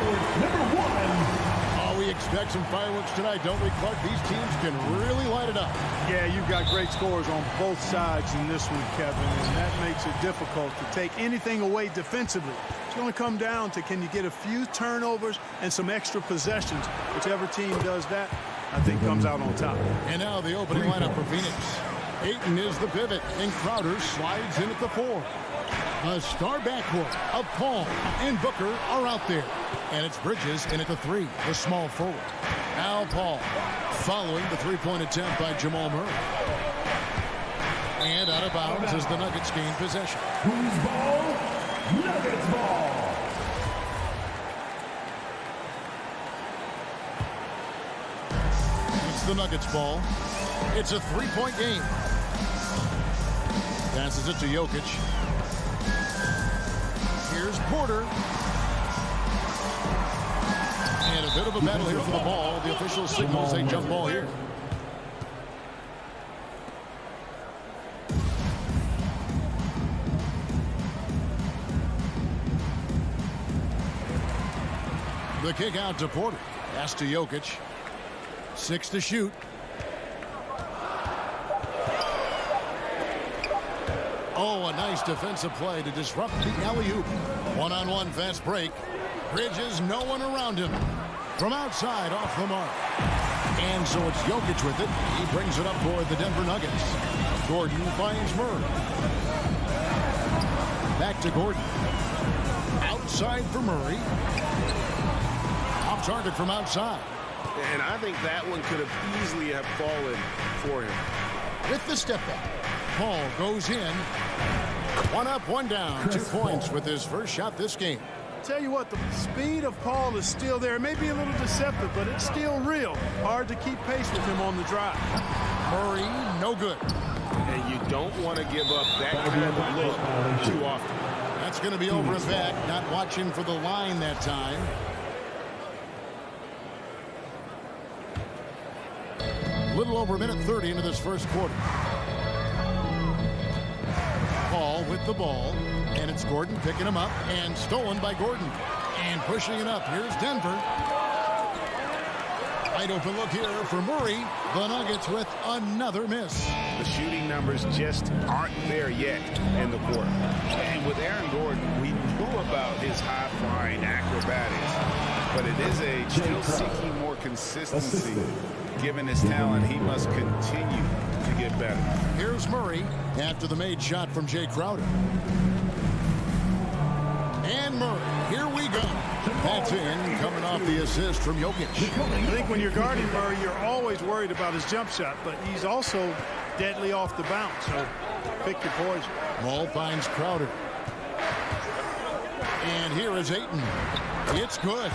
Oh, we expect some fireworks tonight, don't we, Clark? These teams can really light it up. Yeah, you've got great scores on both sides in this one, Kevin, and that makes it difficult to take anything away defensively. It's going to come down to, can you get a few turnovers and some extra possessions? Whichever team does that, I think comes out on top. And now the opening lineup for Phoenix. Ayton is the pivot, and Crowder slides in at the 4. A star backcourt of Paul and Booker are out there. And it's Bridges in at the 3, the small forward. Now Paul following the three-point attempt by Jamal Murray. And out of bounds as the Nuggets gain possession. Who's ball? Nuggets ball. It's the Nuggets ball. It's a three-point game. Passes it to Jokic. Here's Porter. And a bit of a battle here for the ball. The official signals a jump ball here. The kick out to Porter. Pass to Jokic. 6 to shoot. Oh, a nice defensive play to disrupt the alley-oop. One-on-one fast break. Bridges, no one around him. From outside, off the mark. And so it's Jokic with it. He brings it up for the Denver Nuggets. Gordon finds Murray. Back to Gordon. Outside for Murray. Off target from outside. And I think that one could have easily have fallen for him. With the step back. Paul goes in. One up, one down. 2 points with his first shot this game. Tell you what, the speed of Paul is still there. It may be a little deceptive, but it's still real. Hard to keep pace with him on the drive. Murray, no good. And you don't want to give up that kind of look too often. That's going to be over and back. Not watching for the line that time. Little over a minute 30 into this first quarter. Paul with the ball, and it's Gordon picking him up and stolen by Gordon and pushing it up. Here's Denver. Wide open look here for Murray. The Nuggets with another miss. The shooting numbers just aren't there yet in the quarter. And with Aaron Gordon, we knew about his high-flying acrobatics, but it is still seeking more consistency. Given his talent, he must continue to get better. Here's Murray after the made shot from Jay Crowder. And Murray, here we go. That's in, coming off the assist from Jokic. I think when you're guarding Murray, you're always worried about his jump shot, but he's also deadly off the bounce, so pick your poison. Ball finds Crowder. And here is Ayton. It's good.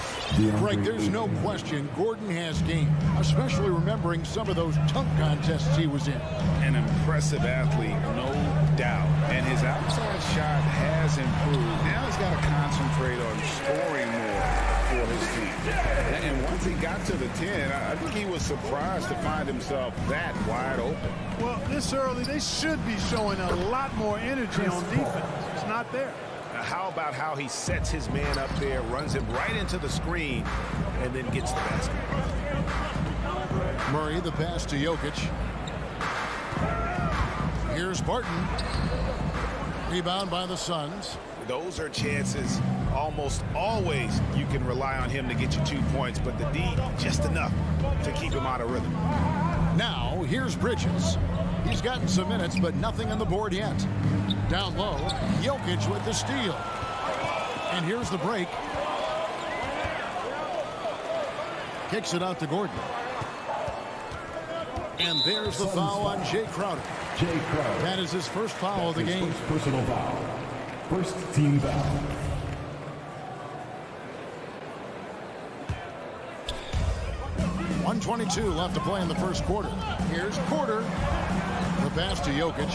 Greg, there's no question Gordon has game, especially remembering some of those dunk contests he was in. An impressive athlete, no doubt. And his outside shot has improved. Now he's got to concentrate on scoring more for his team. And once he got to the 10, I think he was surprised to find himself that wide open. Well, this early, they should be showing a lot more energy on defense. It's not there. How about how he sets his man up there, runs him right into the screen, and then gets the basket. Murray, the pass to Jokic. Here's Barton. Rebound by the Suns. Those are chances almost always you can rely on him to get you 2 points, but the D, just enough to keep him out of rhythm. Now, here's Bridges. He's gotten some minutes, but nothing on the board yet. Down low, Jokic with the steal. And here's the break. Kicks it out to Gordon. And there's the foul on Jay Crowder. Jay Crowder. That is his first foul of the game. First personal foul. First team foul. .122 left to play in the first quarter. Here's Porter. The pass to Jokic.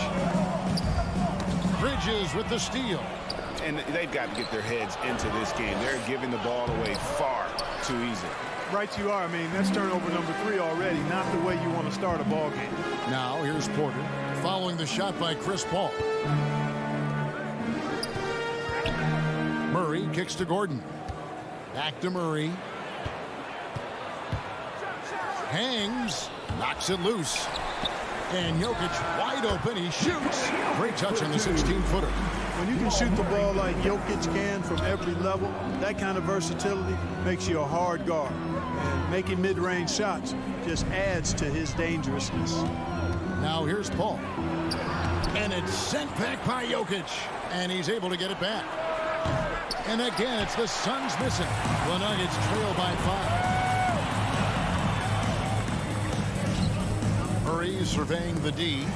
Bridges with the steal. And they've got to get their heads into this game. They're giving the ball away far too easy. Right you are. I mean, that's turnover number 3 already. Not the way you want to start a ball game. Now here's Porter following the shot by Chris Paul. Murray kicks to Gordon. Back to Murray. Hangs. Knocks it loose. And Jokic wide open. He shoots. Great touch on the 16-footer. When you can shoot the ball like Jokic can from every level, that kind of versatility makes you a hard guard. And making mid-range shots just adds to his dangerousness. Now here's Paul. And it's sent back by Jokic. And he's able to get it back. And again, it's the Suns missing. The Nuggets trail by 5. Murray surveying the D.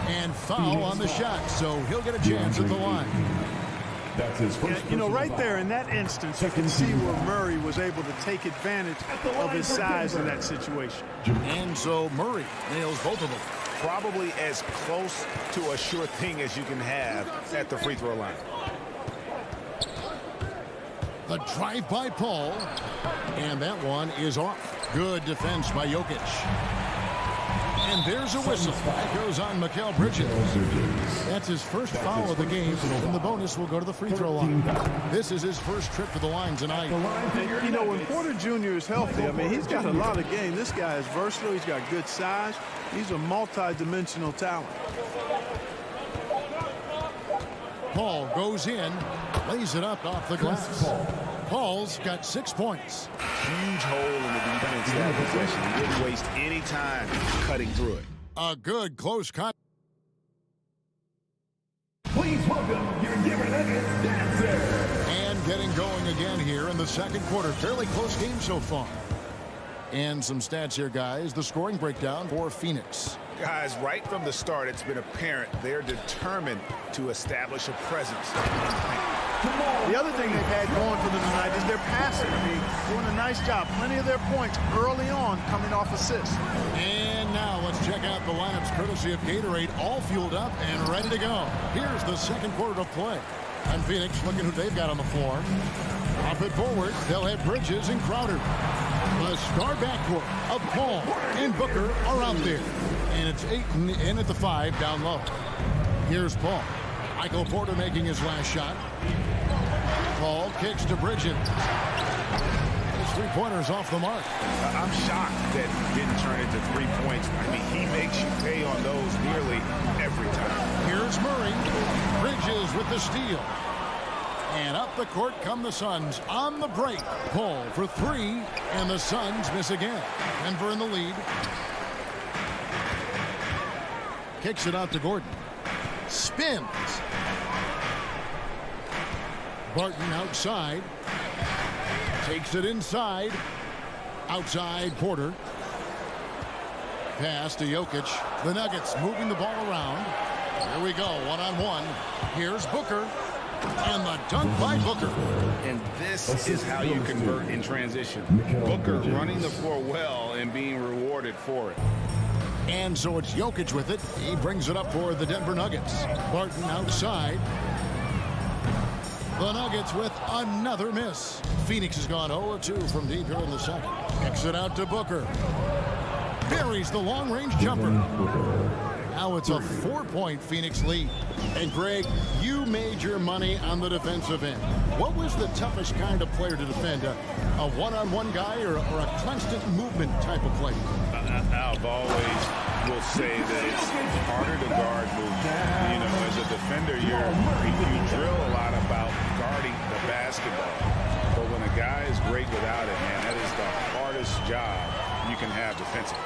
And foul on the shot, so he'll get a chance at the line. That's his first. You know, right there in that instance, you can see where Murray was able to take advantage of his size in that situation. And so Murray nails both of them. Probably as close to a sure thing as you can have at the free throw line. The drive by Paul. And that one is off. Good defense by Jokic. And there's a whistle. That goes on Mikal Bridges. That's his first foul of the game, and the bonus will go to the free throw line. This is his first trip to the line tonight. You know, when Porter Jr. is healthy, I mean, he's got a lot of game. This guy is versatile. He's got good size. He's a multi-dimensional talent. Paul goes in, lays it up off the glass. Paul's got 6 points. Huge hole in the defense that possession. He didn't waste any time cutting through it. A good close cut. Please welcome your Denver Nuggets dancer. And getting going again here in the second quarter. Fairly close game so far. And some stats here, guys. The scoring breakdown for Phoenix. Guys, right from the start, it's been apparent they're determined to establish a presence. The other thing they've had going for them tonight is their passing. I mean, doing a nice job. Plenty of their points early on coming off assists. And now let's check out the lineups courtesy of Gatorade, all fueled up and ready to go. Here's the second quarter of play. And Phoenix looking who they've got on the floor. Up it forward, they'll have Bridges and Crowder. The star backcourt of Paul and Booker are out there. And it's Ayton in at the 5 down low. Here's Paul. Michael Porter making his last shot. Paul kicks to Bridges. His three-pointer's off the mark. I'm shocked that he didn't turn into 3 points. I mean, he makes you pay on those nearly every time. Here's Murray. Bridges with the steal. And up the court come the Suns on the break. Paul for 3, and the Suns miss again. Denver in the lead. Kicks it out to Gordon. Spins. Barton outside. Takes it inside. Outside Porter. Pass to Jokic. The Nuggets moving the ball around. Here we go, one-on-one. Here's Booker. And the dunk by Booker. And this is how you convert in transition. Booker running the floor well and being rewarded for it. And so it's Jokic with it. He brings it up for the Denver Nuggets. Barton outside. The Nuggets with another miss. Phoenix has gone 0-2 from deep here in the second. Kicks it out to Booker. Buries the long-range jumper. Now it's a 4-point Phoenix lead. And Greg, you made your money on the defensive end. What was the toughest kind of player to defend? A one-on-one guy or a constant movement type of player? I've always will say that it's harder to guard movement. You know, as a defender, you drill a lot about guarding the basketball. But when a guy is great without it, man, that is the hardest job you can have defensively.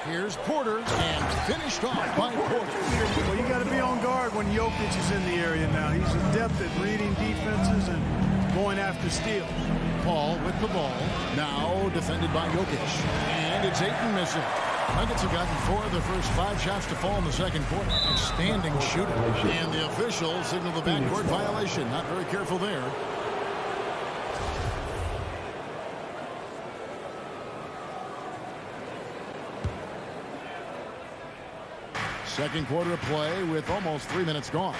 Here's Porter, and finished off by Porter. Well, you got to be on guard when Jokic is in the area now. He's adept at reading defenses and going after steals. Paul with the ball, now defended by Jokic. And it's Ayton missing. Nuggets have gotten 4 of their first 5 shots to fall in the second quarter. Outstanding shooter. And the officials signal the backcourt violation. Not very careful there. Second quarter of play with almost 3 minutes gone.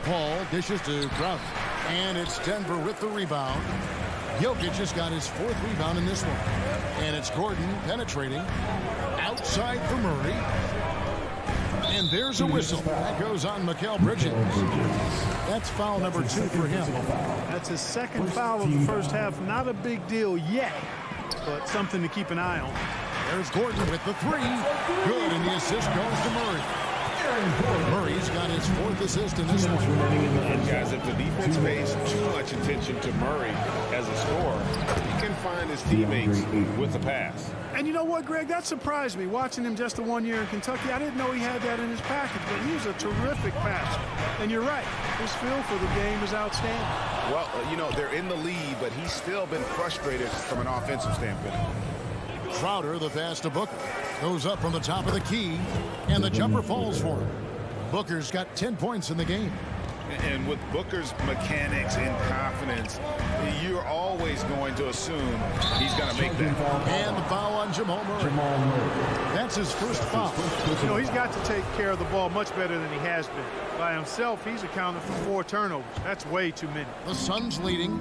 Paul dishes to Crowder. And it's Denver with the rebound. Jokic has got his 4th rebound in this one. And it's Gordon penetrating. Outside for Murray. And there's a whistle. That goes on Mikal Bridges. That's foul number 2 for him. That's his second foul of the first half. Not a big deal yet, but something to keep an eye on. There's Gordon with the 3. Good, and the assist goes to Murray. Murray's got his 4th assist in this one. And guys, if the defense pays too much attention to Murray as a scorer, he can find his teammates with the pass. And you know what, Greg? That surprised me, watching him just the 1 year in Kentucky. I didn't know he had that in his package, but he's a terrific passer. And you're right, his feel for the game is outstanding. Well, you know, they're in the lead, but he's still been frustrated from an offensive standpoint. Crowder, the pass to Booker. Goes up from the top of the key, and the jumper falls for him. Booker's got 10 points in the game. And with Booker's mechanics and confidence, you're always going to assume he's going to make that. And the foul on Jamal Murray. That's his first foul. You know, he's got to take care of the ball much better than he has been. By himself, he's accounted for 4 turnovers. That's way too many. The Suns leading.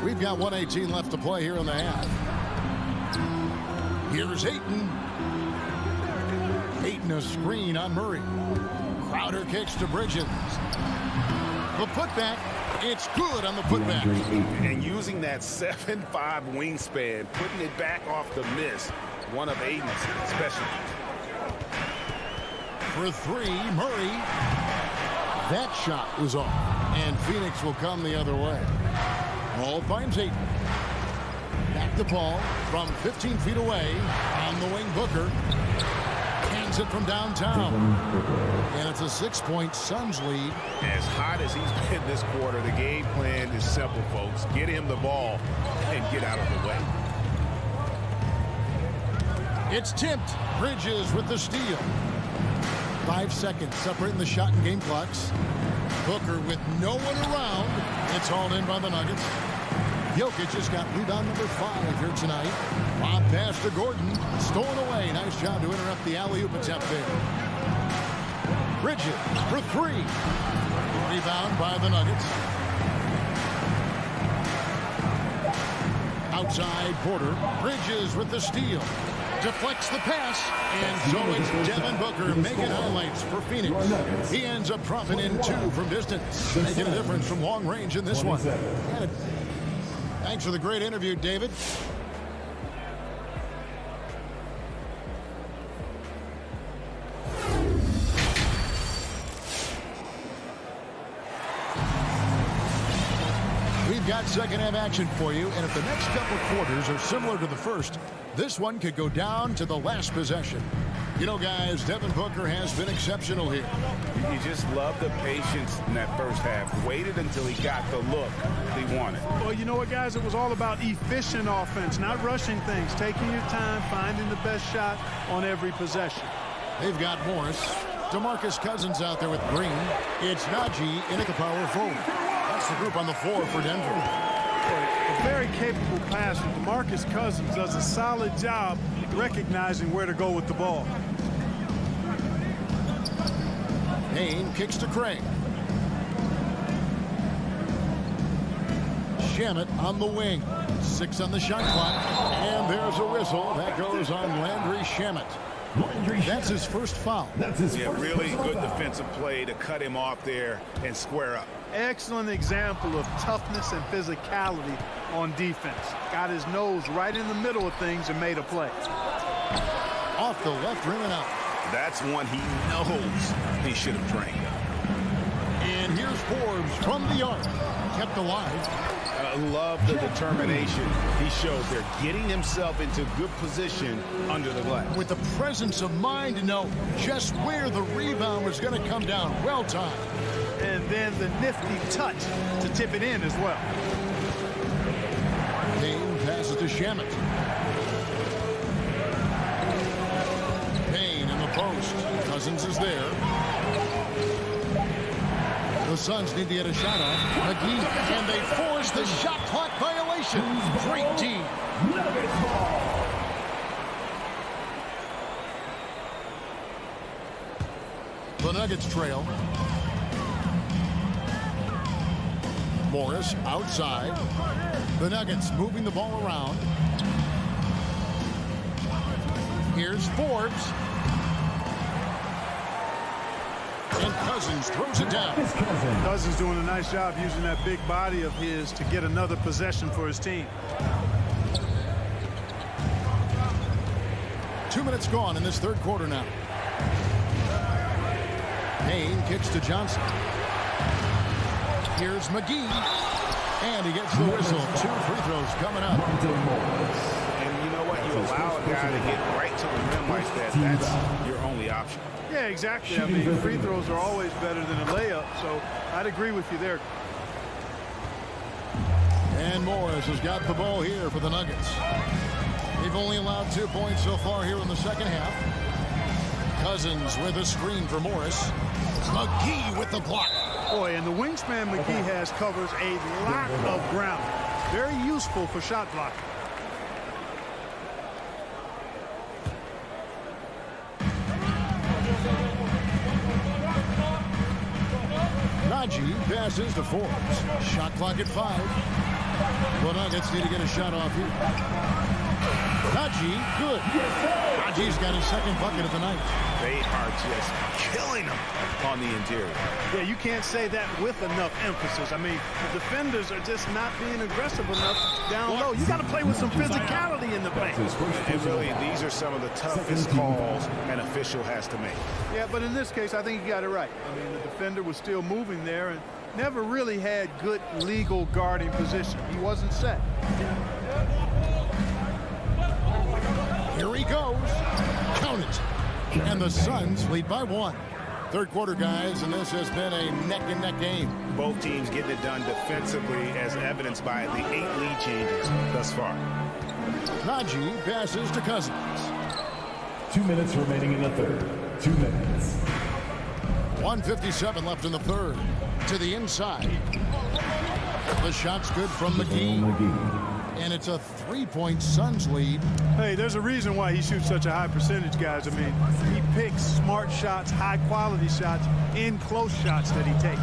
We've got 1:18 left to play here in the half. Here's Ayton. Ayton a screen on Murray. Crowder kicks to Bridges. The putback. It's good on the putback. And using that 7'5" wingspan, putting it back off the miss, one of Ayton's specialties. For 3, Murray. That shot was off. And Phoenix will come the other way. Ball finds Ayton. Back to Paul from 15 feet away. On the wing, Booker. Hands it from downtown. And it's a 6-point Suns lead. As hot as he's been this quarter, the game plan is simple, folks. Get him the ball and get out of the way. It's tipped. Bridges with the steal. 5 seconds separating the shot and game clocks. Booker with no one around. It's hauled in by the Nuggets. Jokic has got rebound number 5 here tonight. Lob pass to Gordon. Stolen away. Nice job to interrupt the alley-oop attempt there. Bridges for 3. Rebound by the Nuggets. Outside Porter. Bridges with the steal. Deflects the pass, and so it's Devin Booker making highlights for Phoenix. He ends up dropping in 2 from distance, making a difference from long range in this one. Thanks for the great interview, David. We've got second half action for you, and if the next couple quarters are similar to the first, this one could go down to the last possession. You know, guys, Devin Booker has been exceptional here. You just love the patience in that first half. Waited until he got the look he wanted. Well, you know what, guys? It was all about efficient offense, not rushing things, taking your time, finding the best shot on every possession. They've got Morris. DeMarcus Cousins out there with Green. It's Najee in at the power forward. That's the group on the floor for Denver. A very capable passer. DeMarcus Cousins does a solid job recognizing where to go with the ball. Payne kicks to Craig. Shamet on the wing. 6 on the shot clock. And there's a whistle. That goes on Landry Shamet. That's his first foul. Really good defensive play to cut him off there and square up. Excellent example of toughness and physicality on defense. Got his nose right in the middle of things and made a play. Off the left rim and out. That's one he knows he should have drained. And here's Forbes from the arc. Kept alive. I love the determination he showed there, getting himself into good position under the glass. With the presence of mind to know just where the rebound was going to come down. Well timed. And then the nifty touch to tip it in as well. Payne passes to Shamet. Payne in the post. Cousins is there. The Suns need to get a shot off. McGee, and they force the shot clock violation. Great team. The Nuggets trail. Morris outside. The Nuggets moving the ball around. Here's Forbes. And Cousins throws it down. Cousins doing a nice job using that big body of his to get another possession for his team. 2 minutes gone in this third quarter now. Payne kicks to Johnson. Here's McGee. And he gets the whistle. 2 free throws coming up. And you know what? You allow a guy to get right to the rim like that. That's your only option. Yeah, exactly. I mean, free throws are always better than a layup, so I'd agree with you there. And Morris has got the ball here for the Nuggets. They've only allowed 2 points so far here in the second half. Cousins with a screen for Morris. McGee with the block. Boy, and the wingspan McGee has covers a lot of ground. Very useful for shot blocking. Najee passes to Forbes. Shot clock at 5. The Nuggets need to get a shot off here. Najee, good. Najee's got his second bucket of the night. They are just killing him on the interior. Yeah, you can't say that with enough emphasis. I mean, the defenders are just not being aggressive enough down low. You got to play with some physicality in the paint. And really, these are some of the toughest calls an official has to make. Yeah, but in this case, I think he got it right. I mean, the defender was still moving there and never really had good legal guarding position. He wasn't set. Here he goes. Count it. And the Suns lead by 1. Third quarter, guys, and this has been a neck-and-neck game. Both teams getting it done defensively, as evidenced by the 8 lead changes thus far. Najee passes to Cousins. 2 minutes remaining in the third. 2 minutes. 1:57 left in the third. To the inside. The shot's good from McGee. And it's a 3-point Suns lead. Hey, there's a reason why he shoots such a high percentage, guys. I mean, he picks smart shots, high-quality shots, in close shots that he takes.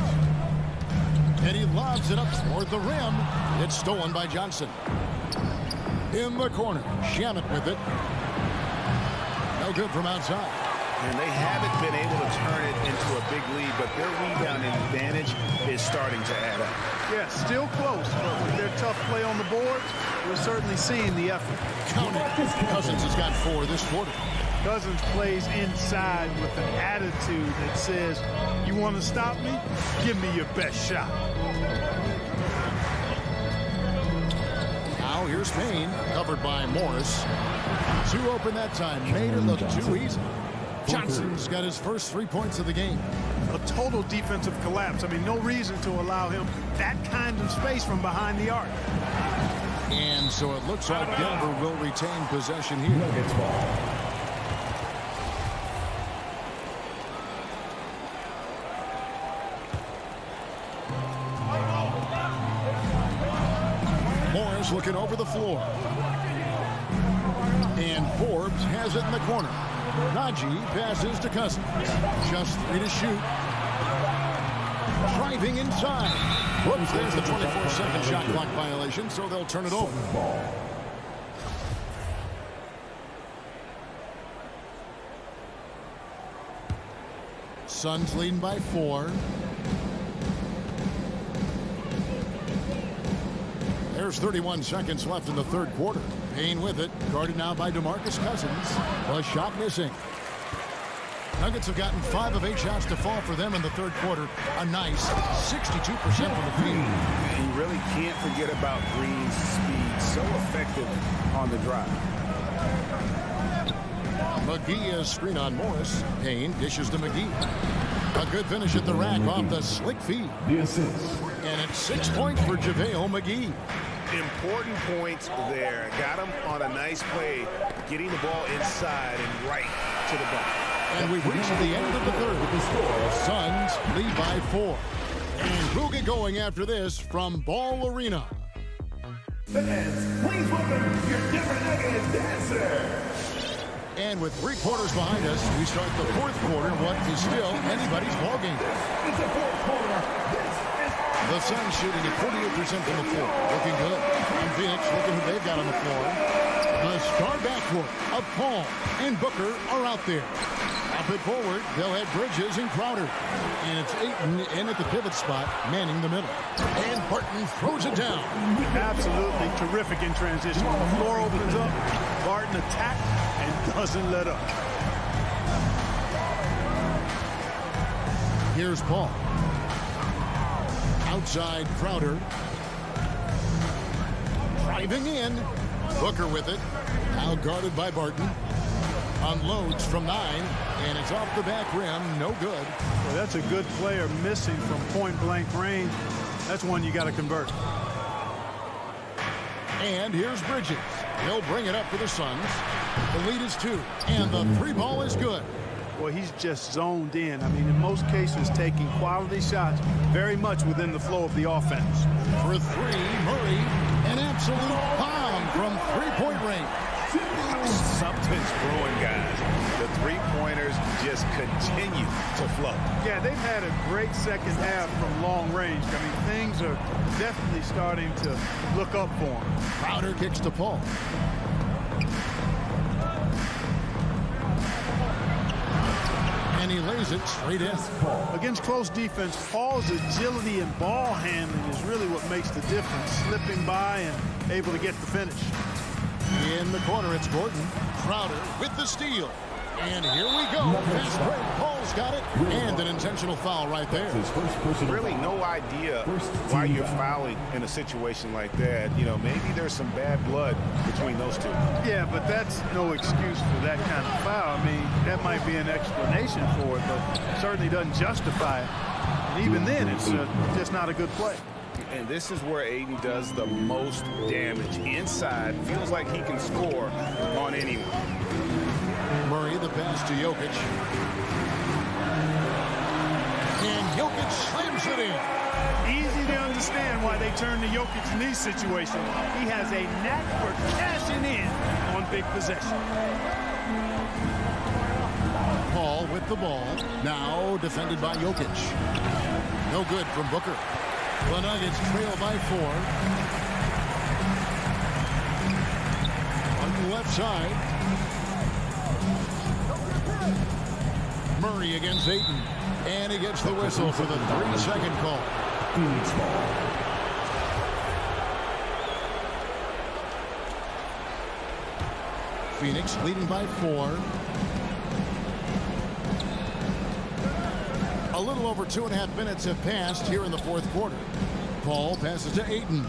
And he lobs it up toward the rim. It's stolen by Johnson. In the corner, Shamet with it. No good from outside. And they haven't been able to turn it into a big lead, but their rebounding advantage is starting to add up. Yeah, still close, but with their tough play on the boards, we're certainly seeing the effort. Count it. Cousins has got 4 this quarter. Cousins plays inside with an attitude that says, you want to stop me? Give me your best shot. Now here's Payne, covered by Morris. 2 open that time. Made it look too easy. Johnson's got his first 3 points of the game. A total defensive collapse. I mean, no reason to allow him that kind of space from behind the arc. And so it looks like Denver will retain possession here. Nuggets ball. Morris looking over the floor. And Forbes has it in the corner. Najee passes to Cousins. Just 3 to shoot. Driving inside. Whoops, there's the 24-second shot clock violation, so they'll turn it over. Suns leading by 4. There's 31 seconds left in the third quarter. Payne with it, guarded now by DeMarcus Cousins. The shot missing. Nuggets have gotten 5 of 8 shots to fall for them in the third quarter. A nice 62% from the field. You really can't forget about Green's speed. So effective on the drive. McGee is screen on Morris. Payne dishes to McGee. A good finish at the rack off the slick feed. The assist. And it's 6 points for JaVale McGee. Important points there. Got him on a nice play, getting the ball inside and right to the bucket. And we've reached the end of the third with the score. Suns lead by 4. And we'll get going after this from Ball Arena. Fans, please welcome your Denver Nuggets dancer. And with 3 quarters behind us, we start the fourth quarter, what is still anybody's ball game. It's the fourth quarter. The Suns shooting at 48% from the floor. Looking good. And Phoenix looking who they've got on the floor. The star backcourt of Paul and Booker are out there. Up it forward. They'll have Bridges and Crowder. And it's Ayton in at the pivot spot, manning the middle. And Barton throws it down. Absolutely terrific in transition. When the floor opens up, Barton attacks and doesn't let up. Here's Paul. Outside Crowder. Driving in. Booker with it. Now guarded by Barton. Unloads from 9, and it's off the back rim. No good. Well, that's a good player missing from point-blank range. That's one you got to convert. And here's Bridges. He'll bring it up for the Suns. The lead is 2, and the 3 ball is good. Well, he's just zoned in. I mean, in most cases, taking quality shots very much within the flow of the offense. For 3, Murray, an absolute bomb from three-point range. Something's brewing, guys. The three-pointers just continue to flow. Yeah, they've had a great second half from long range. I mean, things are definitely starting to look up for him. Crowder kicks to Paul. And he lays it straight in. Against close defense, Paul's agility and ball handling is really what makes the difference. Slipping by and able to get the finish. In the corner, it's Gordon. Crowder with the steal. And here we go. Fast break. Paul's got it. And an intentional foul right there. Really no idea why you're fouling in a situation like that. You know, maybe there's some bad blood between those two. Yeah, but that's no excuse for that kind of foul. I mean, that might be an explanation for it, but certainly doesn't justify it. And even then, it's just not a good play. And this is where Ayton does the most damage. Inside, feels like he can score on anyone. Murray, the pass to Jokic. And Jokic slams it in. Easy to understand why they turn to Jokic in these situations. He has a knack for cashing in on big possession. Paul with the ball. Now defended by Jokic. No good from Booker. The Nuggets trail by 4. On the left side. Murray against Ayton. And he gets the whistle for the 3-second call. Phoenix ball. Phoenix leading by 4. A little over 2.5 minutes have passed here in the fourth quarter. Paul passes to Ayton.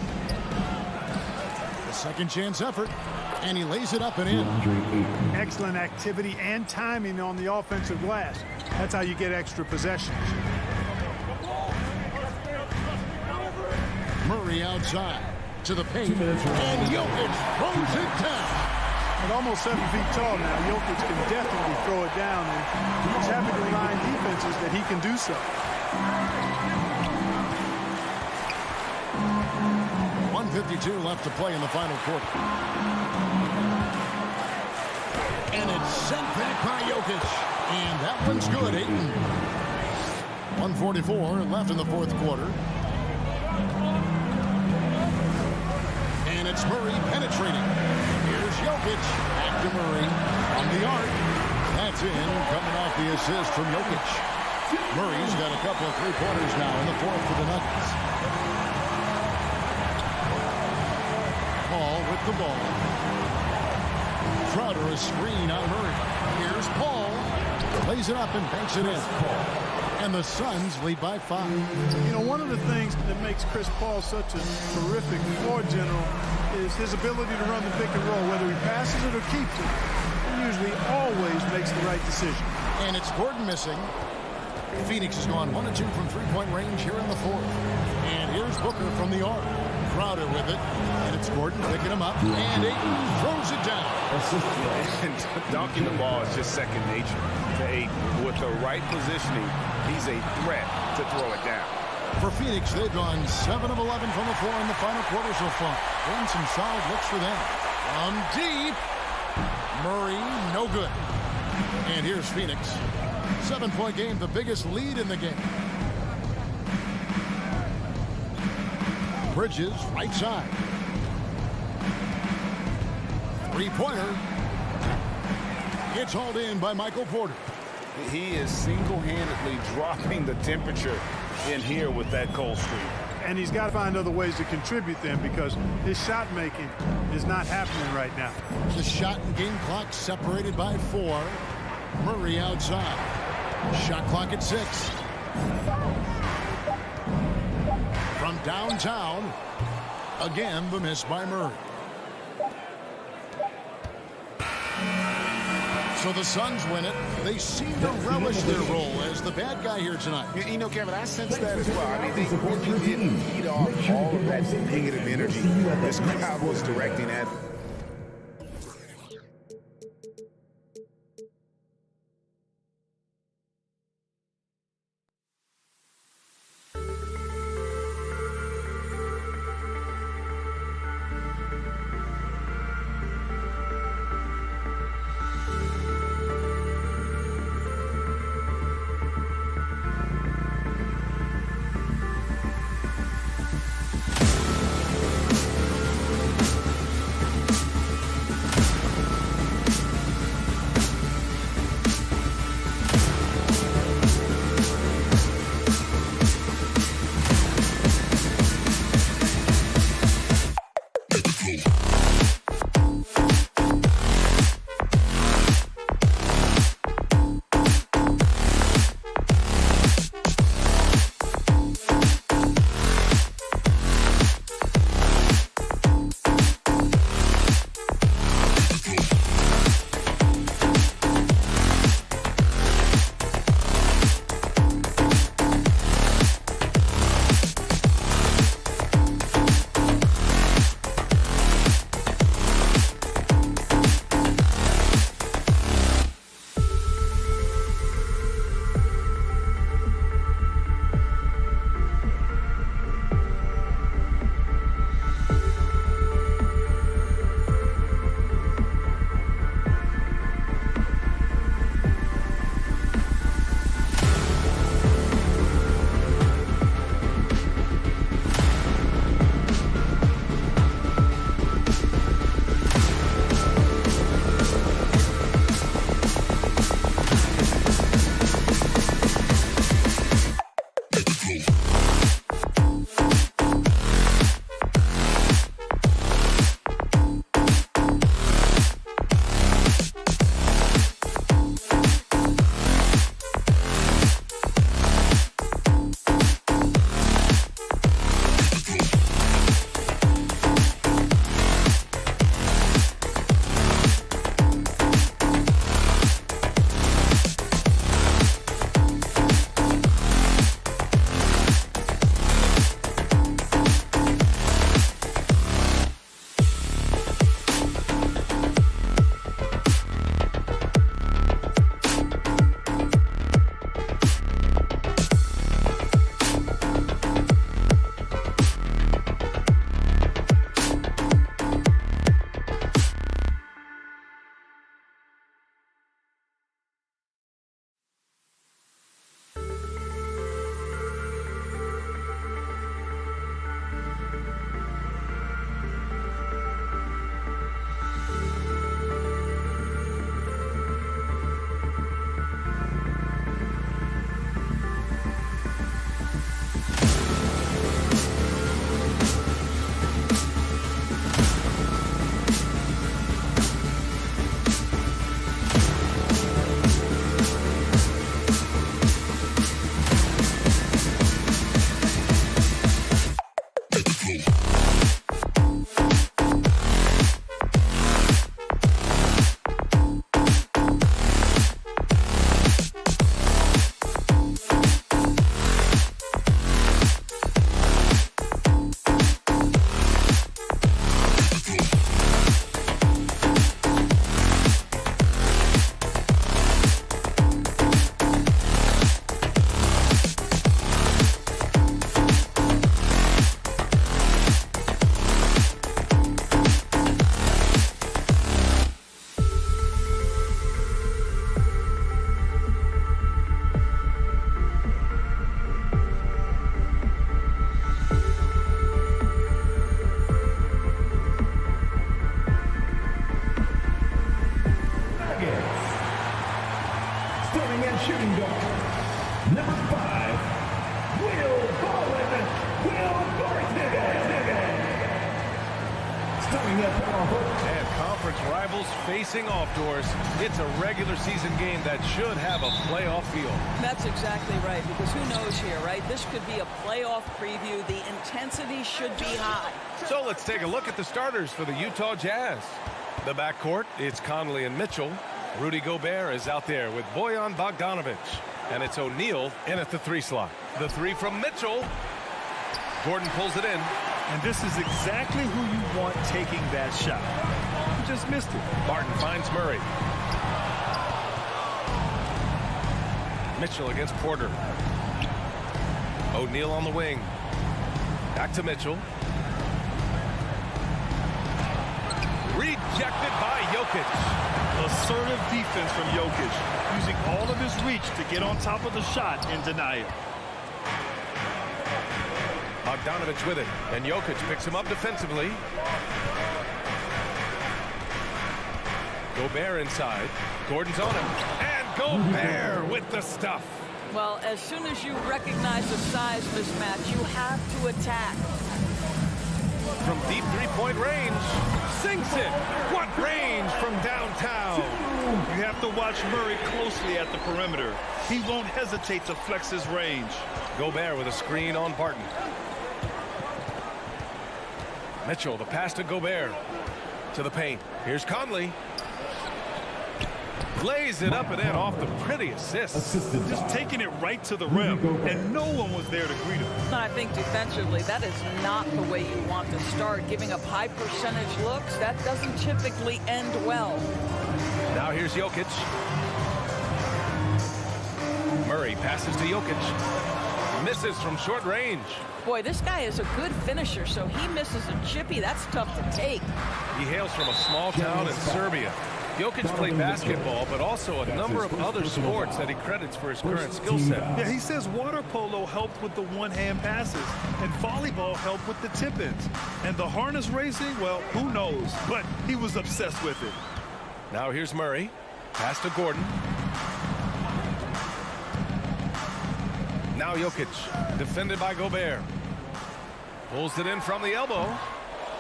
The second chance effort, and he lays it up and in. Excellent activity and timing on the offensive glass. That's how you get extra possessions. Murray outside to the paint, and Jokic throws it down. At almost 7 feet tall now, Jokic can definitely throw it down, and he's having to remind defenses that he can do so. 1:52 left to play in the final quarter. And it's sent back by Jokic. And that one's good, Ayton. 1:44 left in the fourth quarter. And it's Murray penetrating. Here's Jokic. Back to Murray on the arc. That's in, coming off the assist from Jokic. Murray's got a couple of three-pointers now in the fourth for the Nuggets. Paul with the ball. Crowder a screen on Murray. Here's Paul. Lays it up and banks it in. And the Suns lead by 5. You know, one of the things that makes Chris Paul such a terrific floor general is his ability to run the pick and roll. Whether he passes it or keeps it, he usually always makes the right decision. And it's Gordon missing. Phoenix has gone 1 of 2 from three-point range here in the fourth. And here's Booker from the arc. Crowder with it. And it's Gordon picking him up. And Ayton throws it down. And dunking the ball is just second nature to Ayton. With the right positioning, he's a threat to throw it down. For Phoenix, they've gone 7 of 11 from the floor in the final quarter so far. And some solid looks for them. From deep. Murray, no good. And here's Phoenix. 7-point game, the biggest lead in the game. Bridges, right side. Three-pointer. It's hauled in by Michael Porter. He is single-handedly dropping the temperature in here with that cold streak. And he's got to find other ways to contribute then, because his shot making is not happening right now. The shot and game clock separated by 4. Murray outside. Shot clock at 6. From downtown, again the miss by Murray. So the Suns win it. They seem to relish their role as the bad guy here tonight. You know, Kevin, I sense that as well. I mean, they really did feed off all of that negative energy this crowd was directing at them. Number 5, Will Barton. Starting at power forward. And conference rivals facing off doors. It's a regular season game that should have a playoff feel. That's exactly right, because who knows here, right? This could be a playoff preview. The intensity should be high. So let's take a look at the starters for the Utah Jazz. The backcourt, it's Conley and Mitchell. Rudy Gobert is out there with Bojan Bogdanovic. And it's O'Neal in at the 3 slot. The 3 from Mitchell. Gordon pulls it in. And this is exactly who you want taking that shot. You just missed it. Barton finds Murray. Mitchell against Porter. O'Neal on the wing. Back to Mitchell. Rejected by Jokic. Assertive defense from Jokic, using all of his reach to get on top of the shot and deny it. Bogdanovic with it, and Jokic picks him up defensively. Gobert inside. Gordon's on him. And Gobert with the stuff. Well, as soon as you recognize the size mismatch, you have to attack. From deep three-point range. Sinks it. What range from downtown. You have to watch Murray closely at the perimeter. He won't hesitate to flex his range. Gobert with a screen on Barton. Mitchell, the pass to Gobert. To the paint. Here's Conley. Lays it up and in off the pretty assist. Just taking it right to the rim, and no one was there to greet him. And I think defensively, that is not the way you want to start. Giving up high percentage looks, that doesn't typically end well. Now here's Jokic. Murray passes to Jokic. Misses from short range. Boy, this guy is a good finisher, so he misses a chippy. That's tough to take. He hails from a small town in Serbia. Jokic played basketball, but also a number of other sports that he credits for his current skill set. Yeah, he says water polo helped with the one-hand passes, and volleyball helped with the tip-ins. And the harness racing, well, who knows? But he was obsessed with it. Now here's Murray. Pass to Gordon. Now Jokic, defended by Gobert. Pulls it in from the elbow.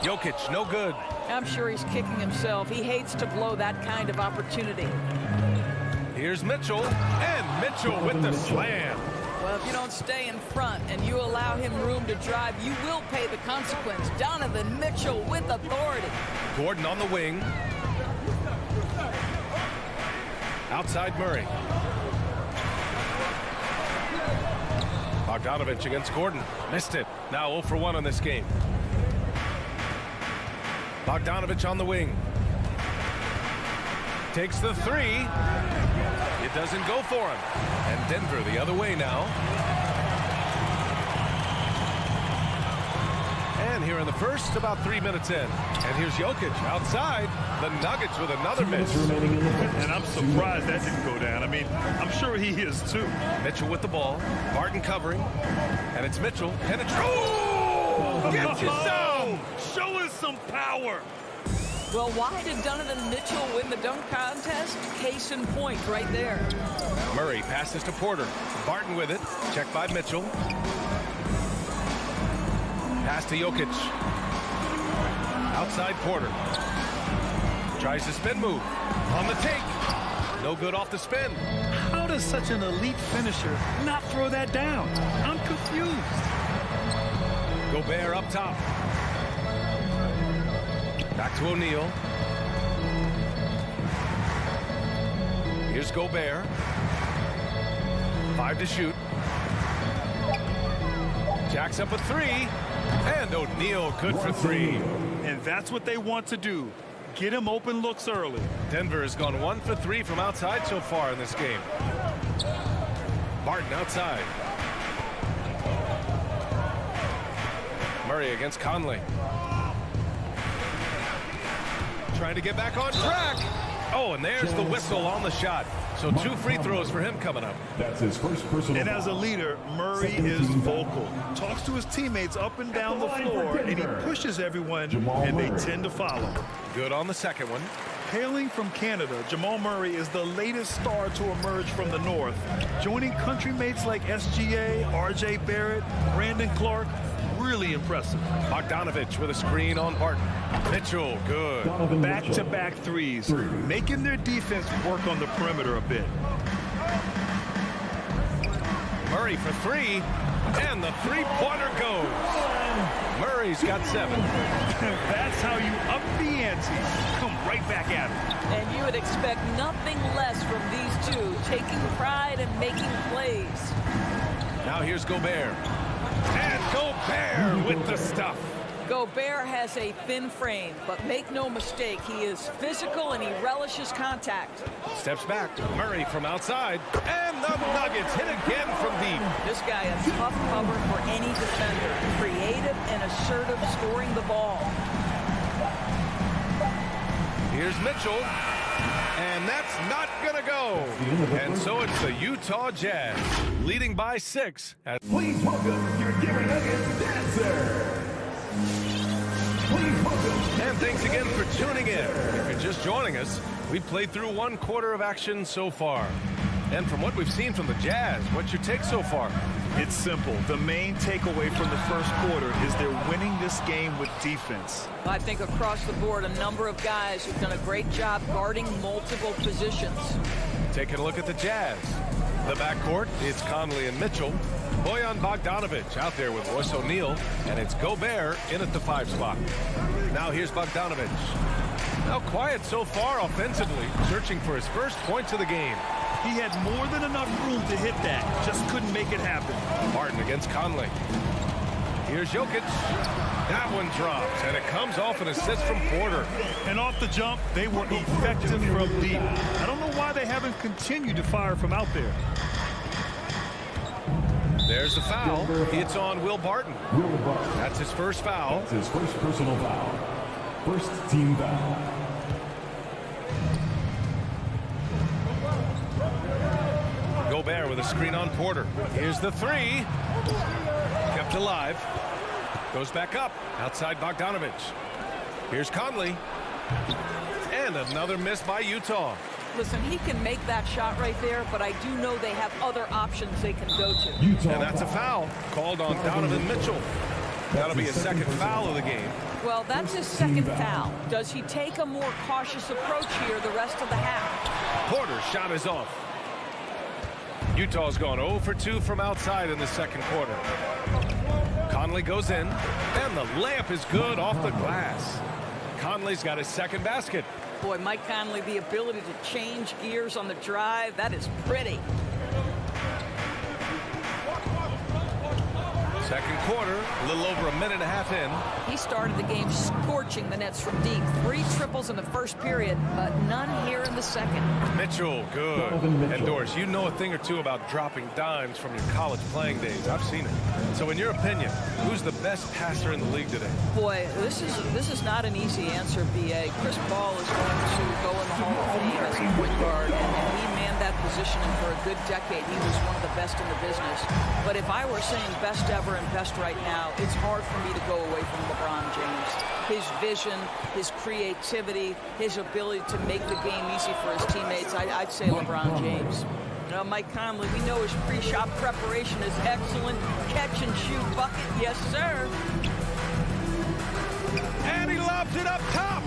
Jokic, no good. I'm sure he's kicking himself. He hates to blow that kind of opportunity. Here's Mitchell, and Mitchell with the slam. Well, if you don't stay in front and you allow him room to drive, you will pay the consequence. Donovan Mitchell with authority. Gordon on the wing. Outside Murray. Bogdanovic against Gordon. Missed it. Now 0 for 1 on this game. Bogdanovic on the wing. Takes the 3. It doesn't go for him. And Denver the other way now. And here in the first, about 3 minutes in. And here's Jokic outside. The Nuggets with another miss. And I'm surprised that didn't go down. I mean, I'm sure he is too. Mitchell with the ball. Barton covering. And it's Mitchell. Penetrate. Oh! Get you some! Show us some power. Well, why did Donovan Mitchell win the dunk contest? Case in point right there. Murray passes to Porter. Barton with it. Checked by Mitchell. Pass to Jokic. Outside Porter. Tries the spin move. On the take. No good off the spin. How does such an elite finisher not throw that down? I'm confused. Gobert up top. Back to O'Neal. Here's Gobert. 5 to shoot. Jacks up a 3. And O'Neal good for 3. And that's what they want to do. Get him open looks early. Denver has gone 1 for 3 from outside so far in this game. Barton outside. Murray against Conley. Trying to get back on track. Oh, and there's the whistle on the shot. So 2 free throws for him coming up. That's his first personal. And as a leader, Murray is vocal. Talks to his teammates up and down the floor, and he pushes everyone, and they tend to follow. Good on the second one. Hailing from Canada, Jamal Murray is the latest star to emerge from the North, joining country mates like SGA, RJ Barrett, Brandon Clark. Really impressive. Bogdanovich with a screen on Barton. Mitchell, good. Back-to-back threes, making their defense work on the perimeter a bit. Murray for three, and the three-pointer goes. Murray's got 7. That's how you up the ante. Come right back at it. And you would expect nothing less from these two, taking pride and making plays. Now here's Gobert. And Gobert with the stuff. Gobert has a thin frame, but make no mistake, he is physical and he relishes contact. Steps back. Murray from outside. And the Nuggets hit again from deep. This guy a tough cover for any defender. Creative and assertive scoring the ball. Here's Mitchell. And that's not going to go. And so it's the Utah Jazz leading by 6. Please welcome your Denver Nuggets dancer. Please welcome. And thanks again for tuning in. If you're just joining us, we've played through 1 quarter of action so far. And from what we've seen from the Jazz, what's your take so far? It's simple. The main takeaway from the first quarter is they're winning this game with defense. I think across the board, a number of guys who've done a great job guarding multiple positions. Taking a look at the Jazz. The backcourt, it's Conley and Mitchell. Bojan Bogdanovich out there with Royce O'Neal, and it's Gobert in at the 5 spot. Now here's Bogdanovich. Now quiet so far offensively, searching for his first points of the game. He had more than enough room to hit that, just couldn't make it happen. Martin against Conley. Here's Jokic. That one drops, and it comes off an assist from Porter. And off the jump, they were effective from deep. I don't know why they haven't continued to fire from out there. There's the foul. It's on Will Barton. That's his first foul. That's his first personal foul. First team foul. Gobert with a screen on Porter. Here's the 3. Kept alive. Goes back up. Outside Bogdanovich. Here's Conley. And another miss by Utah. Listen, he can make that shot right there, but I do know they have other options they can go to. And that's a foul called on Donovan Mitchell. That'll be his second foul of the game. Well, that's his second foul. Does he take a more cautious approach here the rest of the half? Porter's shot is off. Utah's gone 0 for 2 from outside in the second quarter. Conley goes in, and the layup is good off the glass. Conley's got his second basket. Boy, Mike Conley, the ability to change gears on the drive, that is pretty. Second quarter, a little over a minute and a half in. He started the game scorching the Nets from deep. 3 triples in the first period, but none here in the second. Mitchell, good. And Doris, you know a thing or two about dropping dimes from your college playing days. I've seen it. So in your opinion, who's the best passer in the league today? Boy, this is not an easy answer, B.A. Chris Paul is going to go in the Hall of Fame as a point guard, and he manned that position, and for a good decade, he was one of the best in the business. But if I were saying best ever and best right now, it's hard for me to go away from LeBron James. His vision, his creativity, his ability to make the game easy for his teammates, I'd say LeBron James. You know, Mike Conley, we know his pre-shot preparation is excellent. Catch and shoot bucket, yes sir. And he lobs it up top.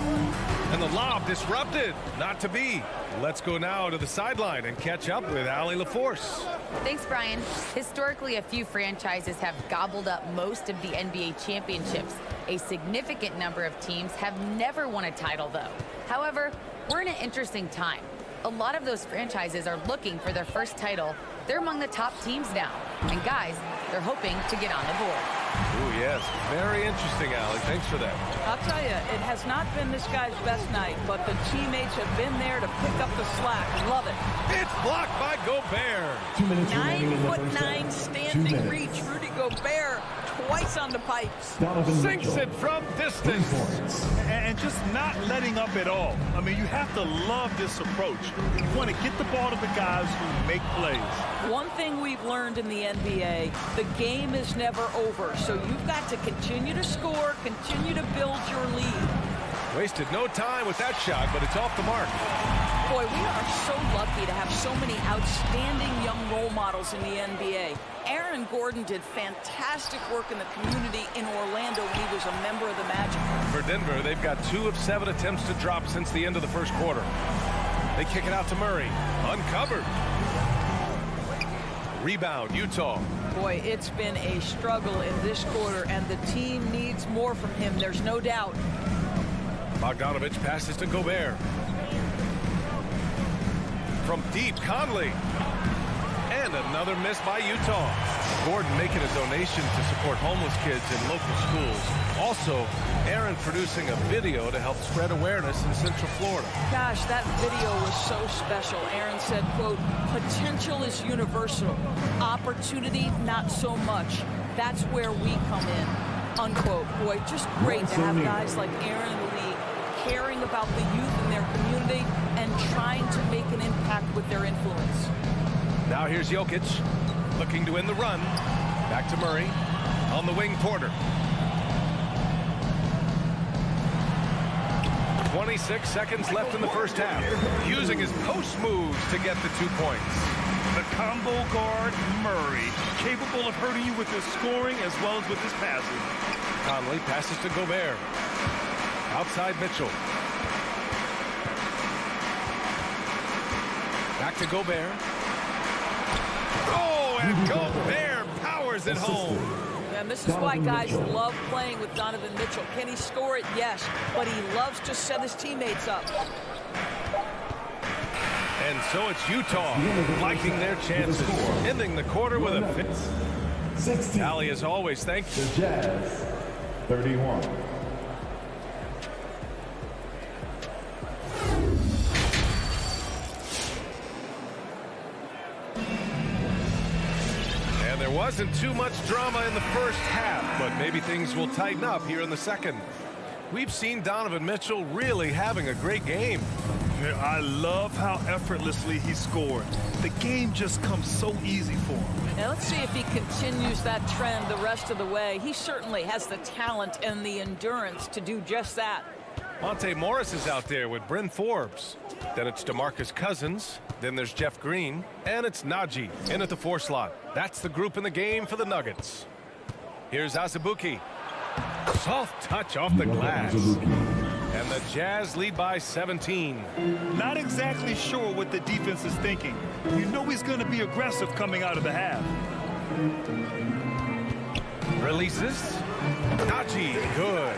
And the lob disrupted. Not to be. Let's go now to the sideline and catch up with Allie LaForce. Thanks, Brian. Historically, a few franchises have gobbled up most of the NBA championships. A significant number of teams have never won a title, though. However, we're in an interesting time. A lot of those franchises are looking for their first title. They're among the top teams now. And guys, they're hoping to get on the board. Ooh, yes. Very interesting, Allie. Thanks for that. I'll tell you, it has not been this guy's best night, but the teammates have been there to pick up the slack. Love it. It's blocked by Gobert. 2 minutes remaining in the first 9'9" half. standing 2 minutes. reach. Rudy Gobert twice on the pipes. Donovan Sinks Mitchell. it from 3 distance. points. And just not letting up at all. I mean, you have to love this approach. You want to get the ball to the guys who make plays. One thing we've learned in the NBA, the game is never over. So you've got to continue to score, continue to build your lead. Wasted no time with that shot, but it's off the mark. Boy, we are so lucky to have so many outstanding young role models in the NBA. Aaron Gordon did fantastic work in the community in Orlando when he was a member of the Magic. For Denver, they've got 2 of 7 attempts to drop since the end of the first quarter. They kick it out to Murray. Uncovered. Rebound, Utah. Boy, it's been a struggle in this quarter, and the team needs more from him. There's no doubt. Bogdanovich passes to Gobert. From deep, Conley. And another miss by Utah. Gordon making a donation to support homeless kids in local schools. Also, Aaron producing a video to help spread awareness in Central Florida. Gosh, that video was so special. Aaron said, quote, "Potential is universal. Opportunity, not so much. That's where we come in," unquote. Boy, just great to have guys like Aaron in the league caring about the youth in their community and trying to make an impact with their influence. Now here's Jokic, looking to win the run. Back to Murray. On the wing, Porter. 26 seconds left in the first half. Using his post moves to get the 2 points. The combo guard, Murray, capable of hurting you with his scoring as well as with his passing. Conley passes to Gobert. Outside Mitchell. Back to Gobert. Oh, and Gobert powers it home. And this is why guys love playing with Donovan Mitchell. Can he score it? Yes. But he loves to set his teammates up. And so it's Utah liking their chances. Ending the quarter with a 16. Allie, as always, thanks. The Jazz, 31. There wasn't too much drama in the first half, but maybe things will tighten up here in the second. We've seen Donovan Mitchell really having a great game. I love how effortlessly he scored. The game just comes so easy for him. Now let's see if he continues that trend the rest of the way. He certainly has the talent and the endurance to do just that. Monte Morris is out there with Bryn Forbes. Then it's DeMarcus Cousins. Then there's Jeff Green. And it's Najee in at the 4 slot. That's the group in the game for the Nuggets. Here's Azubuike. Soft touch off the glass. And the Jazz lead by 17. Not exactly sure what the defense is thinking. You know he's going to be aggressive coming out of the half. Releases. Najee, good.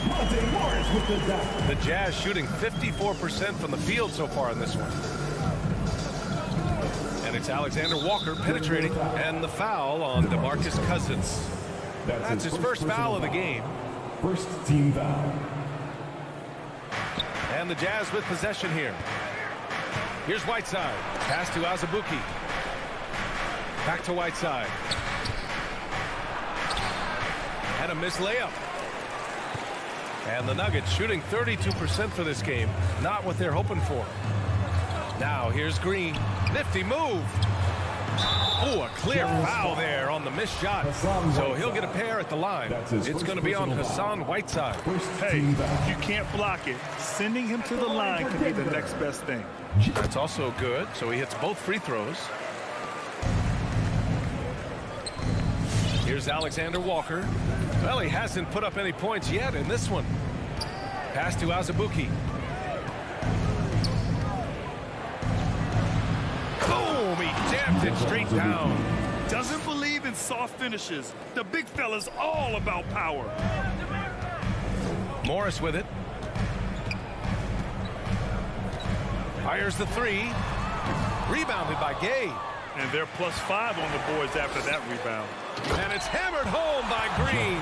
Monte Morris with the dunk. The Jazz shooting 54% from the field so far in this one. And it's Alexander Walker penetrating. And the foul on DeMarcus Cousins. That's his first foul of the game. First team foul. And the Jazz with possession here. Here's Whiteside. Pass to Azubuike. Back to Whiteside. And a missed layup. And the Nuggets shooting 32% for this game. Not what they're hoping for. Now here's Green. Nifty move. Oh, a clear foul there on the missed shot. So he'll get a pair at the line. It's going to be on Hassan Whiteside. Hey, if you can't block it, sending him to the line can be the next best thing. That's also good. So he hits both free throws. Here's Alexander Walker. Well, he hasn't put up any points yet in this one. Pass to Azubuike. Boom! He jammed it straight down. Doesn't believe in soft finishes. The big fella's all about power. Morris with it. Fires the 3. Rebounded by Gay. And they're +5 on the boards after that rebound. And it's hammered home by Green.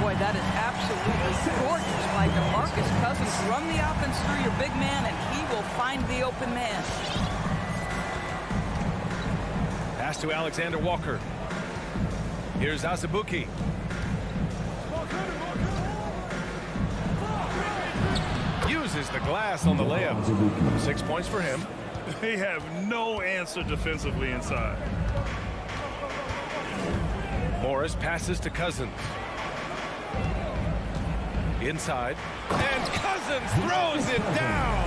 Boy, that is absolutely gorgeous by DeMarcus Cousins. Run the offense through your big man, and he will find the open man. Pass to Alexander Walker. Here's Azubuike. Uses the glass on the layup. 6 points for him. They have no answer defensively inside. Morris passes to Cousins. Inside. And Cousins throws it down.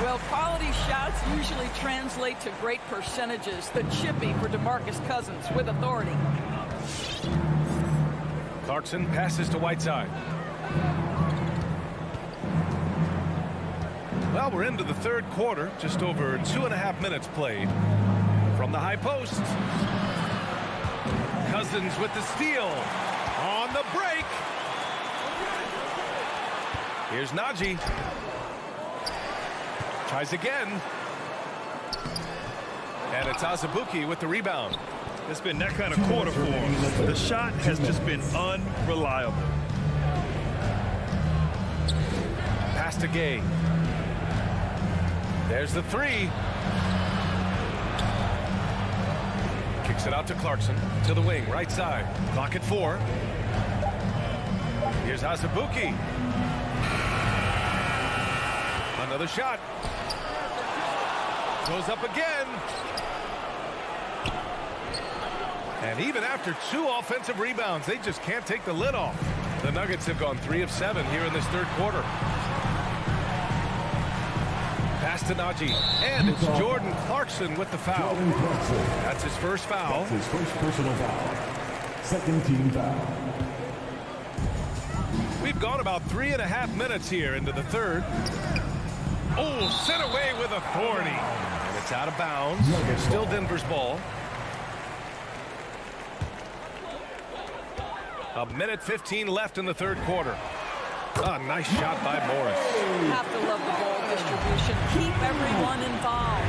Well, quality shots usually translate to great percentages. The chippy for DeMarcus Cousins with authority. Clarkson passes to Whiteside. Well, we're into the third quarter. Just over 2.5 minutes played. From the high post. Cousins with the steal. On the break. Here's Najee. Tries again. And it's Azubuike with the rebound. It's been that kind of quarter for him. The shot has just been unreliable. Pass to Gay. There's the three. Kicks it out to Clarkson. To the wing, right side. Clock at 4. Here's Azubuike. Another shot. Goes up again. And even after 2 offensive rebounds, they just can't take the lid off. The Nuggets have gone 3 of 7 here in this third quarter. Pass to Najee. And it's Jordan Clarkson with the foul. That's his first foul. That's his first personal foul. Second team foul. We've gone about 3.5 minutes here into the third. Oh, sent away with authority. And it's out of bounds. It's still Denver's ball. 1:15 left in the third quarter. Ah, nice shot by Morris. Have to love the ball distribution. Keep everyone involved.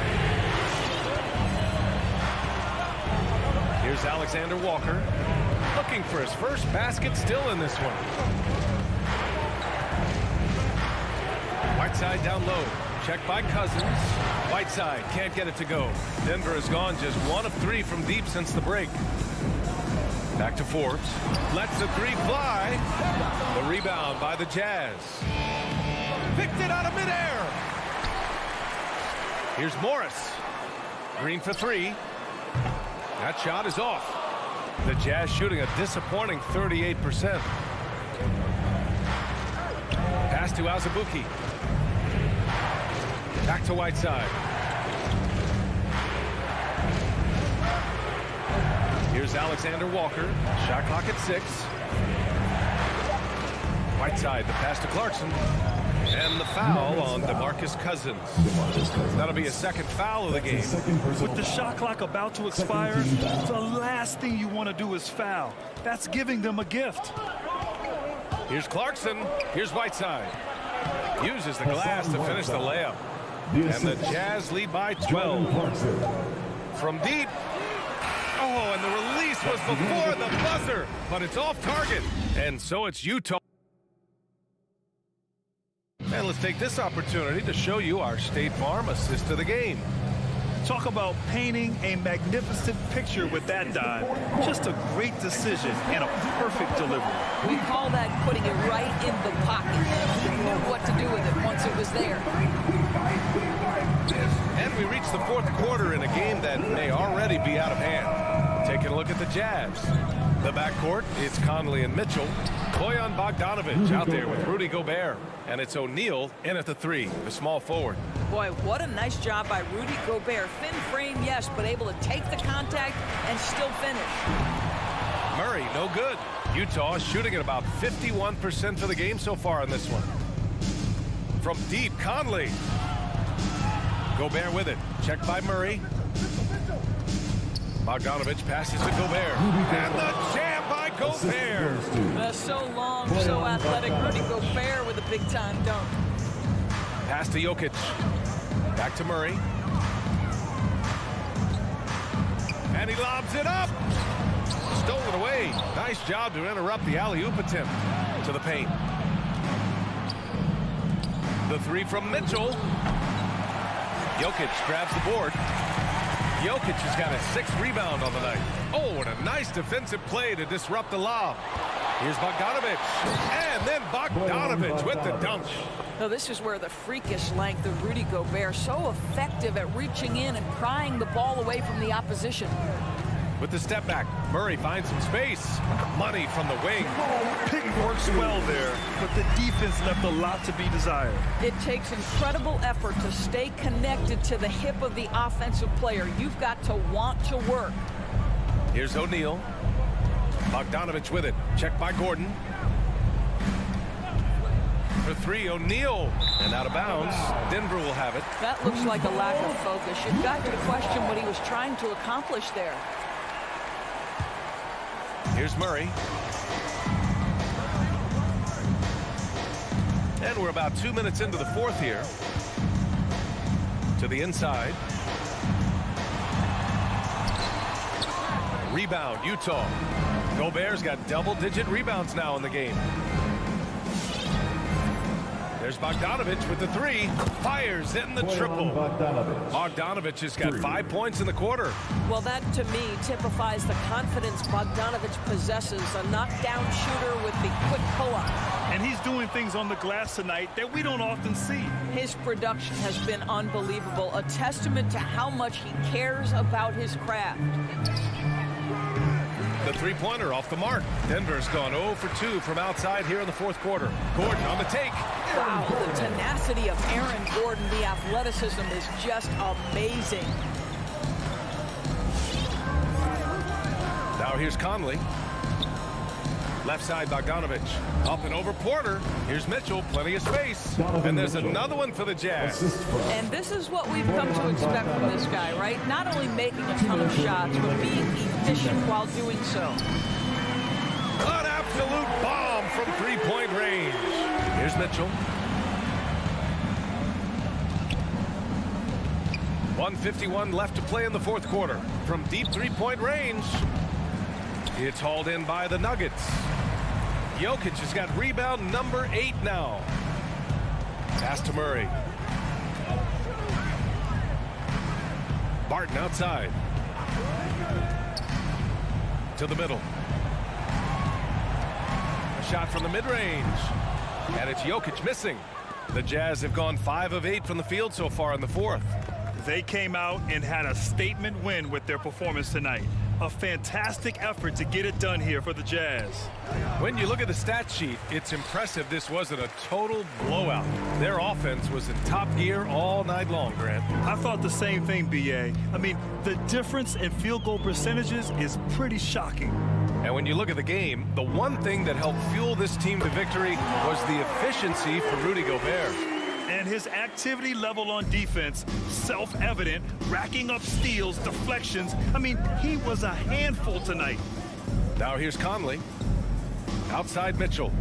Here's Alexander Walker. Looking for his first basket still in this one. Whiteside down low. Checked by Cousins. Whiteside can't get it to go. Denver has gone just 1 of 3 from deep since the break. Back to Forbes. Lets the three fly. The rebound by the Jazz. Picked it out of midair. Here's Morris. Green for 3. That shot is off. The Jazz shooting a disappointing 38%. Pass to Azubuike. Back to Whiteside. Here's Alexander Walker. Shot clock at 6. Whiteside, the pass to Clarkson. And the foul on DeMarcus Cousins. That'll be a second foul of the game. With the shot clock about to expire, the last thing you want to do is foul. That's giving them a gift. Here's Clarkson. Here's Whiteside. Uses the glass to finish the layup. And the Jazz lead by 12. From deep. Oh, and the release was before the buzzer, but it's off target. And so it's Utah. And let's take this opportunity to show you our State Farm assist to the game. Talk about painting a magnificent picture with that dive. Just a great decision and a perfect delivery. We call that putting it right in the pocket. He knew what to do with it once it was there. And we reach the fourth quarter in a game that may already be out of hand. Taking a look at the Jazz. The backcourt, it's Conley and Mitchell. Bojan Bogdanovic out there with Rudy Gobert. And it's O'Neal in at the 3, the small forward. Boy, what a nice job by Rudy Gobert. Thin frame, yes, but able to take the contact and still finish. Murray, no good. Utah shooting at about 51% for the game so far in this one. From deep, Conley. Gobert with it. Checked by Murray. Bogdanovic passes to Gobert. And the jam by Gobert. So long, so athletic. Rudy Gobert with a big-time dunk. Pass to Jokic. Back to Murray. And he lobs it up. Stolen away. Nice job to interrupt the alley-oop attempt to the paint. The 3 from Mitchell. Jokic grabs the board. Jokic has got a 6th rebound on the night. Oh, and a nice defensive play to disrupt the lob. Here's Bogdanovic. And then Bogdanovic with the dunk. No, this is where the freakish length of Rudy Gobert, so effective at reaching in and prying the ball away from the opposition. with the step back. Murray finds some space. Money from the wing. Pick works well there, but the defense left a lot to be desired. It takes incredible effort to stay connected to the hip of the offensive player. You've got to want to work. Here's O'Neal. Bogdanovich with it. Checked by Gordon. For three, O'Neal. And out of bounds. Denver will have it. That looks like a lack of focus. You've got to question what he was trying to accomplish there. Here's Murray. And we're about 2 minutes into the fourth here. To the inside. Rebound, Utah. Gobert's got double-digit rebounds now in the game. There's Bogdanovich with the three. Fires in the triple. Bogdanovich has got 5 points in the quarter. Well, that, to me, typifies the confidence Bogdanovich possesses. A knockdown shooter with the quick pull-up. And he's doing things on the glass tonight that we don't often see. His production has been unbelievable. A testament to how much he cares about his craft. The three-pointer off the mark. Denver's gone 0 for 2 from outside here in the fourth quarter. Gordon on the take. Wow, the tenacity of Aaron Gordon, the athleticism is just amazing. Now here's Conley. Left side, Bogdanovich. Up and over Porter. Here's Mitchell, plenty of space. And there's another one for the Jazz. And this is what we've come to expect from this guy, right? Not only making a ton of shots, but being efficient while doing so. An absolute bomb from three-point range. Here's Mitchell. 1:51 left to play in the fourth quarter. From deep three-point range, it's hauled in by the Nuggets. Jokic has got rebound number 8 now. Pass to Murray. Barton outside. To the middle. A shot from the mid-range. And it's Jokic missing. The Jazz have gone 5 of 8 from the field so far in the fourth. They came out and had a statement win with their performance tonight. A fantastic effort to get it done here for the Jazz. When you look at the stat sheet, it's impressive this wasn't a total blowout. Their offense was in top gear all night long, Grant. I thought the same thing, B.A. I mean, the difference in field goal percentages is pretty shocking. And when you look at the game, the one thing that helped fuel this team to victory was the efficiency for Rudy Gobert. And his activity level on defense, self-evident, racking up steals, deflections. I mean, he was a handful tonight. Now here's Conley. Outside Mitchell.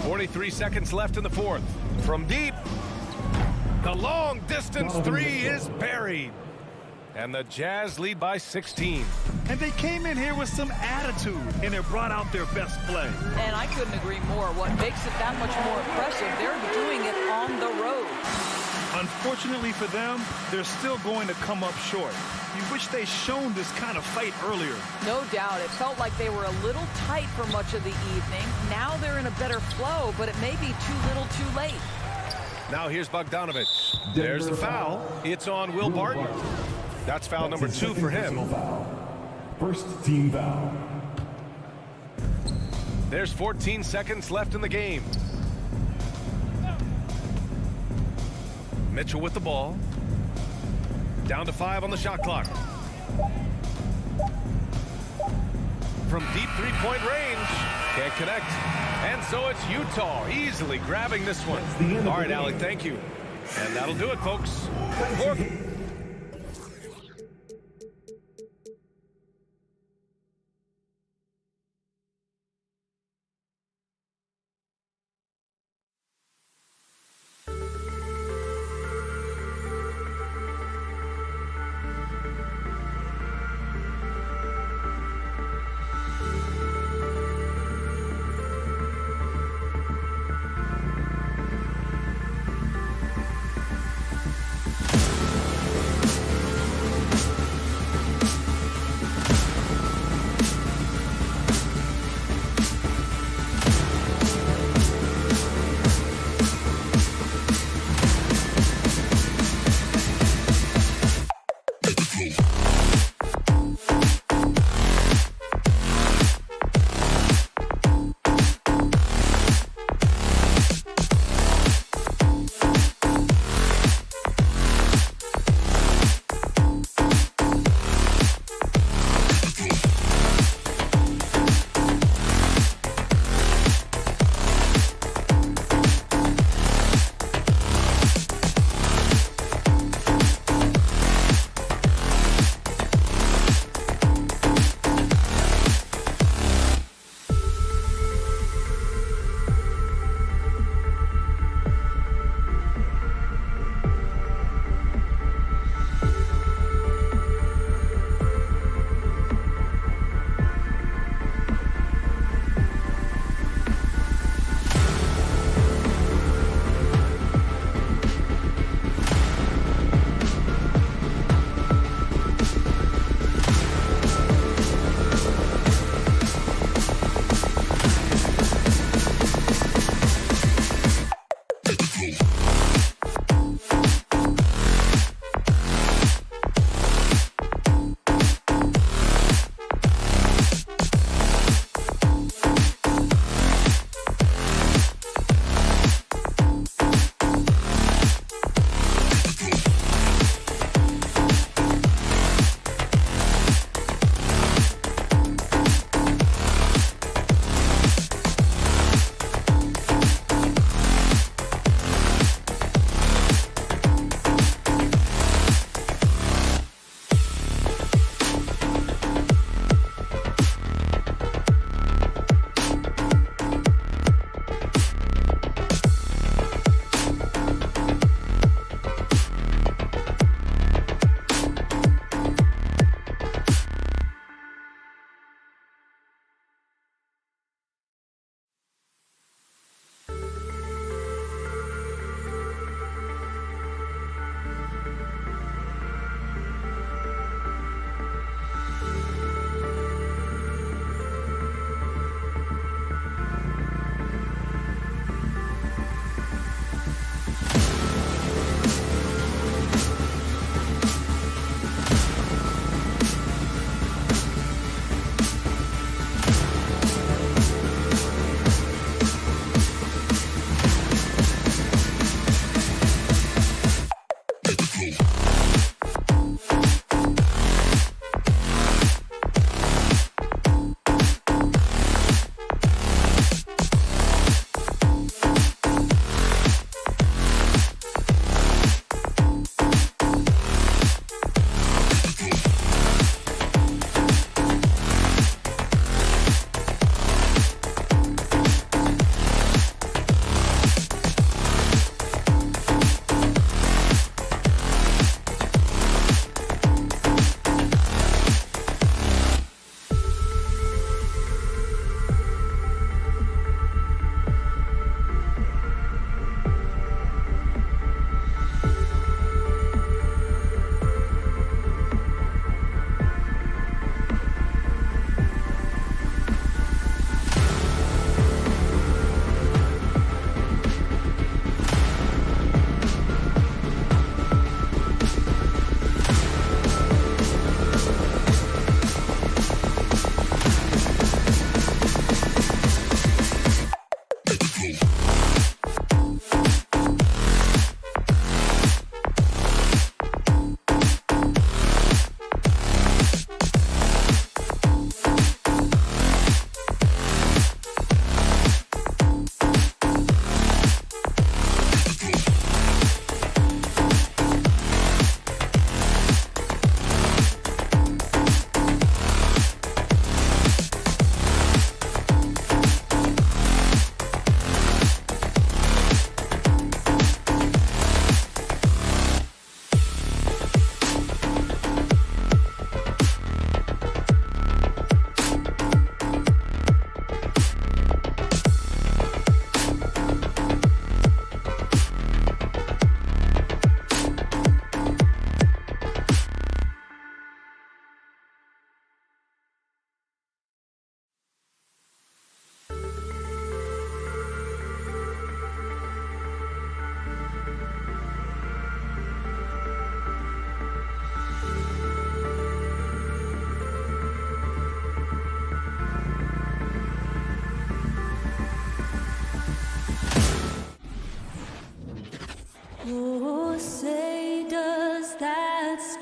43 seconds left in the fourth. From deep, the long distance three is buried. And the Jazz lead by 16. And they came in here with some attitude, and they brought out their best play. And I couldn't agree more. What makes it that much more impressive, they're doing it on the road. Unfortunately for them, they're still going to come up short. You wish they'd shown this kind of fight earlier. No doubt. It felt like they were a little tight for much of the evening. Now they're in a better flow, but it may be too little too late. Now here's Bogdanovich. There's the foul. It's on Will Barton. That's foul number 2 for him. First team foul. There's 14 seconds left in the game. Mitchell with the ball. Down to 5 on the shot clock. From deep three-point range. Can't connect. And so it's Utah easily grabbing this one. All right, Allie, thank you. And that'll do it, folks.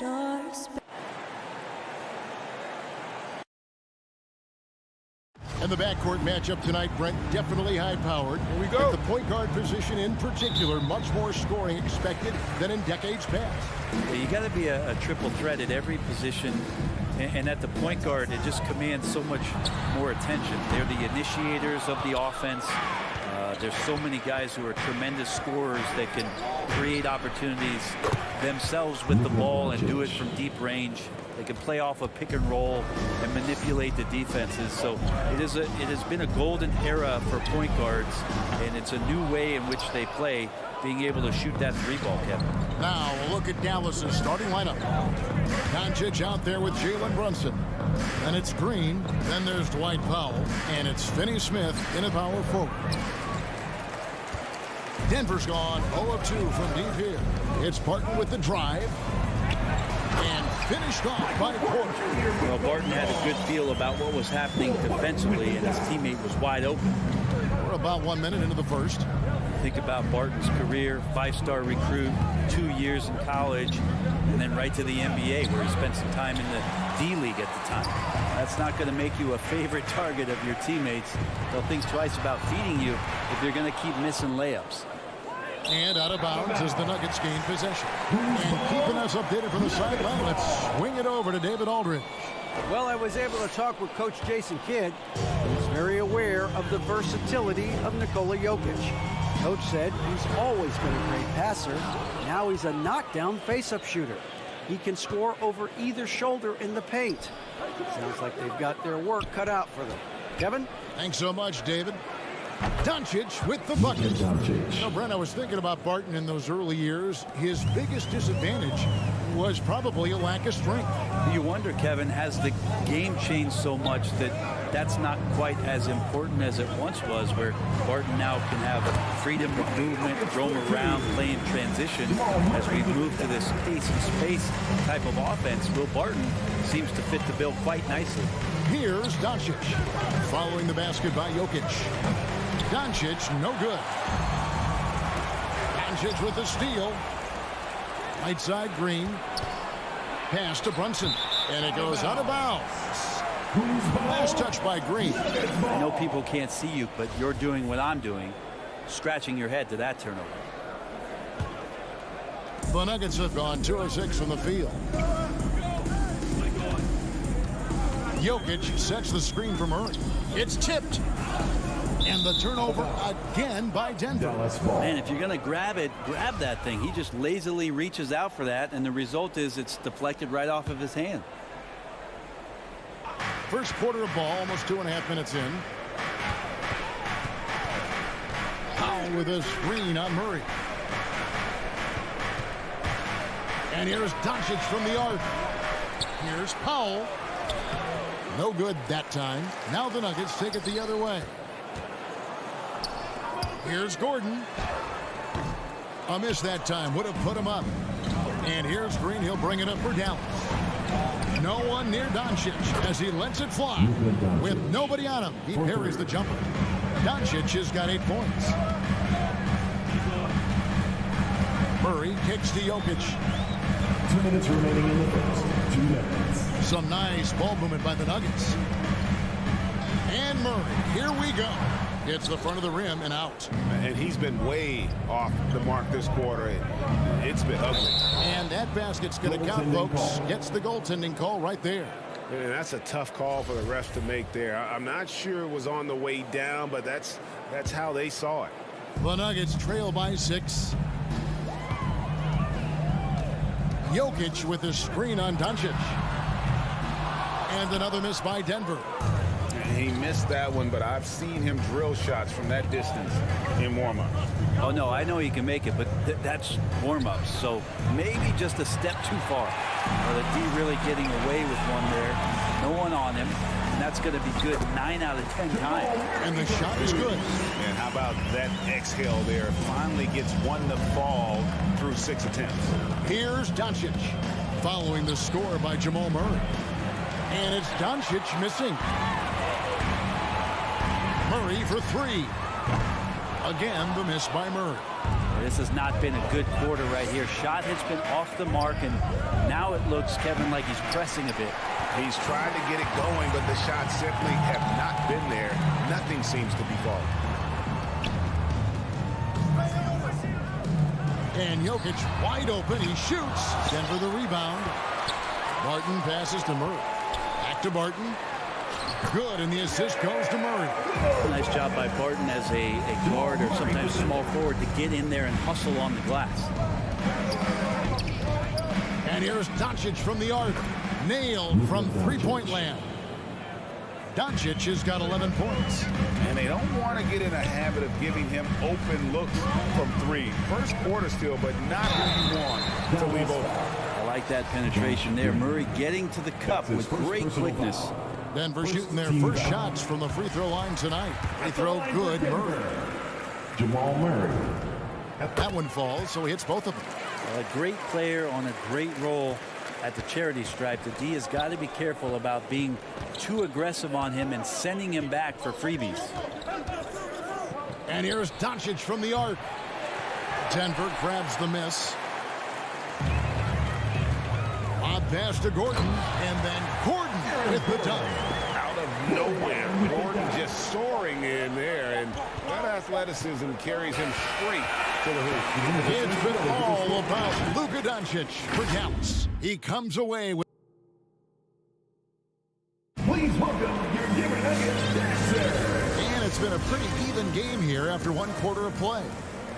And the backcourt matchup tonight, Brent, definitely high-powered. Here we go. With the point guard position in particular, much more scoring expected than in decades past. Yeah, you got to be a triple threat at every position, and at the point guard, it just commands so much more attention. They're the initiators of the offense. There's so many guys who are tremendous scorers that can create opportunities themselves with the ball and do it from deep range. They can play off a pick and roll and manipulate the defenses. So it has been a golden era for point guards, and it's a new way in which they play, being able to shoot that three ball, Kevin. Now a look at Dallas's starting lineup. Doncic out there with Jalen Brunson. Then it's Green. Then there's Dwight Powell. And it's Finney Smith in a power forward. Denver's gone 0 of 2 from deep here. It's Barton with the drive. And finished off by Porter. Well, Barton had a good feel about what was happening defensively, and his teammate was wide open. We're about 1 minute into the first. Think about Barton's career, 5-star recruit, 2 years in college, and then right to the NBA, where he spent some time in the D-League at the time. That's not going to make you a favorite target of your teammates. They'll think twice about feeding you if you're going to keep missing layups. And out of bounds as the Nuggets gain possession. And keeping us updated from the sideline, let's swing it over to David Aldridge. Well, I was able to talk with Coach Jason Kidd, who's very aware of the versatility of Nikola Jokic. Coach said he's always been a great passer. Now he's a knockdown face-up shooter. He can score over either shoulder in the paint. Sounds like they've got their work cut out for them. Kevin? Thanks so much, David. Doncic with the bucket. You know, Brent, I was thinking about Barton in those early years. His biggest disadvantage was probably a lack of strength. You wonder, Kevin, has the game changed so much that that's not quite as important as it once was, where Barton now can have freedom of movement, roam around, play in transition. As we move to this pace and space type of offense, Will Barton seems to fit the bill quite nicely. Here's Doncic. Following the basket by Jokic. Doncic, no good. Doncic with the steal. Right side, Green. Pass to Brunson. And it goes out of bounds. Last touch by Green. I know people can't see you, but you're doing what I'm doing, scratching your head to that turnover. The Nuggets have gone 2 of 6 from the field. Jokic sets the screen for Murray. It's tipped. And the turnover again by Denver. Man, if you're going to grab it, grab that thing. He just lazily reaches out for that, and the result is it's deflected right off of his hand. First quarter of ball, almost 2.5 minutes in. Powell with a screen on Murray. And here's Doncic from the arc. Here's Powell. No good that time. Now the Nuggets take it the other way. Here's Gordon. A miss that time. Would have put him up. And here's Green. He'll bring it up for Dallas. No one near Doncic as he lets it fly. With nobody on him, he parries the jumper. Doncic has got 8 points. Murray kicks to Jokic. 2 minutes remaining in the first. 2 minutes. Some nice ball movement by the Nuggets. And Murray, here we go. Hits the front of the rim and out. And he's been way off the mark this quarter. It's been ugly. And that basket's going to count, folks. Gets the goaltending call right there. And that's a tough call for the refs to make there. I'm not sure it was on the way down, but that's how they saw it. The Nuggets trail by 6. Jokic with a screen on Doncic. And another miss by Denver. He missed that one, but I've seen him drill shots from that distance in warm-up. Oh, no, I know he can make it, but that's warm-ups, so maybe just a step too far. The D really getting away with one there. No one on him, and that's going to be good 9 out of 10 times. And the shot is good. And how about that exhale there? Finally gets one to fall through 6 attempts. Here's Doncic, following the score by Jamal Murray. And it's Doncic missing. Murray for 3. Again, the miss by Murray. This has not been a good quarter right here. Shot has been off the mark, and now it looks, Kevin, like he's pressing a bit. He's tried to get it going, but the shots simply have not been there. Nothing seems to be falling. And Jokic wide open. He shoots. Denver the rebound. Barton passes to Murray. Back to Barton. Good, and the assist goes to Murray. Nice job by Barton as a guard or sometimes small forward to get in there and hustle on the glass. And here's Doncic from the arc. Nailed from three-point land. Doncic has got 11 points. And they don't want to get in a habit of giving him open looks from three. First quarter still, but not who you want to leave open. I like that penetration there. Murray getting to the cup with great quickness. Denver shooting their first shots from the free throw line tonight. Free throw good, Murray. Jamal Murray. That one falls, so he hits both of them. A great player on a great role at the charity stripe. The D has got to be careful about being too aggressive on him and sending him back for freebies. And here's Doncic from the arc. Denver grabs the miss. Lob pass to Gordon, and then Gordon with the dunk. Out of nowhere, Gordon just soaring in there, and that athleticism carries him straight to the hoop. It's been all about Luka Doncic for Dallas. He comes away with... Please welcome your Denver Nuggets dancer. And it's been a pretty even game here after one quarter of play.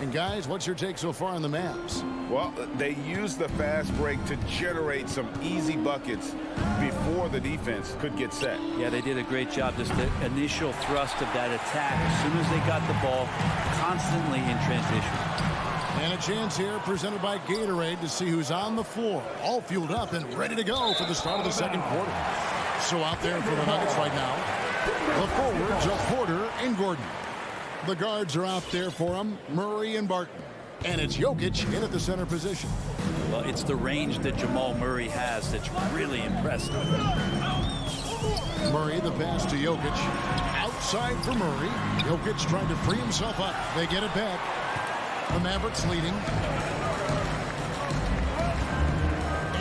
And guys, what's your take so far on the Mavs? Well, they used the fast break to generate some easy buckets before the defense could get set. Yeah, they did a great job. Just the initial thrust of that attack, as soon as they got the ball, constantly in transition. And a chance here presented by Gatorade to see who's on the floor. All fueled up and ready to go for the start of the second quarter. So out there for the Nuggets right now, the forwards are Porter and Gordon. The guards are out there for him, Murray and Barton. And it's Jokic in at the center position. Well, it's the range that Jamal Murray has that's really impressive. Murray, the pass to Jokic. Outside for Murray. Jokic trying to free himself up. They get it back. The Mavericks leading.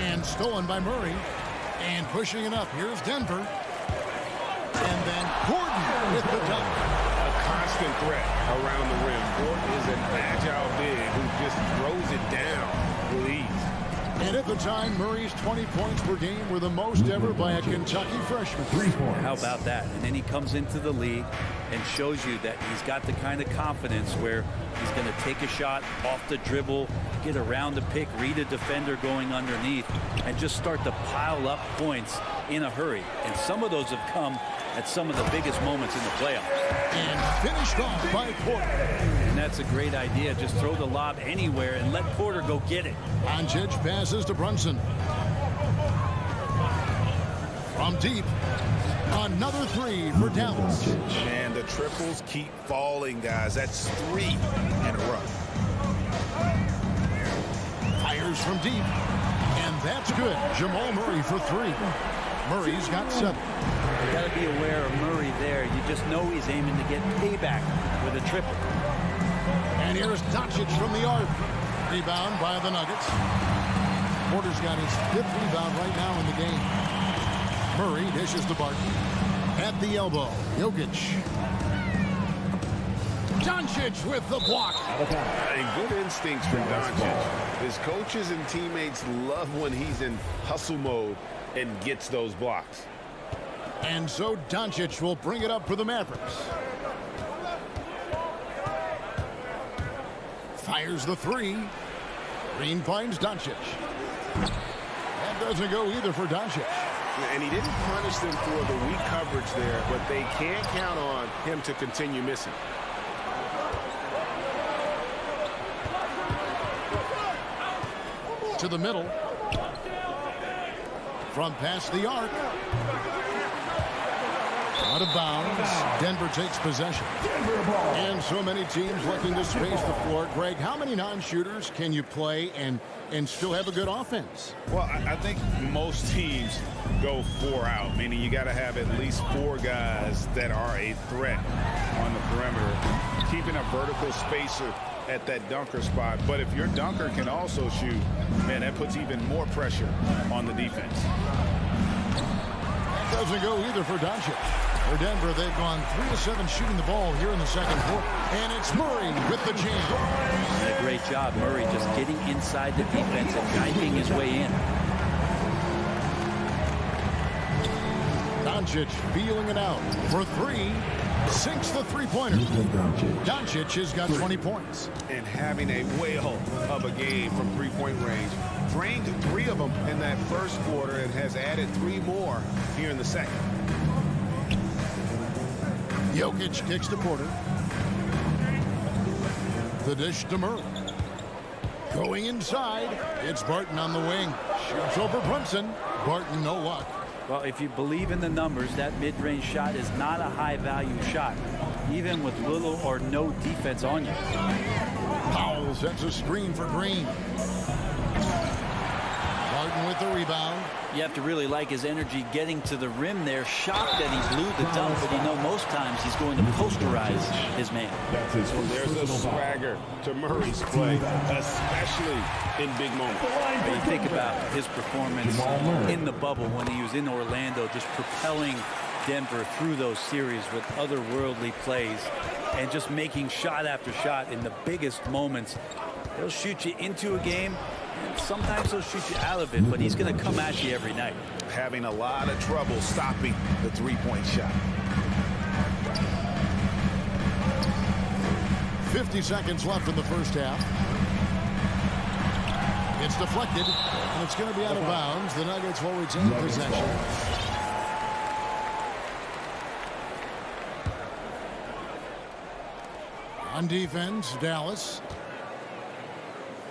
And stolen by Murray. And pushing it up. Here's Denver. And then Gordon with the dunk. Constant threat around the rim. Gordon is an agile big who just throws it down with ease. And at the time, Murray's 20 points per game were the most ever by a Kentucky freshman. 3 points. How about that? And then he comes into the league and shows you that he's got the kind of confidence where he's going to take a shot off the dribble, get around the pick, read a defender going underneath, and just start to pile up points in a hurry. And some of those have come at some of the biggest moments in the playoffs. And finished off by Porter. And that's a great idea. Just throw the lob anywhere and let Porter go get it. Doncic passes to Brunson. From deep, another three for Dallas. And the triples keep falling, guys. That's 3 in a row. Fires from deep, and that's good. Jamal Murray for 3. Murray's got 7. You got to be aware of Murray there. You just know he's aiming to get payback with a triple. And here's Doncic from the arc. Rebound by the Nuggets. Porter's got his 5th rebound right now in the game. Murray dishes to Barton. At the elbow, Jokic. Doncic with the block. And good instincts from Doncic. His coaches and teammates love when he's in hustle mode and gets those blocks. And so Doncic will bring it up for the Mavericks. Fires the 3. Green finds Doncic. That doesn't go either for Doncic. And he didn't punish them for the weak coverage there, but they can't count on him to continue missing. To the middle. From past the arc. Out of bounds. Denver takes possession. And so many teams looking to space the floor. Greg, how many non-shooters can you play and still have a good offense? Well, I think most teams go 4 out, meaning you got to have at least 4 guys that are a threat on the perimeter. Keeping a vertical spacer at that dunker spot. But if your dunker can also shoot, man, that puts even more pressure on the defense. That doesn't go either for Doncic. For Denver, they've gone 3 of 7 shooting the ball here in the second quarter. And it's Murray with the jam. And a great job, Murray, just getting inside the defense and knifing his way in. Doncic feeling it out for 3. Sinks the three-pointer. Doncic has got 20 points. And having a whale of a game from three-point range. Drained 3 of them in that first quarter and has added 3 more here in the second. Jokic kicks to Porter. The dish to Murray. Going inside. It's Barton on the wing. Shoots over Brunson. Barton, no luck. Well, if you believe in the numbers, that mid-range shot is not a high-value shot, even with little or no defense on you. Powell sets a screen for Green. Barton with the rebound. You have to really like his energy getting to the rim there. Shocked that he blew the dunk, but you know most times he's going to posterize his man. Well, there's a swagger to Murray's play, especially in big moments. When you think about his performance in the bubble when he was in Orlando, just propelling Denver through those series with otherworldly plays and just making shot after shot in the biggest moments. They'll shoot you into a game. Sometimes he'll shoot you out of it, but he's going to come at you every night. Having a lot of trouble stopping the three-point shot. 50 seconds left in the first half. It's deflected, and it's going to be out of bounds. The Nuggets will retain possession. On defense, Dallas.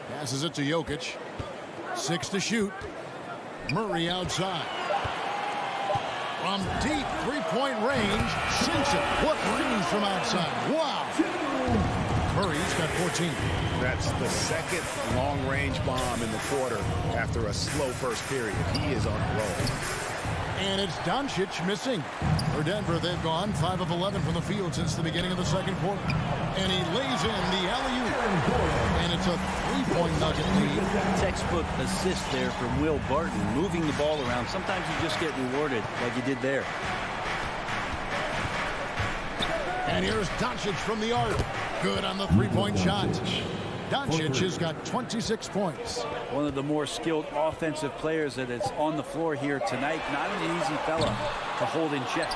Passes it to Jokic. 6 to shoot. Murray outside. From deep three-point range, sinks it. What range from outside? Wow. Murray's got 14. That's the second long-range bomb in the quarter after a slow first period. He is on a roll. And it's Doncic missing. For Denver, they've gone 5 of 11 from the field since the beginning of the second quarter. And he lays in the alley-oop. And it's a three-point Nugget lead. Textbook assist there from Will Barton, moving the ball around. Sometimes you just get rewarded like you did there. And here's Doncic from the arc. Good on the three-point shot. Doncic has got 26 points. One of the more skilled offensive players that is on the floor here tonight. Not an easy fella to hold in check.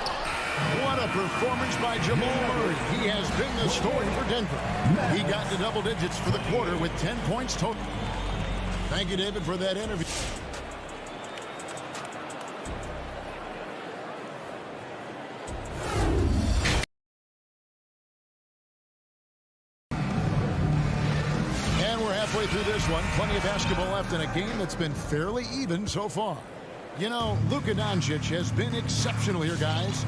What a performance by Jamal Murray. He has been the story for Denver. He got to double digits for the quarter with 10 points total. Thank you, David, for that interview. Halfway through this one, plenty of basketball left in a game that's been fairly even so far. You know, Luka Doncic has been exceptional here, guys.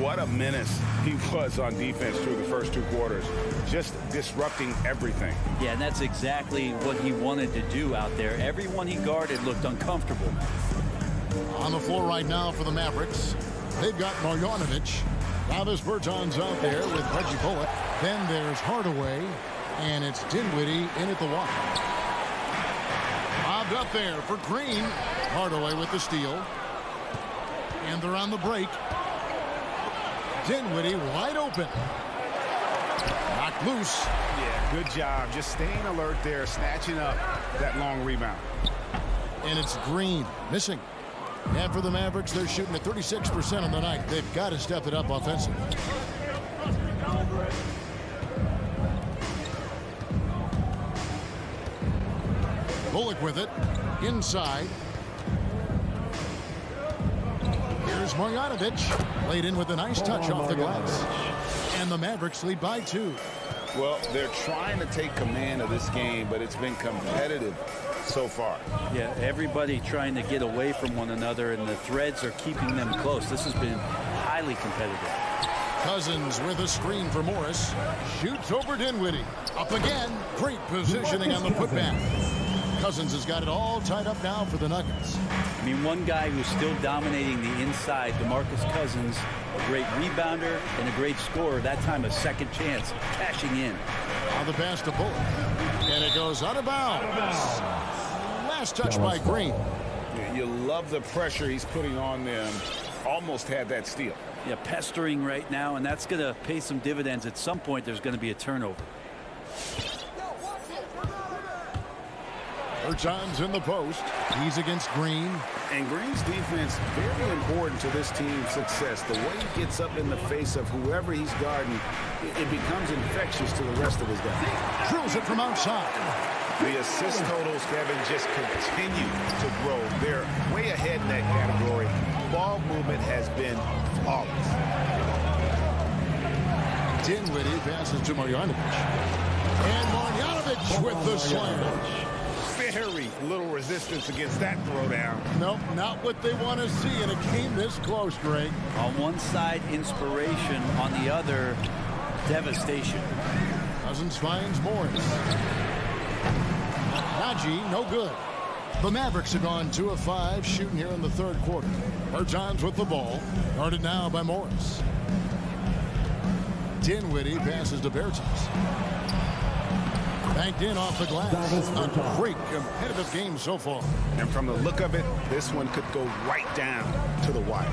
What a menace he was on defense through the first 2 quarters. Just disrupting everything. Yeah, and that's exactly what he wanted to do out there. Everyone he guarded looked uncomfortable. On the floor right now for the Mavericks, they've got Marjanovic. Travis Bertans out there with Reggie Bullock. Then there's Hardaway. And it's Dinwiddie in at the one. Bobbed up there for Green. Hardaway with the steal. And they're on the break. Dinwiddie wide open. Knocked loose. Yeah, good job. Just staying alert there, snatching up that long rebound. And it's Green missing. And for the Mavericks, they're shooting at 36% on the night. They've got to step it up offensively. Bullock with it. Inside. Here's Marjanovic. Laid in with a nice touch off the glass. And the Mavericks lead by 2. Well, they're trying to take command of this game, but it's been competitive so far. Yeah, everybody trying to get away from one another, and the threads are keeping them close. This has been highly competitive. Cousins with a screen for Morris. Shoots over Dinwiddie. Up again. Great positioning on the putback. Cousins has got it all tied up now for the Nuggets. I mean, one guy who's still dominating the inside, DeMarcus Cousins, a great rebounder and a great scorer. That time a second chance, cashing in. Now the pass to Bullock. And it goes out of bounds. Last touch by Green. You love the pressure he's putting on them. Almost had that steal. Yeah, pestering right now, and that's going to pay some dividends. At some point, there's going to be a turnover. Bertans in the post. He's against Green. And Green's defense, very important to this team's success. The way he gets up in the face of whoever he's guarding, it becomes infectious to the rest of his guys. Drills it from outside. The assist totals, Kevin, just continue to grow. They're way ahead in that category. Ball movement has been flawless. Dinwiddie passes to Marjanovic. And Marjanovic with the slam. Very little resistance against that throwdown. Nope, not what they want to see, and it came this close, Greg. On one side, inspiration. On the other, devastation. Cousins finds Morris. Najee, no good. The Mavericks have gone 2 of 5 shooting here in the third quarter. Bertans with the ball. Guarded now by Morris. Dinwiddie passes to Bertans. Banked in off the glass. A great competitive game so far. And from the look of it, this one could go right down to the wire.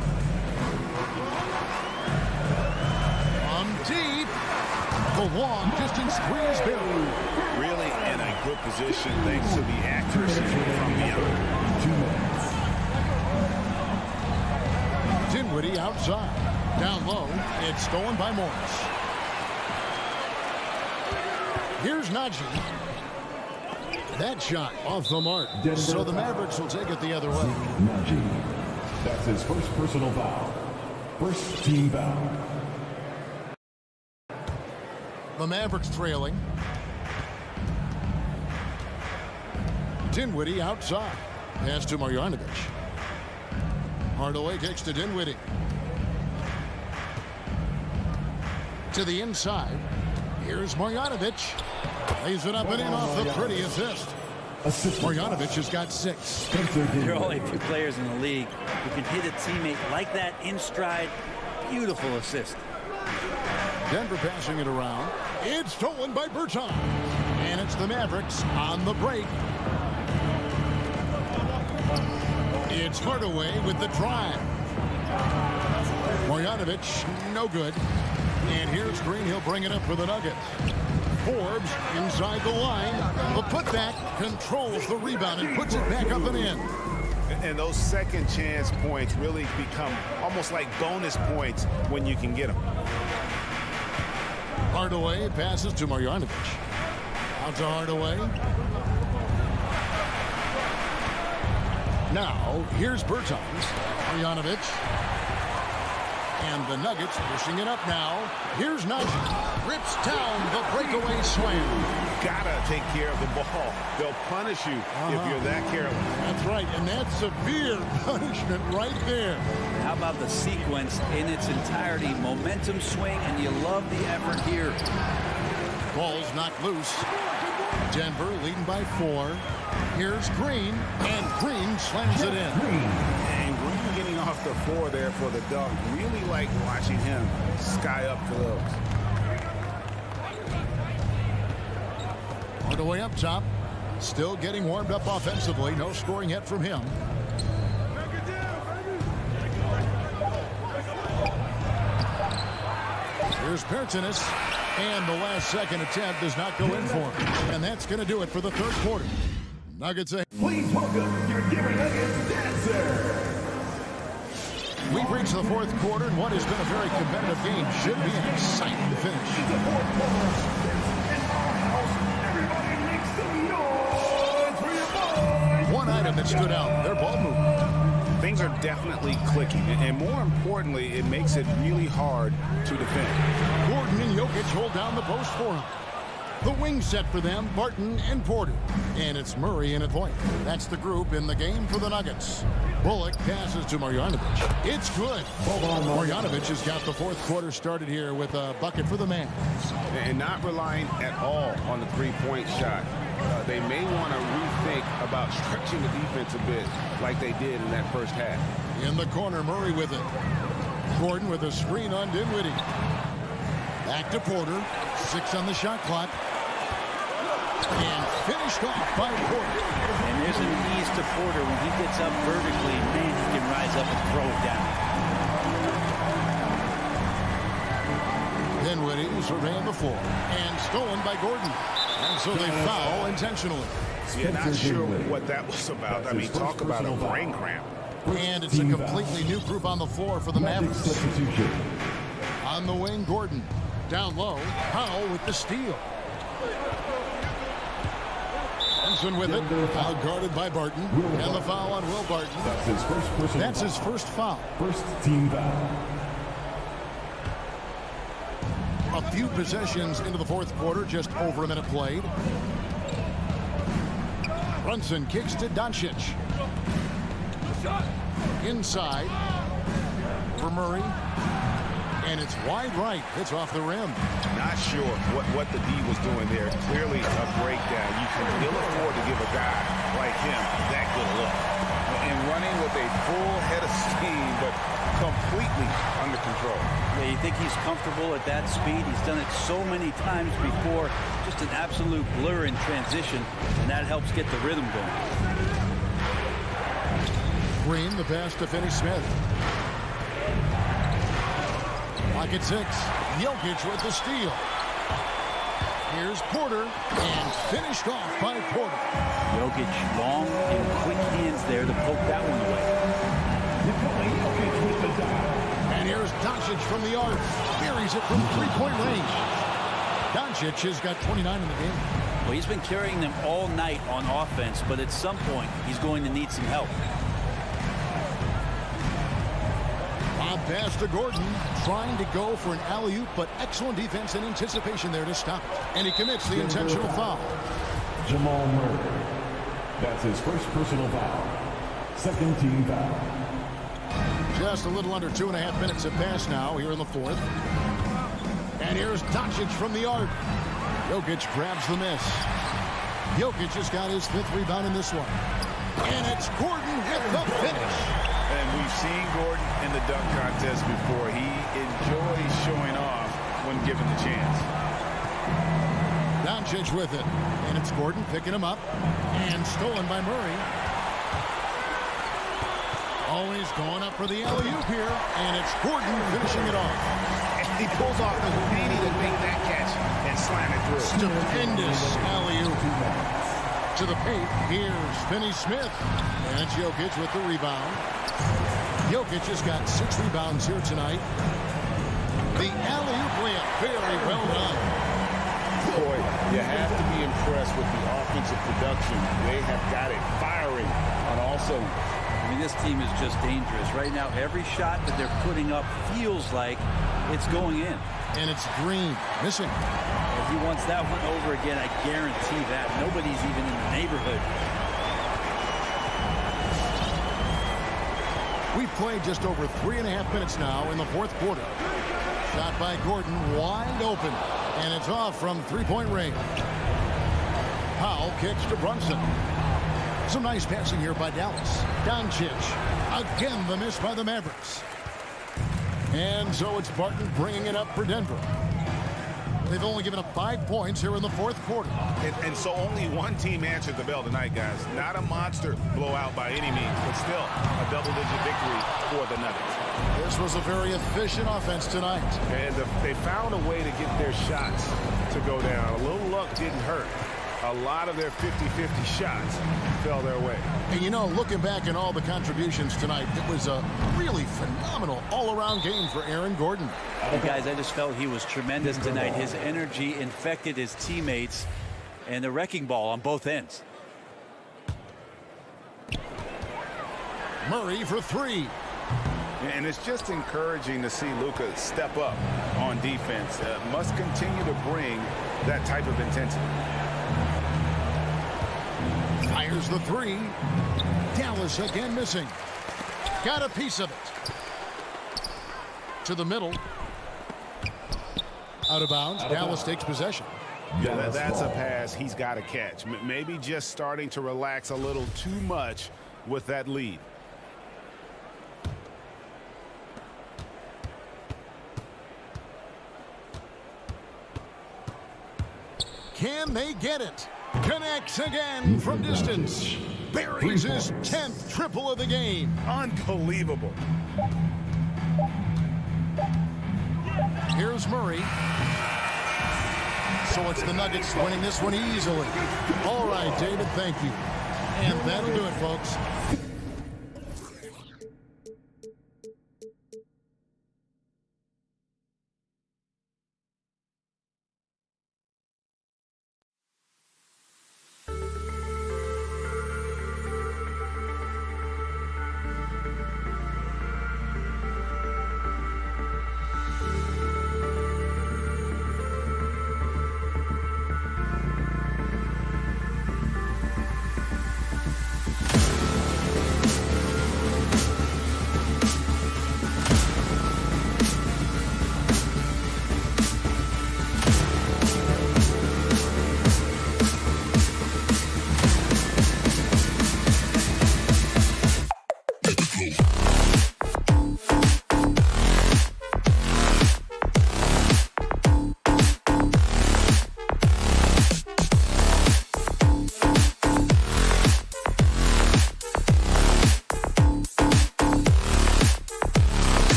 From deep. The long distance three is buried. Really in a good position thanks to the accuracy from beyond. Dinwiddie outside. Down low. It's stolen by Morris. Here's Najee. That shot off the mark. So the Mavericks will take it the other way. Najee. That's his first personal foul. First team foul. The Mavericks trailing. Dinwiddie outside. Pass to Marjanovic. Hardaway takes to Dinwiddie. To the inside. Here's Marjanovic. Lays it up and in off the pretty assist. Marjanovic has got 6. There are only a few players in the league who can hit a teammate like that in stride. Beautiful assist. Denver passing it around. It's stolen by Bertans. And it's the Mavericks on the break. It's Hardaway with the drive. Marjanovic, no good. And here's Green. He'll bring it up for the Nuggets. Forbes inside the line. The putback controls the rebound and puts it back up and in. And those second chance points really become almost like bonus points when you can get them. Hardaway passes to Marjanovic. Out to Hardaway. Now, here's Bertans. Marjanovic. And the Nuggets pushing it up now. Here's Najee. Rips down the breakaway slam. Gotta take care of the ball. They'll punish you if you're that careless. That's right, and that's severe punishment right there. How about the sequence in its entirety? Momentum swing, and you love the effort here. Ball's knocked loose. Denver leading by 4. Here's Green, and Green slams it in. And Green getting off the floor there for the dunk. Really like watching him sky up for those. Hardaway up top. Still getting warmed up offensively. No scoring yet from him. Here's Bertans. And the last second attempt does not go in for him. And that's going to do it for the third quarter. Nuggets ahead. Please welcome your Denver Nuggets dancer. We've reached the fourth quarter in what has been a very competitive game. Should be an exciting finish. It's the fourth quarter. In our house, everybody makes some noise for your boys. One item that stood out, their ball movement. Things are definitely clicking, and more importantly, it makes it really hard to defend. Gordon and Jokic hold down the post for him. The wing set for them, Barton and Porter. And it's Murray in at point. That's the group in the game for the Nuggets. Bullock passes to Marjanovic. It's good. Marjanovic has got the fourth quarter started here with a bucket for the man. And not relying at all on the three-point shot. They may want to rethink about stretching the defense a bit like they did in that first half. In the corner, Murray with it. Gordon with a screen on Dinwiddie. Back to Porter. 6 on the shot clock. and finished off by Porter. And there's an ease to Porter. When he gets up vertically, man, he can rise up and throw it down. Dinwiddie surveying the floor and stolen by Gordon. And so they foul intentionally. Yeah, not sure what that was about. I mean, talk about a brain cramp. And it's a completely new group on the floor for the Mavericks. On the wing, Gordon. Down low, Powell with the steal. Benson with it, foul guarded by Barton. And the foul on Will Barton. That's his first foul. First team foul. A few possessions into the fourth quarter, just over a minute played. Brunson kicks to Doncic. Inside for Murray. And it's wide right. It's off the rim. Not sure what the D was doing there. Clearly a breakdown. You can ill afford to give a guy like him that good a look. And running with a full head of steam, but completely under control. Yeah, you think he's comfortable at that speed? He's done it so many times before. Just an absolute blur in transition, and that helps get the rhythm going. Green, the pass to Finney-Smith. Clock at 6. Jokic with the steal. Here's Porter, and finished off by Porter. Jokic, long and quick hands there to poke that one away. And here's Doncic from the arc. Buries it from three-point range. Doncic has got 29 in the game. Well, he's been carrying them all night on offense, but at some point, he's going to need some help. Lob pass to Gordon, trying to go for an alley-oop, but excellent defense and anticipation there to stop it. And he commits the intentional foul. Jamal Murray. That's his first personal foul. Second team foul. Just a little under 2.5 minutes have passed now here in the fourth. And here's Doncic from the arc. Jokic grabs the miss. Jokic has got his 5th rebound in this one. And it's Gordon with the finish. And we've seen Gordon in the dunk contest before. He enjoys showing off when given the chance. Doncic with it. And it's Gordon picking him up. And stolen by Murray. Always going up for the alley-oop here. And it's Gordon finishing it off. And he pulls off the Houdini to make that catch and slam it through. Stupendous alley-oop. To the paint, here's Finney-Smith. And it's Jokic with the rebound. Jokic has got 6 rebounds here tonight. The alley-oop layup, very well done. Boy, you have to be impressed with the offensive production. They have got it firing on all cylinders. I mean, this team is just dangerous. Right now, every shot that they're putting up feels like it's going in. And it's Green missing. If he wants that one over again, I guarantee that. Nobody's even in the neighborhood. We've played just over 3.5 minutes now in the fourth quarter. Shot by Gordon, wide open. And it's off from three-point range. Powell kicks to Brunson. Some nice passing here by Dallas. Doncic. Again, the miss by the Mavericks. And so it's Barton bringing it up for Denver. They've only given up 5 points here in the fourth quarter. And so only one team answered the bell tonight, guys. Not a monster blowout by any means, but still a double-digit victory for the Nuggets. This was a very efficient offense tonight. And they found a way to get their shots to go down. A little luck didn't hurt. A lot of their 50-50 shots fell their way. And you know, looking back at all the contributions tonight, it was a really phenomenal all-around game for Aaron Gordon. Hey guys, I just felt he was tremendous tonight. His energy infected his teammates and the wrecking ball on both ends. Murray for 3. And it's just encouraging to see Luka step up on defense. Must continue to bring that type of intensity. Fires the 3. Dallas again missing. Got a piece of it. To the middle. Out of bounds. Dallas takes possession. Yeah, that's a pass he's got to catch. Maybe just starting to relax a little too much with that lead. Can they get it? Connects again from distance. Buries his 10th triple of the game. Unbelievable. Here's Murray. So it's the Nuggets winning this one easily. All right, David, thank you. And that'll do it, folks.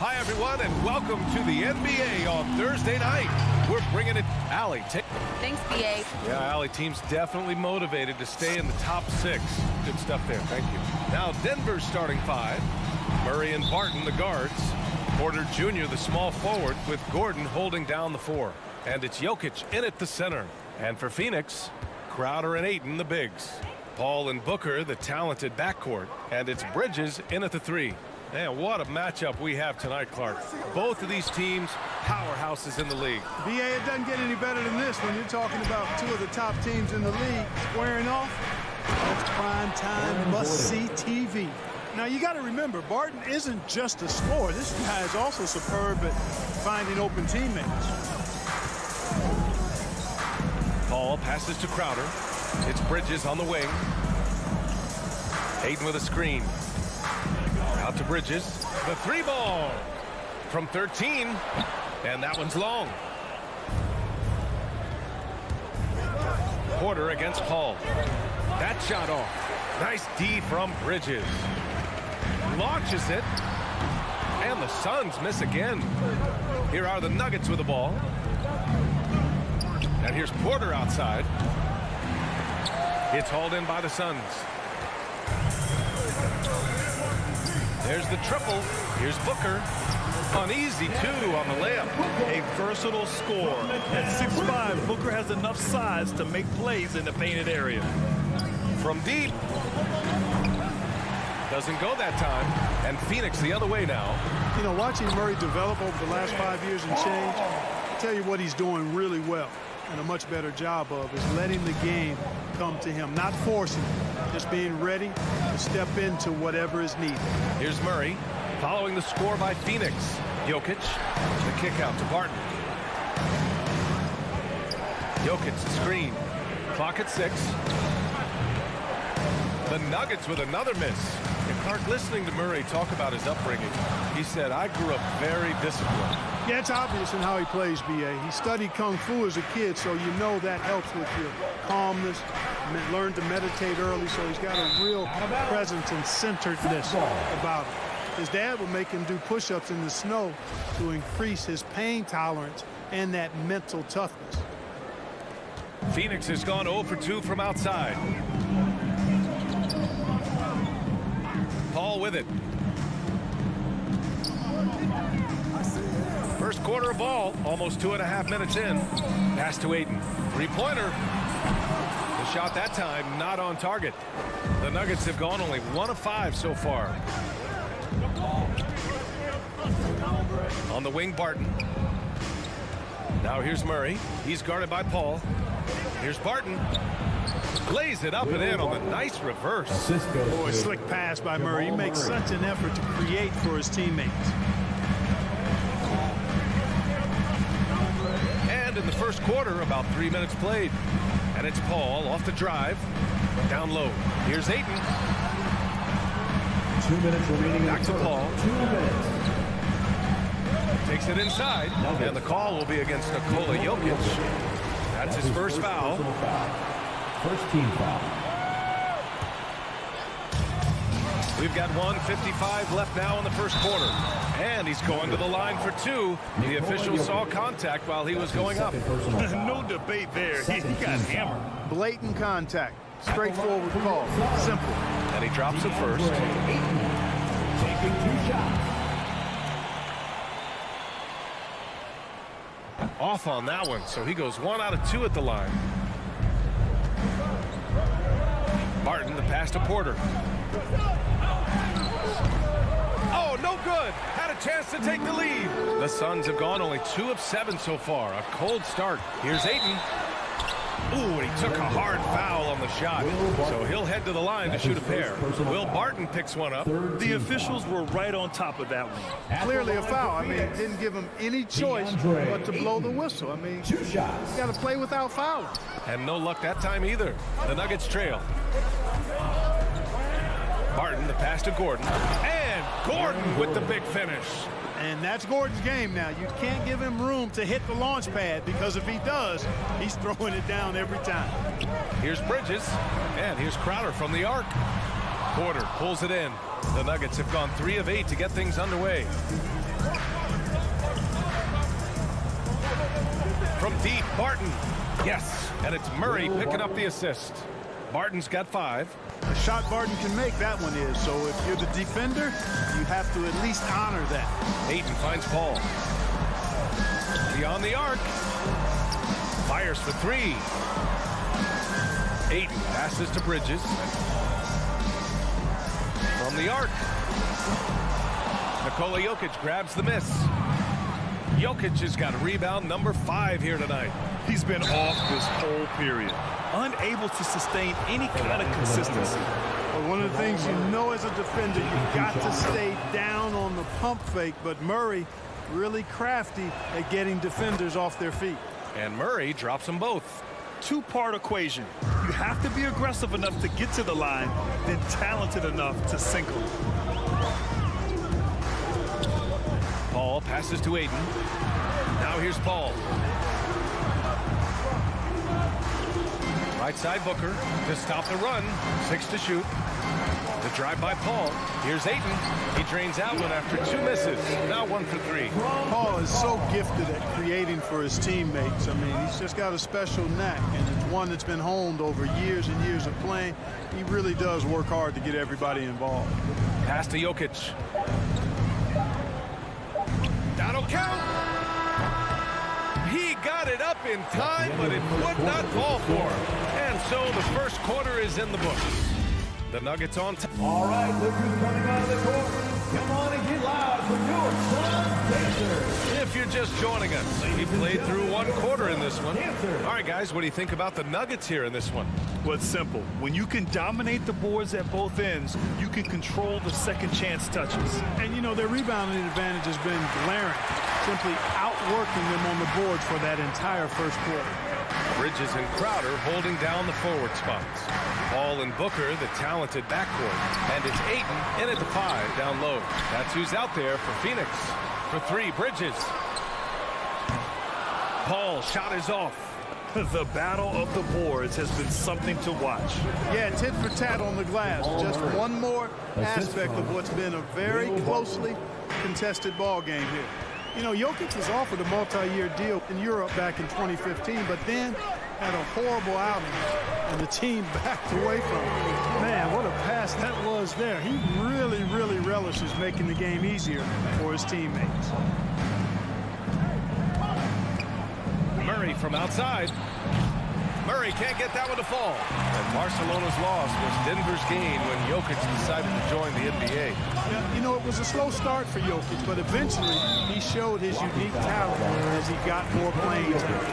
Hi, everyone, and welcome to the NBA on Thursday night. We're bringing it. Allie, Thanks, BA. Yeah, Allie, team's definitely motivated to stay in the top 6. Good stuff there. Thank you. Now, Denver's starting 5. Murray and Barton, the guards. Porter Jr., the small forward, with Gordon holding down the 4. And it's Jokic in at the center. And for Phoenix, Crowder and Ayton, the bigs. Paul and Booker, the talented backcourt. And it's Bridges in at the 3. Man, what a matchup we have tonight, Clark. Both of these teams, powerhouses in the league. BA, it doesn't get any better than this when you're talking about 2 of the top teams in the league squaring off. That's prime time must-see TV. Now, you got to remember, Barton isn't just a scorer. This guy is also superb at finding open teammates. Paul passes to Crowder. It's Bridges on the wing. Ayton with a screen. Out to Bridges. The 3-ball from 13. And that one's long. Porter against Paul. That shot off. Nice D from Bridges. Launches it. And the Suns miss again. Here are the Nuggets with the ball. And here's Porter outside. It's hauled in by the Suns. There's the triple. Here's Booker. An easy 2 on the layup. A versatile scorer. At 6'5", Booker has enough size to make plays in the painted area. From deep. Doesn't go that time. And Phoenix the other way now. You know, watching Murray develop over the last 5 years and change, I'll tell you what he's doing really well and a much better job of is letting the game come to him, not forcing it, just being ready to step into whatever is needed. Here's Murray following the score by Phoenix. Jokic, the kick out to Barton. Jokic, the screen. Clock at 6. The Nuggets with another miss. And Clark, listening to Murray talk about his upbringing, he said, I grew up very disciplined. Yeah, it's obvious in how he plays, BA. He studied Kung Fu as a kid, so you know that helps with your calmness. Learned to meditate early, so he's got a real presence and centeredness about him. His dad would make him do push-ups in the snow to increase his pain tolerance and that mental toughness. Phoenix has gone 0 for 2 from outside. Paul with it. First quarter of ball, almost 2.5 minutes in. Pass to Ayton. 3-pointer. The shot that time not on target. The Nuggets have gone only 1 of 5 so far. On the wing, Barton. Now here's Murray. He's guarded by Paul. Here's Barton. Lays it up and in on the nice reverse. Boy, slick pass by Murray. He makes such an effort to create for his teammates. And in the first quarter, about 3 minutes played. And it's Paul off the drive. Down low. Here's Ayton. 2 minutes remaining. Back to Paul. 2 minutes. Takes it inside. And the call will be against Nikola Jokic. That's his first foul. First team foul. We've got 1:55 left now in the first quarter. And he's going to the line for 2. The official saw contact while he was going up. No debate there. He got hammered. Blatant contact. Straightforward call. Simple. And he drops it first. Taking 2 shots. Off on that one, so he goes 1 out of 2 at the line. Barton, the pass to Porter. Oh, no good. Had a chance to take the lead. The Suns have gone only 2 of 7 so far. A cold start. Here's Ayton. Ooh, he took a hard foul on the shot. So he'll head to the line to shoot a pair. Will Barton picks one up. The officials were right on top of that one. Clearly a foul. I mean, it didn't give him any choice but to blow the whistle. I mean, 2 shots. you got to play without fouling. And no luck that time either. The Nuggets trail. Barton, the pass to Gordon. And Gordon with the big finish. And that's Gordon's game now. You can't give him room to hit the launch pad because if he does, he's throwing it down every time. Here's Bridges. And here's Crowder from the arc. Porter pulls it in. The Nuggets have gone 3 of 8 to get things underway. from deep. Barton. Yes, and it's Murray picking up the assist. Barton's got 5. A shot Barton can make, that one is. So if you're the defender, you have to at least honor that. Ayton finds Paul. Beyond the arc. Fires for 3. Ayton passes to Bridges. From the arc. Nikola Jokic grabs the miss. Jokic has got rebound number 5 here tonight. He's been off this whole period, unable to sustain any kind of consistency. Well, one of the things you know as a defender, you've got to stay down on the pump fake, but Murray really crafty at getting defenders off their feet. And Murray drops them both. Two-part equation. You have to be aggressive enough to get to the line, then talented enough to sink them. Paul passes to Ayton. Now here's Paul. Right side Booker to stop the run. 6 to shoot. The drive by Paul. Here's Ayton. He drains out one after 2 misses. Now 1 for 3. Paul is so gifted at creating for his teammates. I mean, he's just got a special knack, and it's one that's been honed over years and years of playing. He really does work hard to get everybody involved. Pass to Jokic. That'll count. He got it up in time, but it would not fall for him. And so the first quarter is in the books. The Nuggets on top. All right, look who's coming out of the court. Come on and get loud for your Suns Pacers. If you're just joining us, he played through 1 quarter in this one. All right, guys, what do you think about the Nuggets here in this one? Well, it's simple. When you can dominate the boards at both ends, you can control the second chance touches. And, you know, their rebounding advantage has been glaring, simply outworking them on the boards for that entire first quarter. Bridges and Crowder holding down the forward spots. Paul and Booker, the talented backcourt. And it's Ayton in at the 5 down low. That's who's out there for Phoenix. For 3, Bridges. Paul shot is off. The battle of the boards has been something to watch. Yeah, tit for tat on the glass. Just one more aspect of what's been a very closely contested ball game here. You know, Jokic was offered a multi-year deal in Europe back in 2015, but then had a horrible outing, and the team backed away from him. Man, what a pass that was there. He really, really relishes making the game easier for his teammates. Murray from outside. Murray can't get that one to fall. And Barcelona's loss was Denver's gain when Jokic decided to join the NBA. Yeah, you know, it was a slow start for Jokic, but eventually he showed his unique talent as he got more playing time.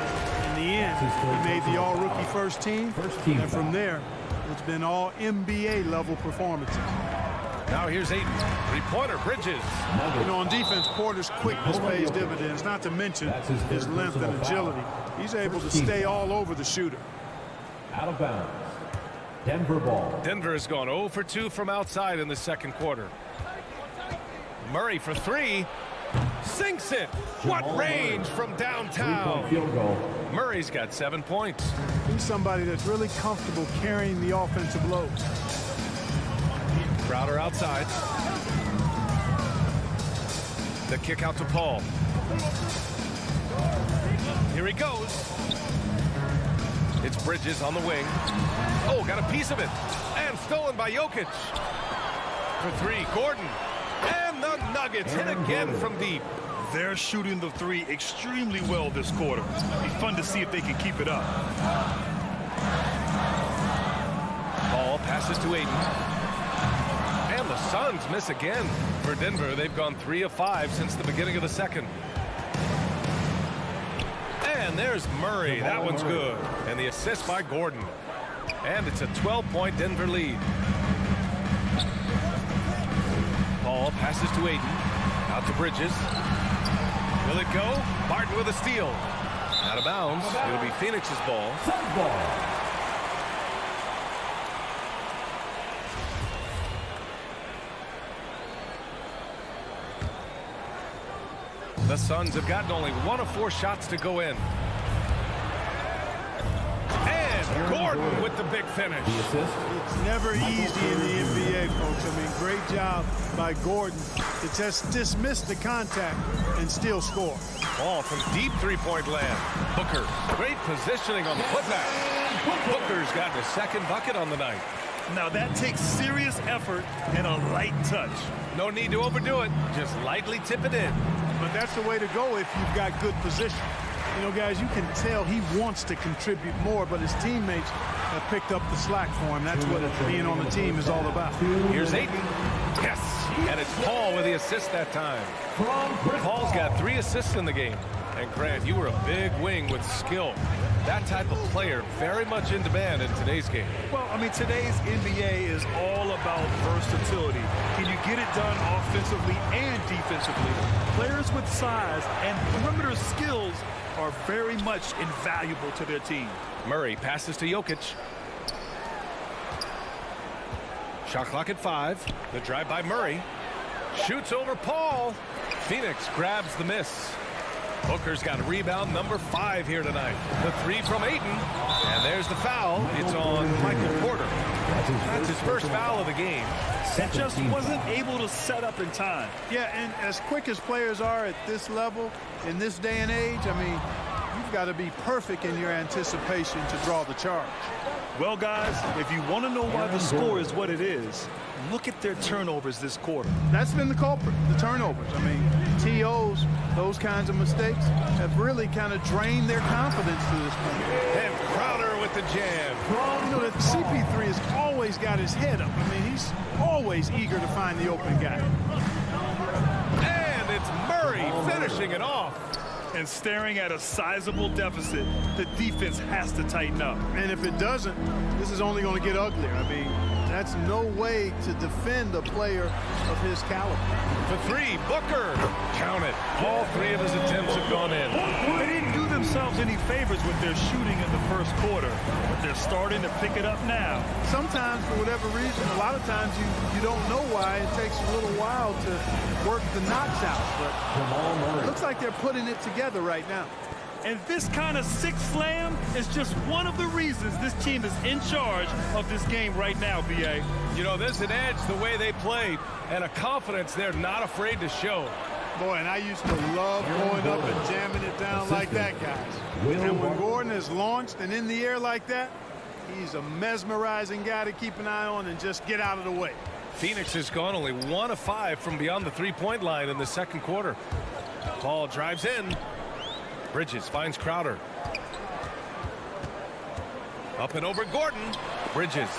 In the end, he made the all-rookie first team, and from there, it's been all NBA level performances. Now here's Ayton. 3-pointer, Bridges. You know, on defense, Porter's quickness pays dividends, not to mention his length and agility. He's able to stay all over the shooter. Out of bounds. Denver ball. Denver has gone 0 for 2 from outside in the second quarter. Murray for 3. Sinks it. What range from downtown. Field goal. Murray's got 7 points. He's somebody that's really comfortable carrying the offensive load. Crowder outside. The kick out to Paul. Here he goes. It's Bridges on the wing. Oh, got a piece of it. And stolen by Jokic. For 3, Gordon. And the Nuggets hit again from deep. They're shooting the 3 extremely well this quarter. It'll be fun to see if they can keep it up. Ball passes to Ayton. And the Suns miss again. For Denver, they've gone 3 of 5 since the beginning of the second. And there's Murray. That one's good. And the assist by Gordon. And it's a 12-point Denver lead. Paul passes to Ayton. Out to Bridges. Will it go? Barton with a steal. Out of bounds. It'll be Phoenix's ball. Suns ball. The Suns have gotten only 1 of 4 shots to go in. And Gordon with the big finish. It's never easy in the NBA, folks. I mean, great job by Gordon to just dismiss the contact and still score. Ball from deep three-point land. Booker, great positioning on the putback. Booker's gotten his second bucket on the night. Now that takes serious effort and a light touch. No need to overdo it. Just lightly tip it in. But that's the way to go if you've got good position. You know, guys, you can tell he wants to contribute more, but his teammates have picked up the slack for him. That's what being on the team is all about. Here's Ayton. Yes. And it's Paul with the assist that time. Paul's got 3 assists in the game. And Grant, you were a big wing with skill. That type of player very much in demand in today's game. Well, I mean, today's NBA is all about versatility. Can you get it done offensively and defensively? Players with size and perimeter skills are very much invaluable to their team. Murray passes to Jokic. Shot clock at 5. The drive by Murray. Shoots over Paul. Phoenix grabs the miss. Booker's got rebound number 5 here tonight. The 3 from Ayton. And there's the foul. It's on Michael Porter. That's his first foul of the game. And just wasn't able to set up in time. Yeah, and as quick as players are at this level, in this day and age, I mean, you've got to be perfect in your anticipation to draw the charge. Well, guys, if you want to know why the score is what it is, look at their turnovers this quarter. That's been the culprit, the turnovers. I mean, TOs, those kinds of mistakes have really kind of drained their confidence to this point. And Crowder with the jam. You know, that CP3 has always got his head up. I mean, he's always eager to find the open guy. And it's Murray finishing it off. And staring at a sizable deficit, the defense has to tighten up. And if it doesn't, this is only going to get uglier. I mean, that's no way to defend a player of his caliber. For 3, Booker. Count it. All 3 of his attempts have gone in. They didn't do themselves any favors with their shooting in the first quarter, but they're starting to pick it up now. Sometimes, for whatever reason, a lot of times you don't know why. It takes a little while to work the knocks out. But it looks like they're putting it together right now. And this kind of sick slam is just one of the reasons this team is in charge of this game right now, B.A. You know, there's an edge the way they played and a confidence they're not afraid to show. Boy, and I used to love going up and jamming it down like that, guys. And when Gordon is launched and in the air like that, he's a mesmerizing guy to keep an eye on and just get out of the way. Phoenix has gone only 1 of 5 from beyond the three-point line in the second quarter. Paul drives in. Bridges finds Crowder. Up and over Gordon. Bridges.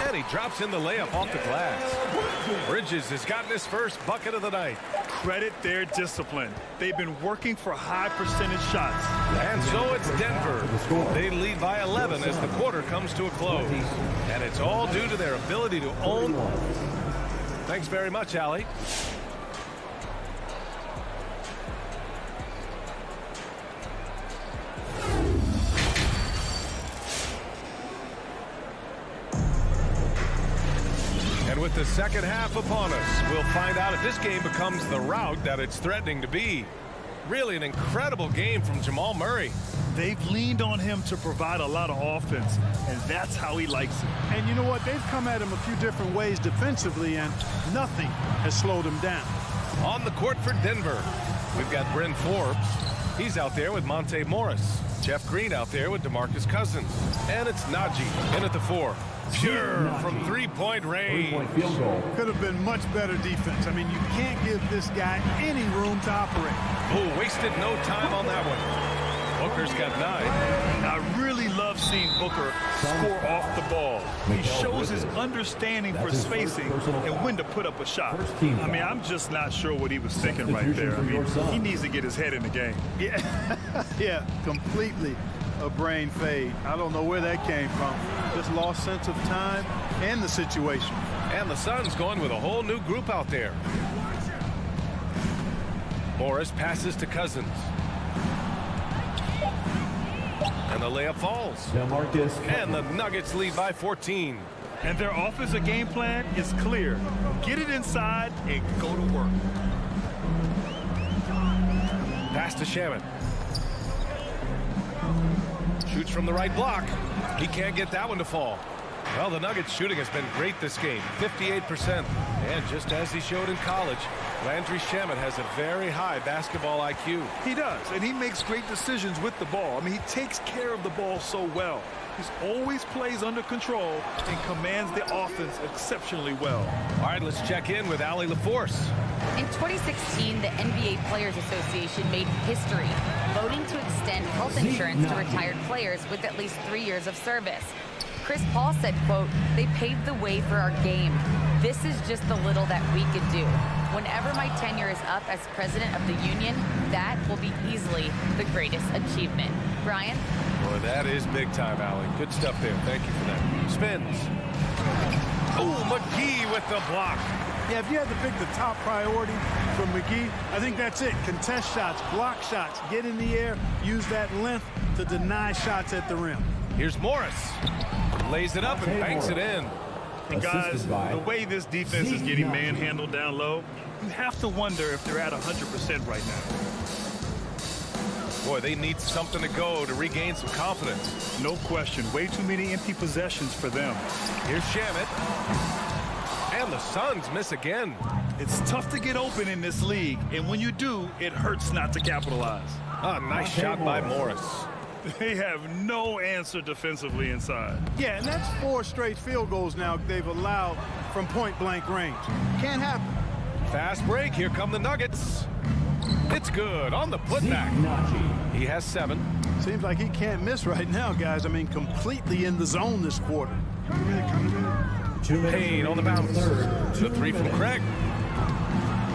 And he drops in the layup off the glass. Bridges has gotten his first bucket of the night. Credit their discipline. They've been working for high percentage shots. And so it's Denver. They lead by 11 as the quarter comes to a close. And it's all due to their ability to own. Thanks very much, Allie. And with the second half upon us, we'll find out if this game becomes the rout that it's threatening to be. Really an incredible game from Jamal Murray. They've leaned on him to provide a lot of offense, and that's how he likes it. And you know what? They've come at him a few different ways defensively, and nothing has slowed him down. On the court for Denver, we've got Bryn Forbes. He's out there with Monte Morris. Jeff Green out there with DeMarcus Cousins. And it's Najee in at the 4. Pure from three-point range. Could have been much better defense. I mean, you can't give this guy any room to operate. Oh, wasted no time on that one. Booker's got 9. I really love seeing Booker score off the ball. He shows his understanding for spacing and when to put up a shot. I mean, I'm just not sure what he was thinking right there. I mean, he needs to get his head in the game. Yeah, yeah, completely a brain fade. I don't know where that came from. Just lost sense of time and the situation. And the Suns going with a whole new group out there. Morris passes to Cousins. And the layup falls. And the Nuggets lead by 14. And their offensive game plan is clear. Get it inside and go to work. Pass to Shaman. Shoots from the right block. He can't get that one to fall. Well, the Nuggets shooting has been great this game, 58%. And just as he showed in college, Landry Shamet has a very high basketball IQ. He does, and he makes great decisions with the ball. I mean, he takes care of the ball so well. He's always plays under control and commands the offense exceptionally well. All right, let's check in with Allie LaForce. In 2016, the NBA Players Association made history, voting to extend health insurance to retired players with at least 3 years of service. Chris Paul said, quote, "They paved the way for our game. This is just the little that we could do. Whenever my tenure is up as president of the union, that will be easily the greatest achievement." Brian? Boy, that is big time, Allie. Good stuff there. Thank you for that. Spins. Oh, McGee with the block. Yeah, if you had to pick the top priority for McGee, I think that's it. Contest shots, block shots, get in the air, use that length to deny shots at the rim. Here's Morris. Lays it up and banks it in. And guys, the way this defense is getting manhandled down low, you have to wonder if they're at 100% right now. Boy, they need something to go to regain some confidence. No question. Way too many empty possessions for them. Here's Shamet. And the Suns miss again. It's tough to get open in this league, and when you do, it hurts not to capitalize. Ah, nice shot by Morris. They have no answer defensively inside. Yeah, and that's 4 straight field goals now they've allowed from point-blank range. Can't happen. Fast break. Here come the Nuggets. It's good on the putback. He has 7. Seems like he can't miss right now, guys. I mean, completely in the zone this quarter. Payne on the bounce. The 3 from Craig.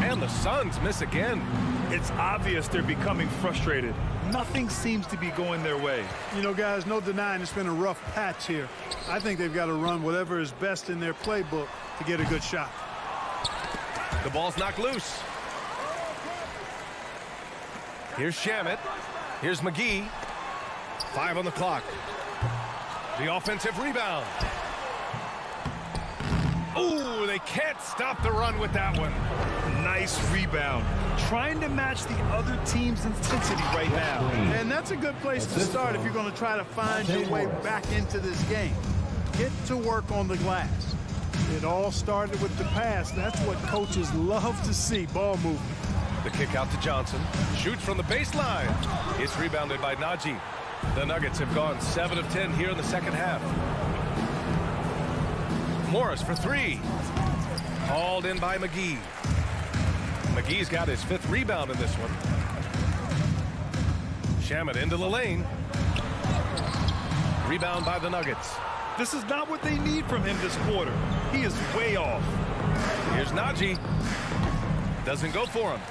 And the Suns miss again. It's obvious they're becoming frustrated. Nothing seems to be going their way. You know, guys, no denying it's been a rough patch here. I think they've got to run whatever is best in their playbook to get a good shot. The ball's knocked loose. Here's Shamet. Here's McGee. 5 on the clock. The offensive rebound. Ooh, they can't stop the run with that one. Nice rebound. Trying to match the other team's intensity right now. And that's a good place to start if you're going to try to find your way back into this game. Get to work on the glass. It all started with the pass. That's what coaches love to see, ball movement. The kick out to Johnson. Shoots from the baseline. It's rebounded by Najee. The Nuggets have gone 7 of 10 here in the second half. Morris for 3. Hauled in by McGee. McGee's got his 5th rebound in this one. Shamet into the lane. Rebound by the Nuggets. This is not what they need from him this quarter. He is way off. Here's Najee. Doesn't go for him.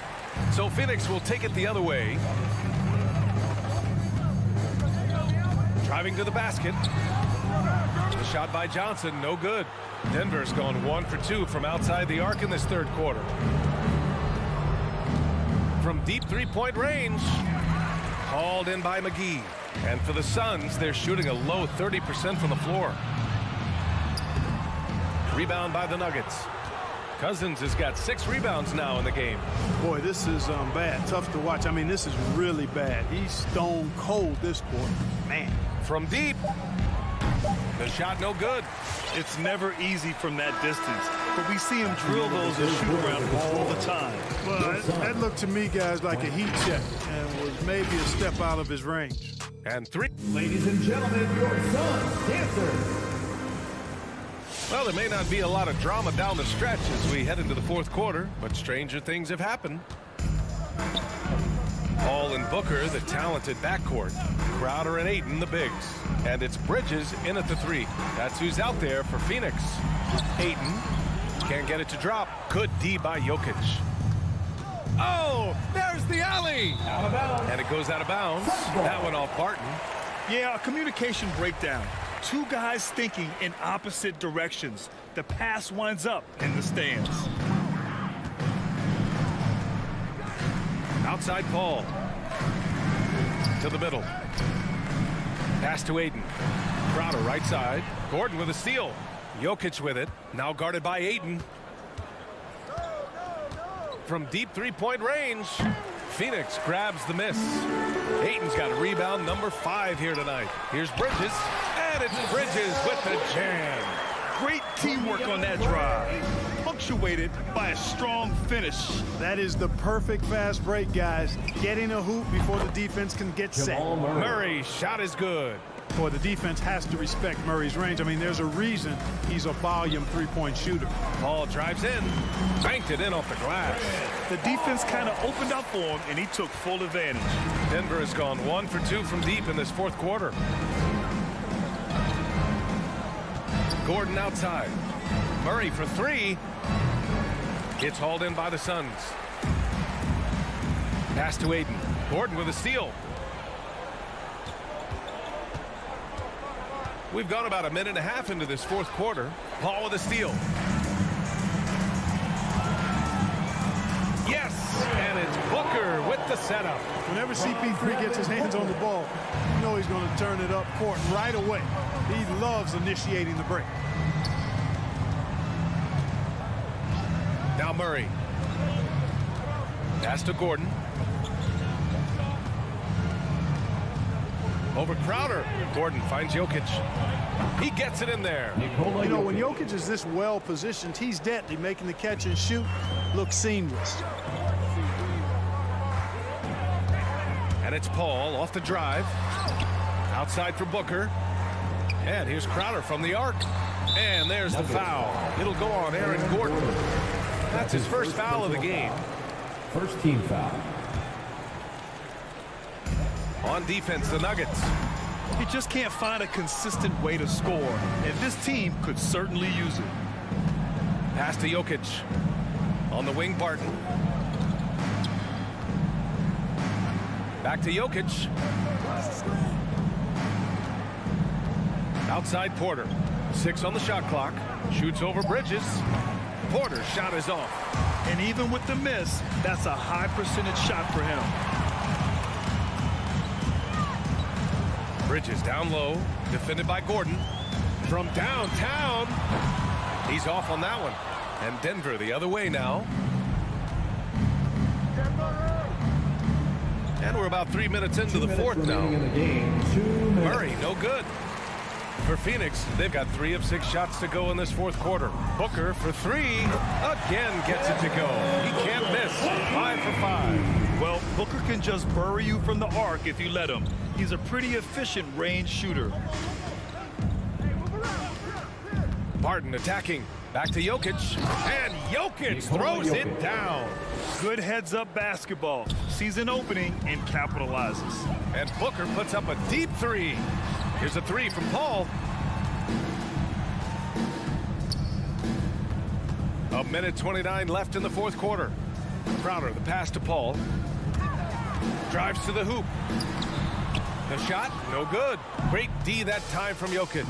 So Phoenix will take it the other way. Driving to the basket. The shot by Johnson, no good. Denver's gone 1 for 2 from outside the arc in this third quarter. From deep 3-point range. Hauled in by McGee. And for the Suns, they're shooting a low 30% from the floor. Rebound by the Nuggets. Cousins has got 6 rebounds now in the game. Boy, this is bad. Tough to watch. I mean, this is really bad. He's stone cold this quarter. Man. From deep. The shot no good. It's never easy from that distance, but we see him drill those and shoot around all the time. Well, that looked to me, guys, like a heat check and was maybe a step out of his range. And 3. Ladies and gentlemen, your Suns dancers. Well, there may not be a lot of drama down the stretch as we head into the fourth quarter, but stranger things have happened. Hall and Booker, the talented backcourt. Crowder and Ayton, the bigs. And it's Bridges in at the 3. That's who's out there for Phoenix. Ayton can't get it to drop. Good D by Jokic. Oh, there's the alley. Out of bounds. And it goes out of bounds. That one off Barton. Yeah, a communication breakdown. 2 guys thinking in opposite directions. The pass winds up in the stands. Outside Paul. To the middle. Pass to Ayton. Crowder right side. Gordon with a steal. Jokic with it. Now guarded by Ayton. From deep 3-point range. Phoenix grabs the miss. Ayton's got a rebound number 5 here tonight. Here's Bridges, and it's Bridges with the jam. Great teamwork on that drive, punctuated by a strong finish. That is the perfect fast break, guys. Getting a hoop before the defense can get set. Murray, shot is good. Boy, the defense has to respect Murray's range. I mean, there's a reason he's a volume three-point shooter. Paul drives in, banked it in off the glass. The defense kind of opened up for him, and he took full advantage. Denver has gone 1 for 2 from deep in this fourth quarter. Gordon outside. Murray for 3. It's hauled in by the Suns. Pass to Ayton. Gordon with a steal. We've gone about a minute and a half into this fourth quarter. Paul with a steal. Yes, and it's Booker with the setup. Whenever CP3 gets his hands on the ball, you know he's going to turn it up court right away. He loves initiating the break. Now Murray. Pass to Gordon. Over Crowder. Gordon finds Jokic. He gets it in there. You know, when Jokic is this well positioned, he's deadly, making the catch and shoot look seamless. And it's Paul off the drive. Outside for Booker. And here's Crowder from the arc. And there's the foul. It'll go on Aaron Gordon. That's his first foul of the game. First team foul. On defense, the Nuggets. He just can't find a consistent way to score, and this team could certainly use it. Pass to Jokic. On the wing, Barton. Back to Jokic. Outside Porter. 6 on the shot clock. Shoots over Bridges. Porter's shot is off. And even with the miss, that's a high percentage shot for him. Bridges down low, defended by Gordon. From downtown, he's off on that one. And Denver the other way now. And we're about 3 minutes into the fourth now. Murray, no good. For Phoenix, they've got 3 of 6 shots to go in this fourth quarter. Booker for 3, again gets it to go. He can't miss, 5 for 5. Well, Booker can just bury you from the arc if you let him. He's a pretty efficient range shooter. Barton attacking. Back to Jokic. And Jokic throws it down. Good heads-up basketball. Sees an opening and capitalizes. And Booker puts up a deep 3. Here's a 3 from Paul. A minute 29 left in the fourth quarter. Crowder, the pass to Paul. Drives to the hoop. The shot, no good. Great D that time from Jokic.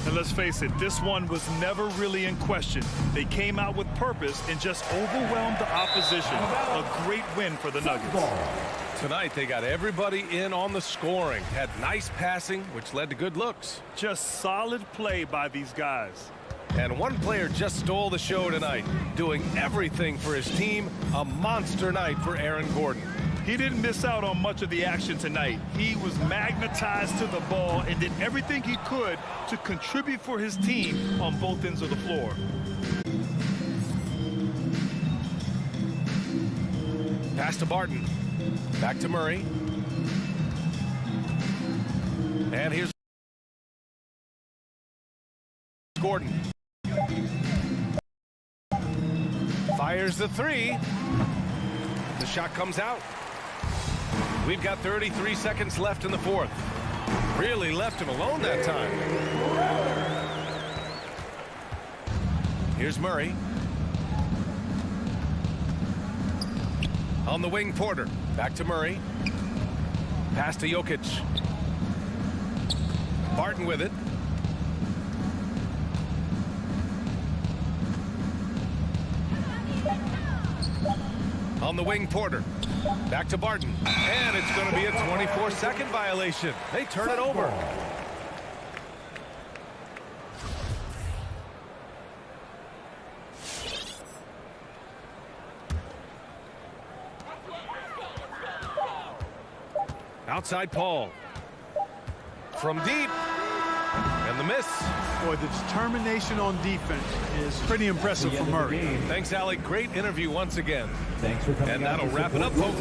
And let's face it, this one was never really in question. They came out with purpose and just overwhelmed the opposition. A great win for the Nuggets. Tonight, they got everybody in on the scoring. Had nice passing, which led to good looks. Just solid play by these guys. And one player just stole the show tonight, doing everything for his team. A monster night for Aaron Gordon. He didn't miss out on much of the action tonight. He was magnetized to the ball and did everything he could to contribute for his team on both ends of the floor. Pass to Barton. Back to Murray. And here's Gordon. Fires the 3. The shot comes out. We've got 33 seconds left in the fourth. Really left him alone that time. Here's Murray. On the wing, Porter. Back to Murray. Pass to Jokic. Barton with it. On the wing, Porter. Back to Barton. And it's going to be a 24-second violation. They turn it over. Outside Paul. From deep. And the miss. Boy, the determination on defense is pretty impressive from Murray. Thanks, Alec. Great interview once again. Thanks for coming. And that'll wrap it up, folks.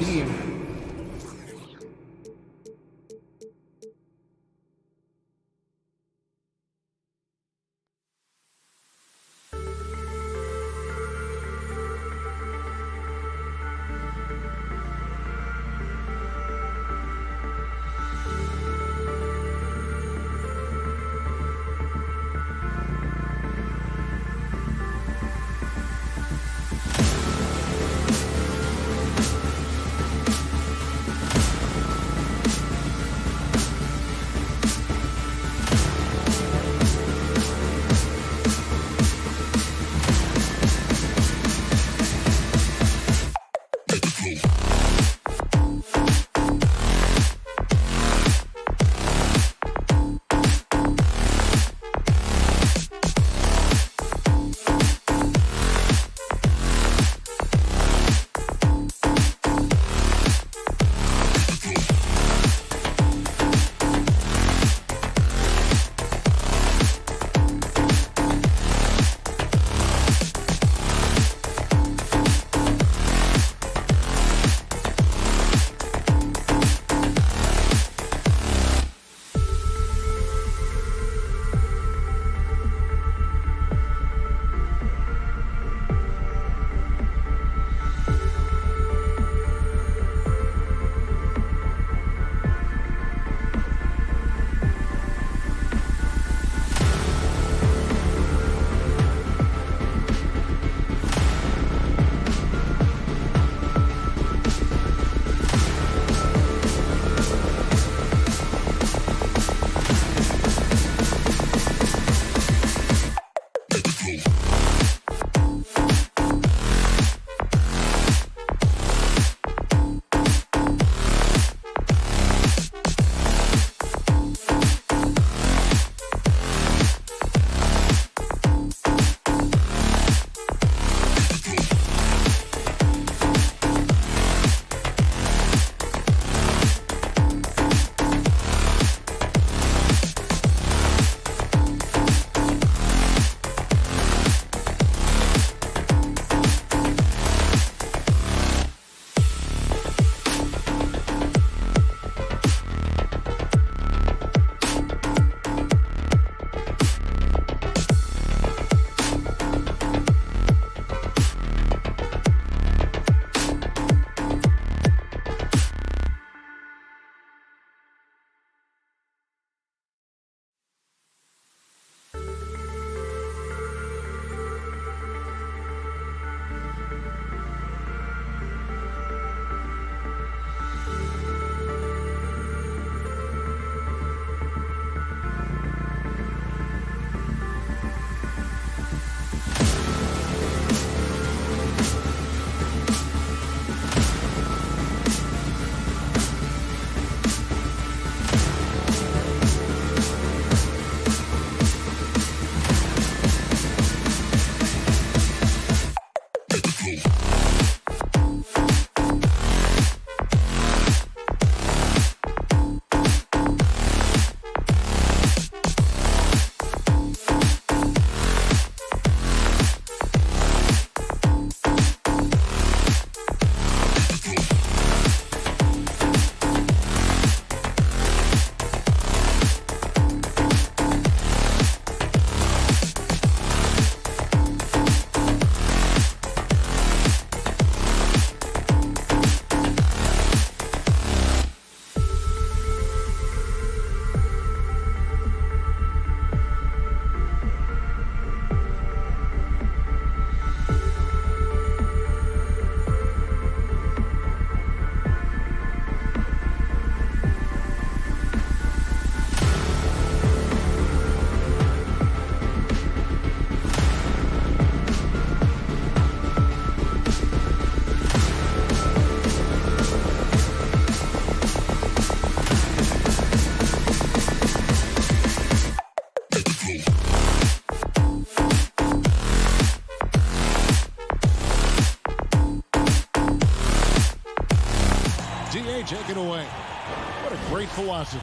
great philosophy.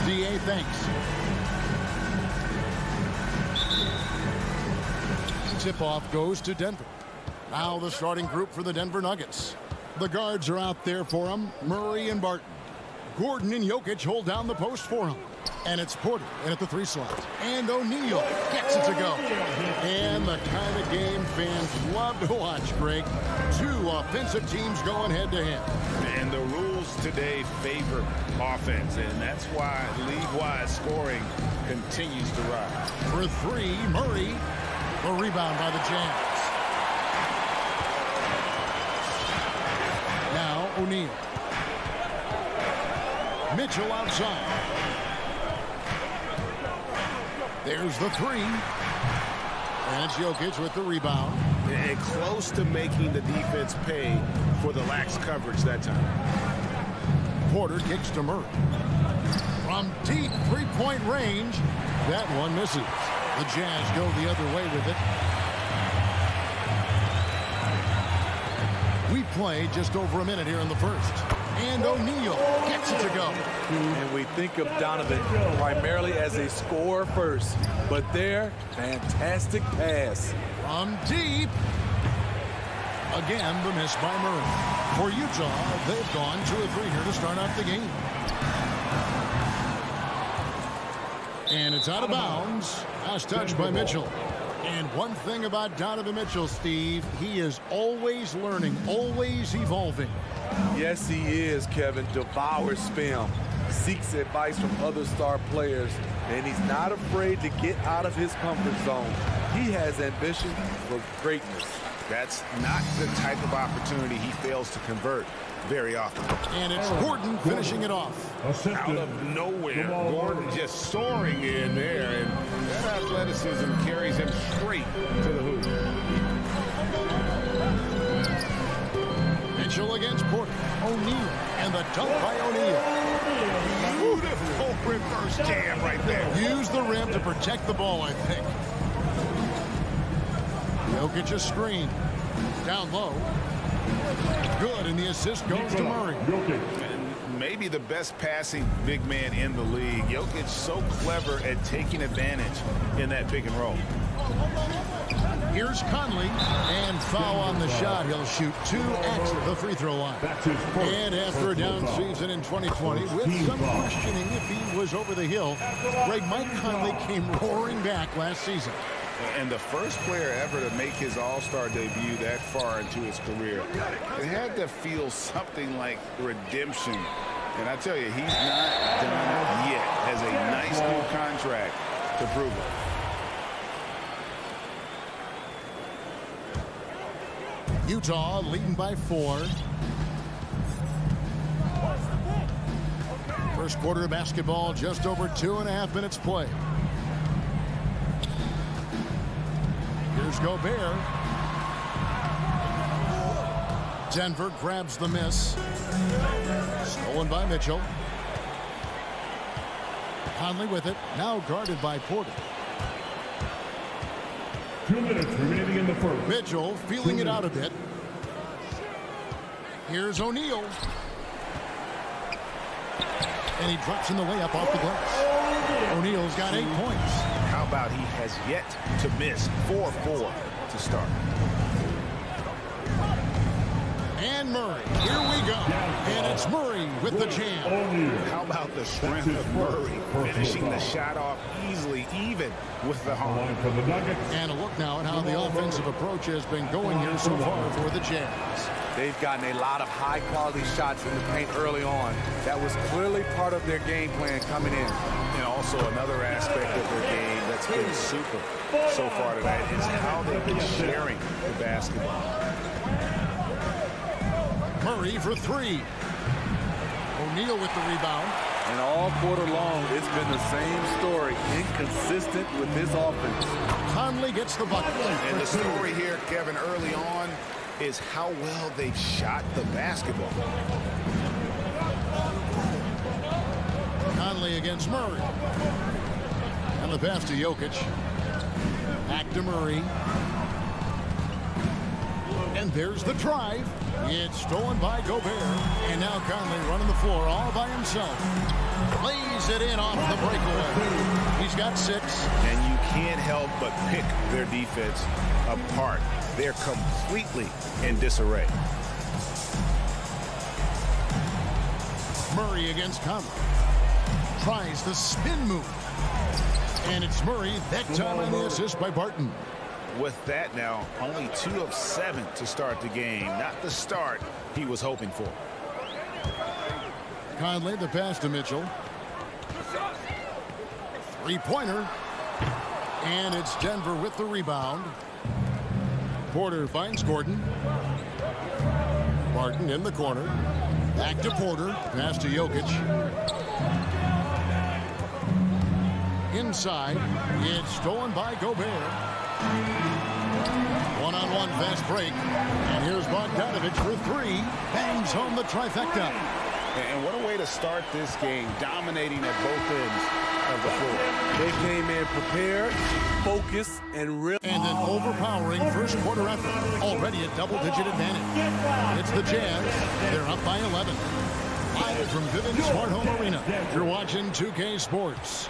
DA thanks. Tip-off goes to Denver. Now the starting group for the Denver Nuggets. The guards are out there for him. Murray and Barton. Gordon and Jokic hold down the post for him. And it's Porter in at the 3 slot. And O'Neal gets it to go. And the kind of game fans love to watch, Greg. 2 offensive teams going head-to-head. And the rules today favor offense, and that's why league-wide scoring continues to rise. For 3, Murray. The rebound by the Jazz. Now O'Neal. Mitchell outside. There's the 3. And it's Jokic with the rebound. And close to making the defense pay for the lax coverage that time. Porter kicks to Murray. From deep 3-point range, that one misses. The Jazz go the other way with it. We played just over a minute here in the first. And O'Neal gets it to go. And we think of Donovan primarily as a scorer first. But there, fantastic pass. From deep. Again, the miss by Murray. For Utah, they've gone 2 of 3 here to start out the game. And it's out of bounds. Last touch by Mitchell. And one thing about Donovan Mitchell, Steve, he is always learning, always evolving. Yes, he is, Kevin. Devours film, seeks advice from other star players, and he's not afraid to get out of his comfort zone. He has ambition for greatness. That's not the type of opportunity he fails to convert very often. And it's Gordon finishing it off. Out of nowhere, Gordon just soaring in there, and that athleticism carries him straight to the hoop. Mitchell against Porter. O'Neal, and the dunk by O'Neal. Beautiful reverse jam right there. Use the rim to protect the ball, I think. Jokic a screen. Down low. Good, and the assist goes to Murray. And maybe the best passing big man in the league. Jokic so clever at taking advantage in that pick and roll. Here's Conley, and foul on the shot. He'll shoot 2 at the free throw line. And after a down season in 2020, with some questioning if he was over the hill, Mike Conley came roaring back last season. And the first player ever to make his All-Star debut that far into his career. It had to feel something like redemption. And I tell you, he's not done yet. Has a nice new contract to prove it. Utah leading by 4. First quarter of basketball, just over 2.5 minutes play. Here's Gobert. Denver grabs the miss. Stolen by Mitchell. Conley with it. Now guarded by Porter. 2 minutes remaining in the first. Mitchell feeling it out a bit. Here's O'Neal. And he drops in the layup off the glass. O'Neal's got 8 points. How about he has yet to miss 4-4 to start. And Murray, here we go. And it's Murray with the jam. How about the strength of Murray finishing the shot off easily, even with the arm. And a look now at how the offensive approach has been going here so far for the Jazz. They've gotten a lot of high-quality shots in the paint early on. That was clearly part of their game plan coming in. And also another aspect of their game that's been super so far tonight is how they've been sharing the basketball. Murray for 3. O'Neal with the rebound. And all quarter long, it's been the same story. Inconsistent with this offense. Conley gets the bucket. And the story here, Kevin, early on is how well they've shot the basketball. Conley against Murray. And the pass to Jokic. Back to Murray. And there's the drive. It's stolen by Gobert. And now Conley running the floor all by himself. Lays it in off the breakaway. He's got 6. And you can't help but pick their defense apart. They're completely in disarray. Murray against Conley. Tries the spin move. And it's Murray that time on the assist by Barton. With that now, only 2 of 7 to start the game. Not the start he was hoping for. Conley, the pass to Mitchell. 3-pointer. And it's Denver with the rebound. Porter finds Gordon. Barton in the corner. Back to Porter. Pass to Jokic. Inside. It's stolen by Gobert. One-on-one fast break. And here's Bogdanovich for 3. Bangs home the trifecta. And what a way to start this game, dominating at both ends of the floor. They came in prepared, focused, and real. And an overpowering first quarter effort. Already a double-digit advantage. It's the Jazz. They're up by 11. Live from Vivint Smart Home Arena. You're watching 2K Sports.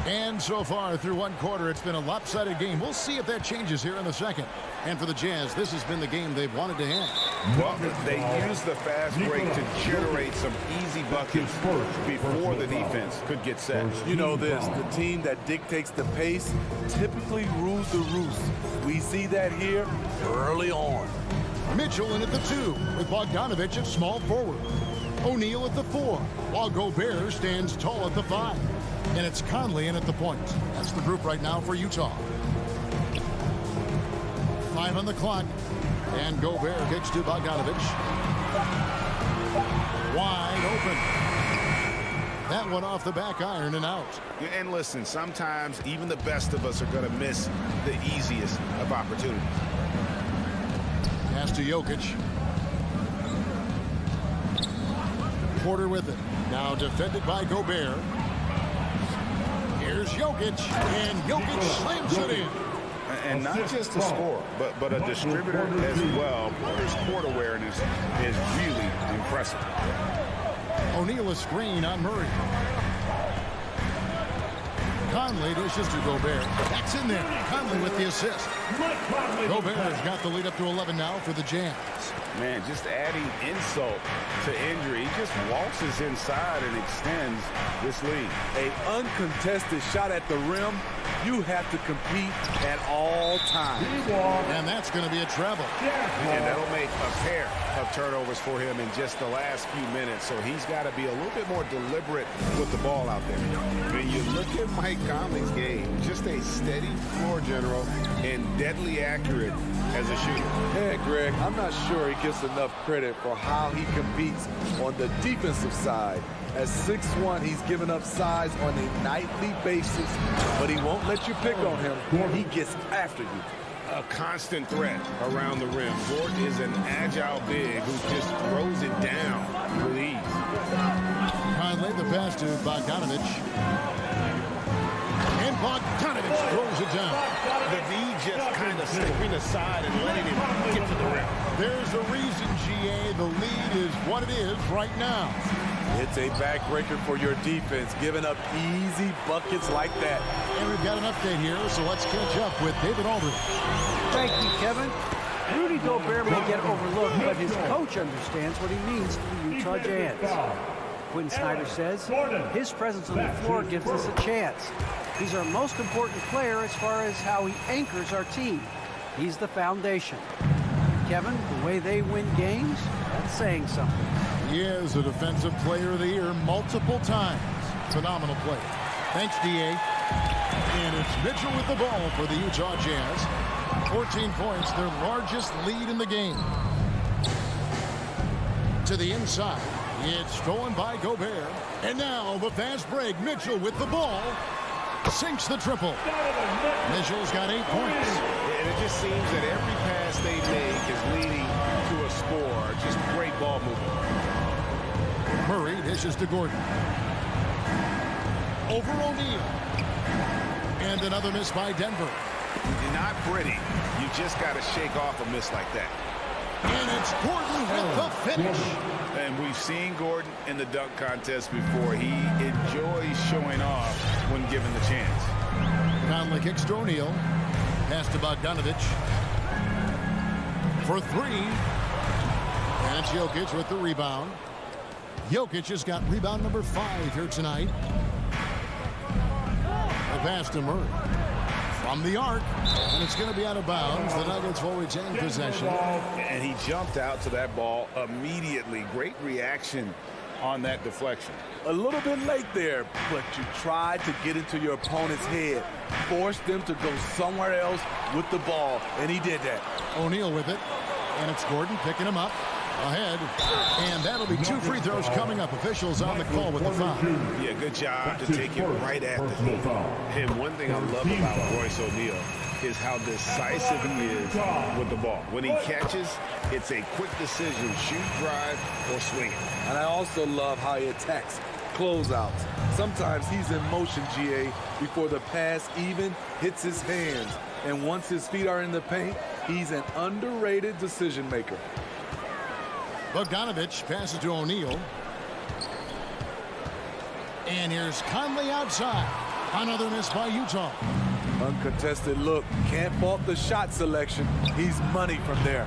And so far through one quarter, it's been a lopsided game. We'll see if that changes here in the second. And for the Jazz, this has been the game they've wanted to have. Well, they used the fast break to generate some easy buckets before the defense could get set. You know this, the team that dictates the pace typically rules the roost. We see that here early on. Mitchell in at the 2 with Bogdanovich at small forward. O'Neal at the 4, while Gobert stands tall at the 5. And it's Conley in at the point. That's the group right now for Utah. 5 on the clock. And Gobert kicks to Bogdanovich. Wide open. That one off the back iron and out. And listen, sometimes even the best of us are going to miss the easiest of opportunities. Pass to Jokic. Porter with it. Now defended by Gobert. Here's Jokic, and Jokic slams it in. And not just a scorer, but a distributor as well. Porter's court awareness is really impressive. O'Neal a screen on Murray. Conley dishes to Gobert. That's in there. Conley with the assist. Gobert has got the lead up to 11 now for the Jazz. Man, just adding insult to injury. He just waltzes inside and extends this lead. An uncontested shot at the rim, you have to compete at all times. And that's going to be a travel. And that'll make a pair of turnovers for him in just the last few minutes. So he's got to be a little bit more deliberate with the ball out there. When you look at Mike Conley's game, just a steady floor general and deadly accurate as a shooter. Hey, Greg, I'm not sure he gets enough credit for how he competes on the defensive side. At 6'1", he's given up size on a nightly basis, but he won't let you pick on him. He gets after you. A constant threat around the rim. Gort is an agile big who just throws it down with ease. Conley, the pass to Bogdanovich. And Bogdanovich throws it down. The V just kind of stepping aside and letting him get to the rim. There's a reason, GA. The lead is what it is right now. It's a backbreaker for your defense, giving up easy buckets like that. And we've got an update here, so let's catch up with David Aldridge. Thank you, Kevin. Rudy Gobert may get overlooked, but his coach understands what he means to the Utah Jazz. Quinn Snyder says his presence on the floor gives us a chance. He's our most important player as far as how he anchors our team. He's the foundation. Kevin, the way they win games, that's saying something. He is a Defensive Player of the Year multiple times. Phenomenal play. Thanks, D.A. And it's Mitchell with the ball for the Utah Jazz. 14 points, their largest lead in the game. To the inside. It's stolen by Gobert. And now the fast break. Mitchell with the ball. Sinks the triple. Mitchell's got 8 points. And it just seems that every pass they make is leading to a score. Just great ball movement. Murray dishes to Gordon. Over O'Neal. And another miss by Denver. Not pretty. You just got to shake off a miss like that. And it's Gordon with the finish. And we've seen Gordon in the dunk contest before. He enjoys showing off when given the chance. Conley kicks to O'Neal. Pass to Bogdanovic. For three. And it's Jokic with the rebound. Jokic has got rebound number 5 here tonight. The pass to Murray. From the arc, and it's going to be out of bounds. The Nuggets will retain possession. And he jumped out to that ball immediately. Great reaction on that deflection. A little bit late there, but you tried to get into your opponent's head. Forced them to go somewhere else with the ball, and he did that. O'Neal with it, and it's Gordon picking him up. Ahead, and that'll be 2 free throws coming up. Officials on the call with the foul. Yeah, good job to take it right at the hoop. And one thing I love about Royce O'Neal is how decisive he is with the ball. When he catches, it's a quick decision, shoot, drive, or swing it. And I also love how he attacks closeouts. Sometimes he's in motion, GA, before the pass even hits his hands. And once his feet are in the paint, he's an underrated decision maker. Bogdanovic passes to O'Neal. And here's Conley outside. Another miss by Utah. Uncontested look. Can't fault the shot selection. He's money from there.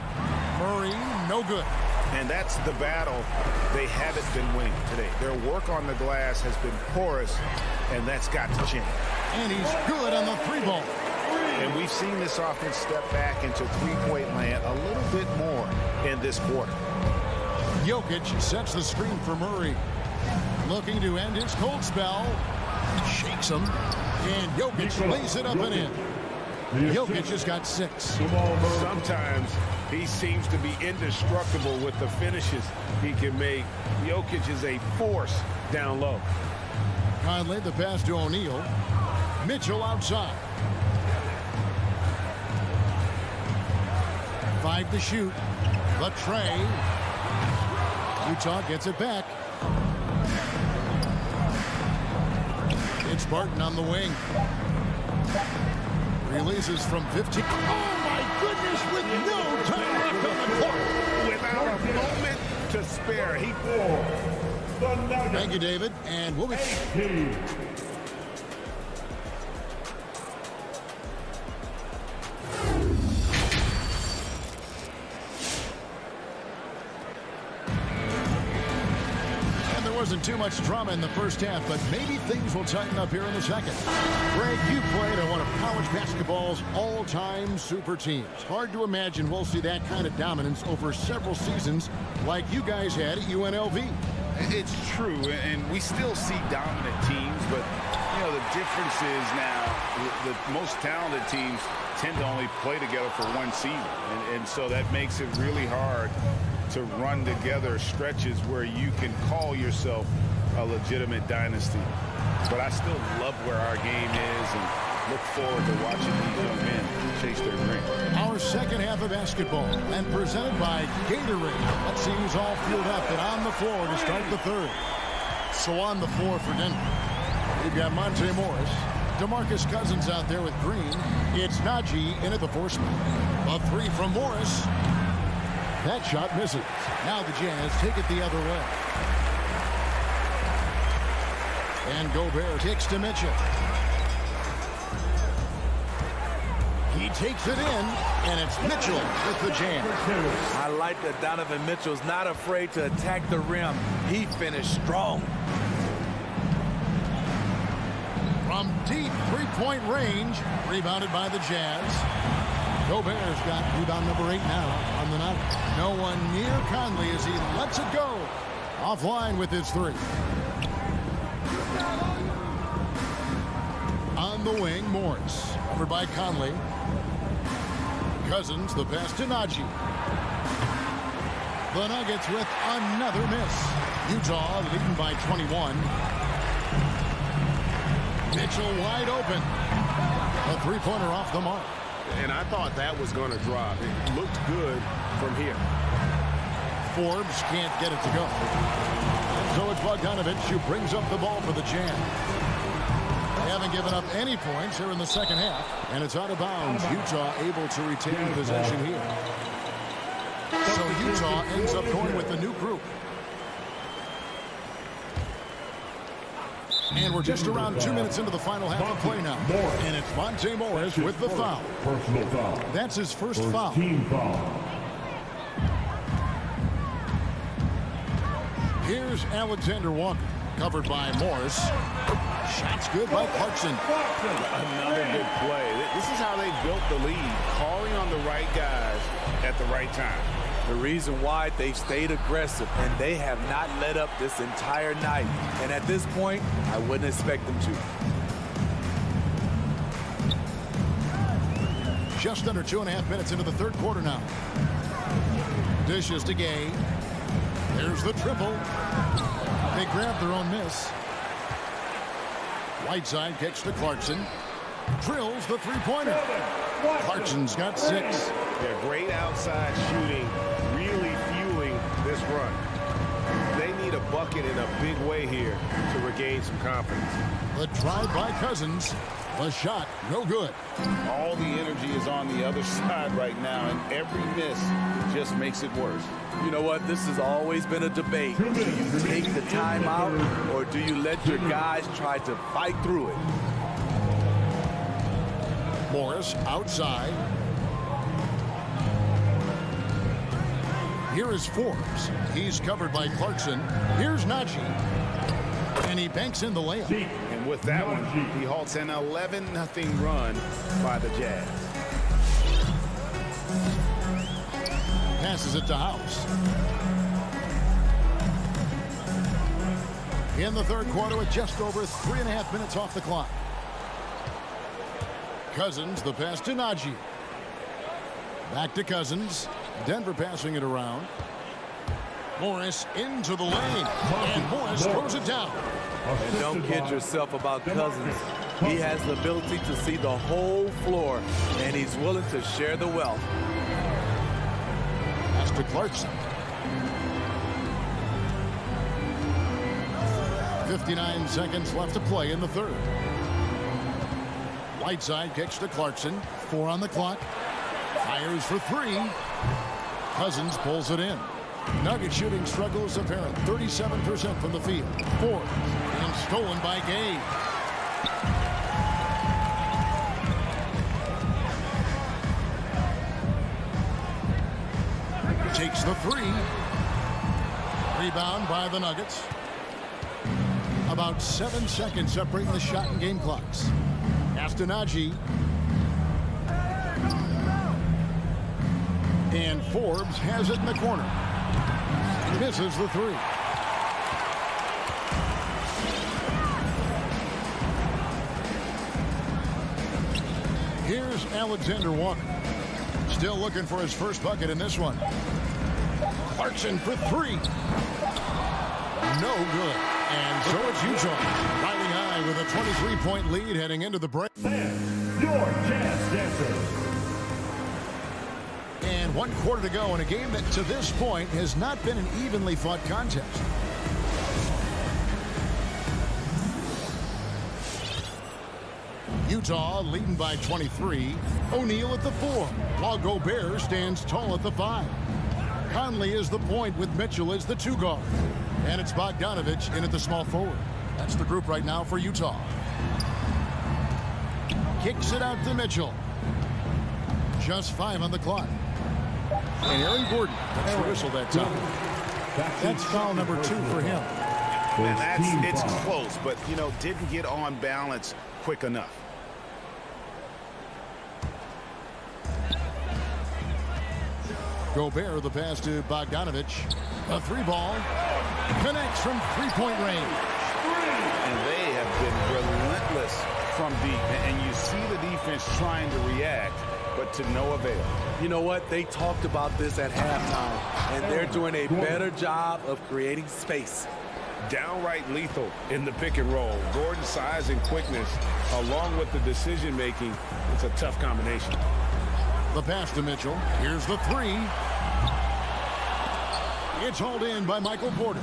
Murray, no good. And that's the battle they haven't been winning today. Their work on the glass has been porous, and that's got to change. And he's good on the 3-ball. And we've seen this offense step back into three-point land a little bit more in this quarter. Jokic sets the screen for Murray. Looking to end his cold spell. Shakes him. And Jokic lays it up and in. Jokic has got 6. Sometimes he seems to be indestructible with the finishes he can make. Jokic is a force down low. Conley, the pass to O'Neal. Mitchell outside. 5 to shoot. The tray. Utah gets it back. It's Barton on the wing. Releases from 15. Oh, my goodness, with no time left on the clock. Without a moment to spare. Thank you, David. And we'll be... Wasn't too much drama in the first half, but maybe things will tighten up here in the second. Greg, you played on one of college basketball's all-time super teams. Hard to imagine we'll see that kind of dominance over several seasons like you guys had at UNLV. It's true, and we still see dominant teams, but you know the difference is now the most talented teams tend to only play together for one season, and so that makes it really hard to run together stretches where you can call yourself a legitimate dynasty. But I still love where our game is and look forward to watching these young men chase their dream. Our second half of basketball and presented by Gatorade. Let's see who's all fueled up and on the floor to start the third. So on the floor for Denver, we've got Monte Morris, DeMarcus Cousins out there with Green. It's Najee in at the 4 spot. A 3 from Morris. That shot misses. Now the Jazz take it the other way. And Gobert takes to Mitchell. He takes it in, and it's Mitchell with the jam. I like that Donovan Mitchell's not afraid to attack the rim. He finished strong. From deep three-point range, rebounded by the Jazz. Gobert's got rebound number 8 now on the night. No one near Conley as he lets it go. Offline with his 3. On the wing, Morris. Over by Conley. Cousins, the pass to Najee. The Nuggets with another miss. Utah leading by 21. Mitchell wide open. A 3-pointer off the mark. And I thought that was going to drop. It looked good from here. Forbes can't get it to go. And so it's Bogdanovic who brings up the ball for the Jam. They haven't given up any points here in the second half, and it's out of bounds. Utah able to retain possession here. So Utah ends up going with the new group. And we're just around 2 minutes into the final half of play now. And it's Monte Morris with the foul. Personal foul. That's his first foul. Team foul. Here's Alexander Walker, covered by Morris. Shots good by Clarkson. Another good play. This is how they built the lead, calling on the right guys at the right time. The reason why they've stayed aggressive and they have not let up this entire night. And at this point, I wouldn't expect them to. Just under 2.5 minutes into the third quarter now. Dishes to Gay. There's the triple. They grab their own miss. Whiteside kicks to Clarkson. Drills the three-pointer. Clarkson's got 6. They're great outside shooting, really fueling this run. They need a bucket in a big way here to regain some confidence. The drive by Cousins. The shot, no good. All the energy is on the other side right now, and every miss just makes it worse. You know what? This has always been a debate. Do you take the timeout, or do you let your guys try to fight through it? Morris outside. Here is Forbes. He's covered by Clarkson. Here's Najee. And he banks in the layup. And with that one, he halts an 11-0 run by the Jazz. Passes it to House. In the third quarter with just over 3.5 minutes off the clock. Cousins, the pass to Najee. Back to Cousins. Denver passing it around. Morris into the lane. And Morris throws it down. And don't kid yourself about Cousins. He has the ability to see the whole floor, and he's willing to share the wealth. Pass to Clarkson. 59 seconds left to play in the third. Whiteside kicks to Clarkson. 4 on the clock. Fires for 3. Cousins pulls it in. Nugget shooting struggles apparent. 37% from the field. 4. And stolen by Gay. Takes the 3. Rebound by the Nuggets. About 7 seconds separating the shot and game clocks. Najee. And Forbes has it in the corner. Misses the 3. Here's Alexander Walker. Still looking for his first bucket in this one. Clarkson for 3. No good. And so it's Utah riding high with a 23-point lead heading into the break. Your Jazz Dancers. And 1 quarter to go in a game that to this point has not been an evenly fought contest. Utah leading by 23. O'Neal at the 4, while Gobert stands tall at the 5. Conley is the point with Mitchell as the 2 guard. And it's Bogdanovich in at the small forward. That's the group right now for Utah. Kicks it out to Mitchell. Just 5 on the clock. And Aaron Gordon gets the whistle that time. That's foul number 2 for him. And it's close, but, you know, didn't get on balance quick enough. Gobert, the pass to Bogdanovich. A 3-ball. Connects from 3-point range. And they have been relentless from deep. And you see the defense trying to react, but to no avail. You know what? They talked about this at halftime, and they're doing a better job of creating space. Downright lethal in the pick and roll. Gordon's size and quickness, along with the decision making, it's a tough combination. The pass to Mitchell. Here's the 3. It's hauled in by Michael Porter.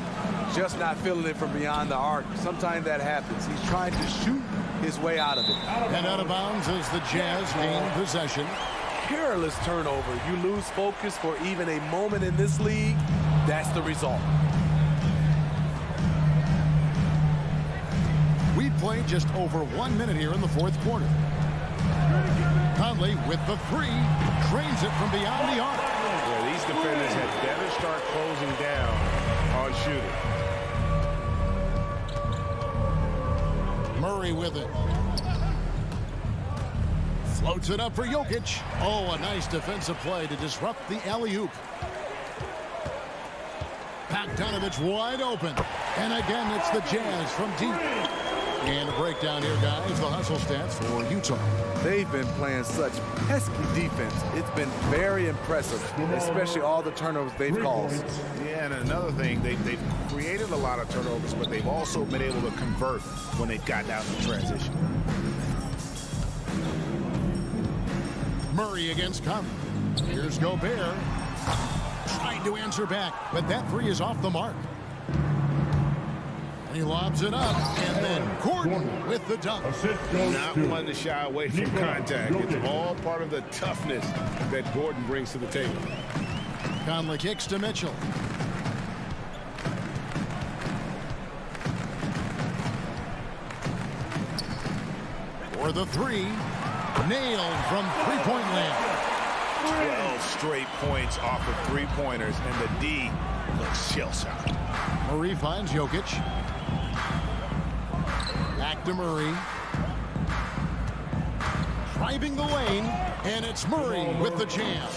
Just not feeling it from beyond the arc. Sometimes that happens. He's trying to shoot, his way out of it. And out of bounds as the Jazz gain possession. Careless turnover. You lose focus for even a moment in this league. That's the result. We played just over 1 minute here in the fourth quarter. Conley with the three, drains it from beyond the arc. Yeah, these defenders had better start closing down on shooting. Murray with it. Floats it up for Jokic. Oh, a nice defensive play to disrupt the alley-oop. Bogdanović wide open. And again, it's the Jazz from deep. And a breakdown here, guys. The hustle stats for Utah. They've been playing such pesky defense. It's been very impressive, especially all the turnovers they've caused. Yeah, and another thing, they've created a lot of turnovers, but they've also been able to convert when they've gotten out in transition. Murray against Conley. Here's Gobert. Trying to answer back, but that three is off the mark. And he lobs it up, and then Gordon with the dunk. Not one to shy away from contact. It's all part of the toughness that Gordon brings to the table. Conley kicks to Mitchell. For the three, nailed from three-point land. 12 straight points off of three-pointers, and the D looks shell-shocked. Murray finds Jokic. Back to Murray. Driving the lane, and it's Murray with the jam.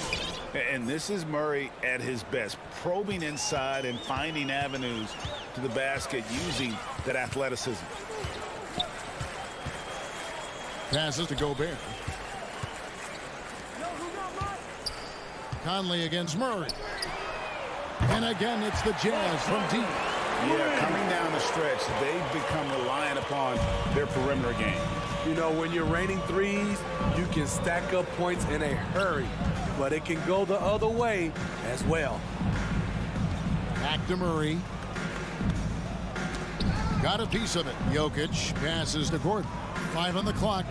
And this is Murray at his best, probing inside and finding avenues to the basket using that athleticism. Passes to Gobert. Conley against Murray. And again, it's the Jazz from deep. Yeah, coming down the stretch, they've become reliant upon their perimeter game. You know, when you're raining threes, you can stack up points in a hurry, but it can go the other way as well. Back to Murray. Got a piece of it. Jokic passes to Gordon. 5 on the clock.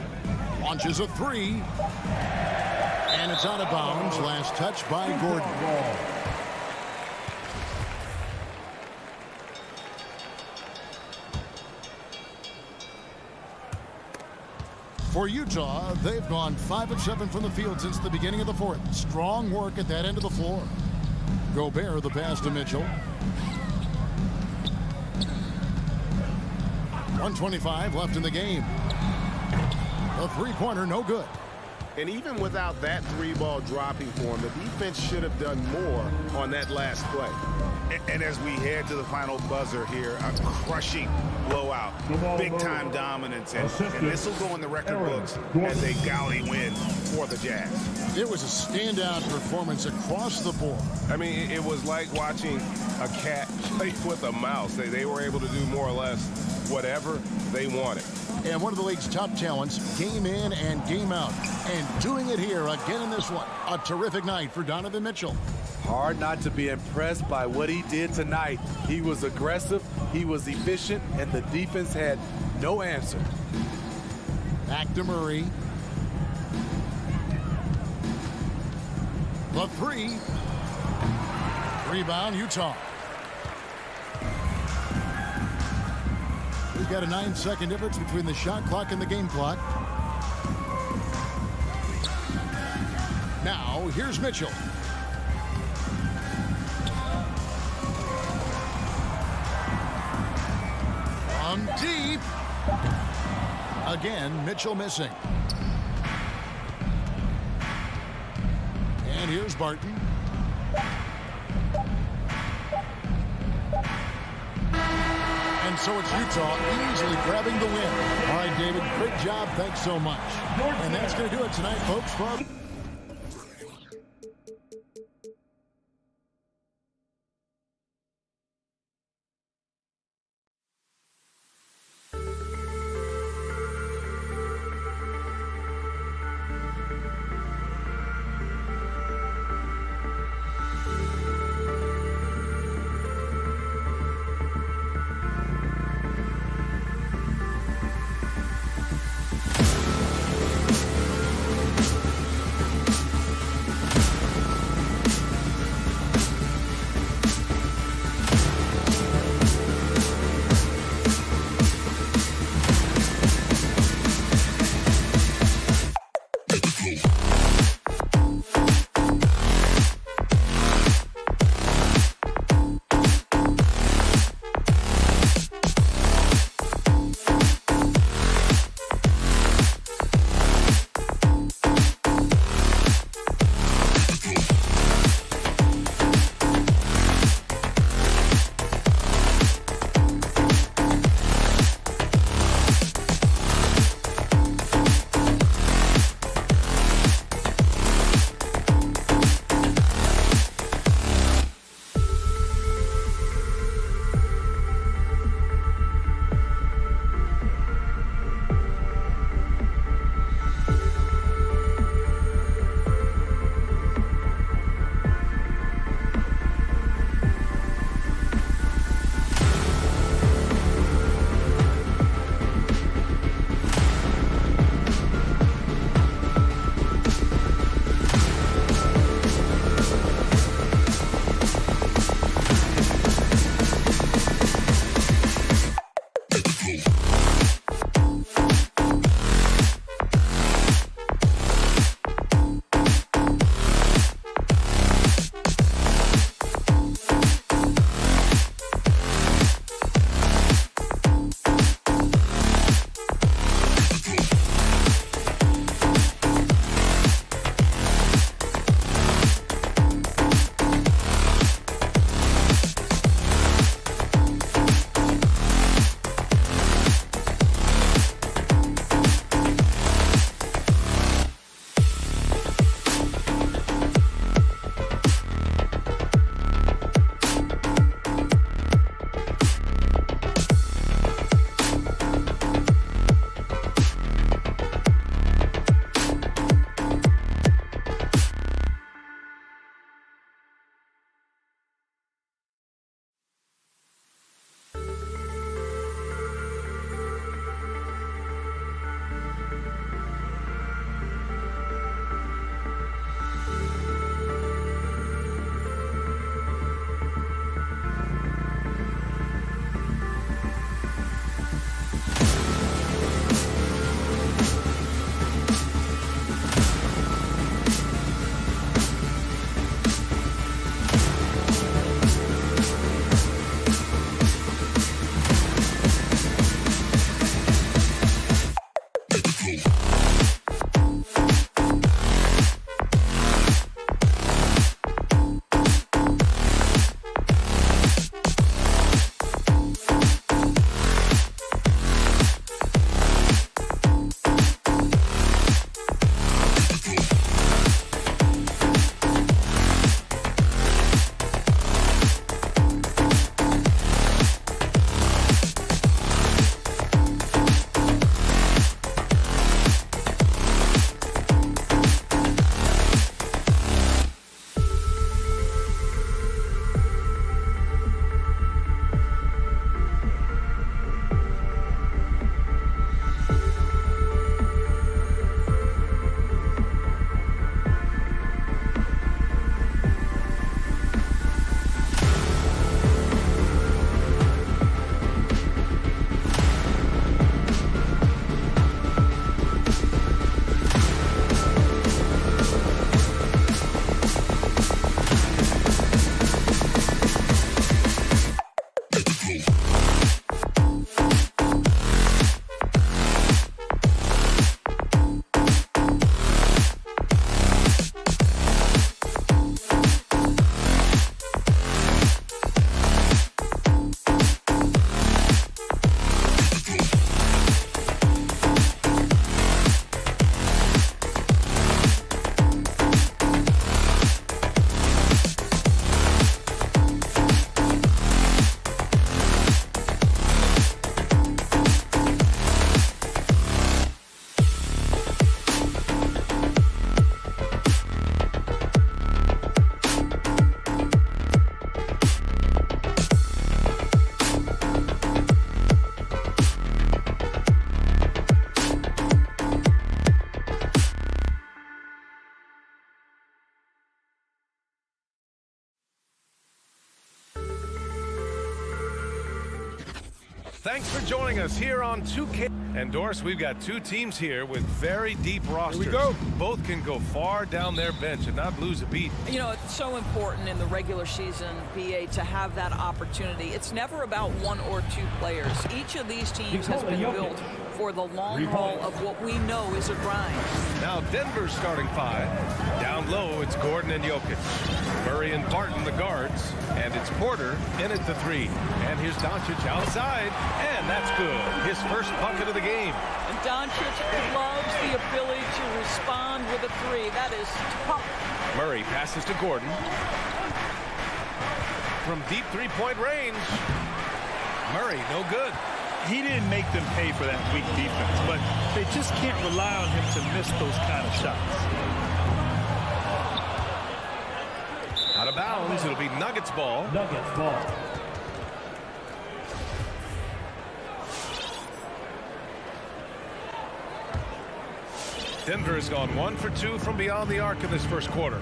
Launches a three. And it's out of bounds. Last touch by Gordon. For Utah, they've gone 5 of 7 from the field since the beginning of the fourth. Strong work at that end of the floor. Gobert, the pass to Mitchell. 1:25 left in the game. A three-pointer, no good. And even without that three ball dropping for him, the defense should have done more on that last play. And as we head to the final buzzer here, a crushing blowout, big-time dominance, and this will go in the record books as a gaudy win for the Jazz. It was a standout performance across the board. I mean, it was like watching a cat play with a mouse. They were able to do more or less whatever they wanted. And one of the league's top talents, game in and game out. And doing it here again in this one. A terrific night for Donovan Mitchell. Hard not to be impressed by what he did tonight. He was aggressive, he was efficient, and the defense had no answer. Back to Murray. The three. Rebound, Utah. We've got a 9-second difference between the shot clock and the game clock. Now, here's Mitchell. From deep. Again, Mitchell missing. And here's Barton. And so it's Utah easily grabbing the win. All right, David, great job. Thanks so much. And that's going to do it tonight, folks. From Thanks for joining us here on 2K. And Doris, we've got two teams here with very deep rosters. Here we go. Both can go far down their bench and not lose a beat. You know, it's so important in the regular season, BA, to have that opportunity. It's never about one or two players. Each of these teams has been built for the long haul of what we know is a grind. Now Denver's starting five. Down low, it's Gordon and Jokic. Murray and Barton, the guards. And it's Porter in at the three. And here's Doncic outside. And that's good. His first bucket of the game. And Doncic loves the ability to respond with a three. That is tough. Murray passes to Gordon. From deep three-point range. Murray, no good. He didn't make them pay for that weak defense, but they just can't rely on him to miss those kind of shots. Out of bounds, it'll be Nuggets ball. Nuggets ball. Denver has gone 1 for 2 from beyond the arc in this first quarter.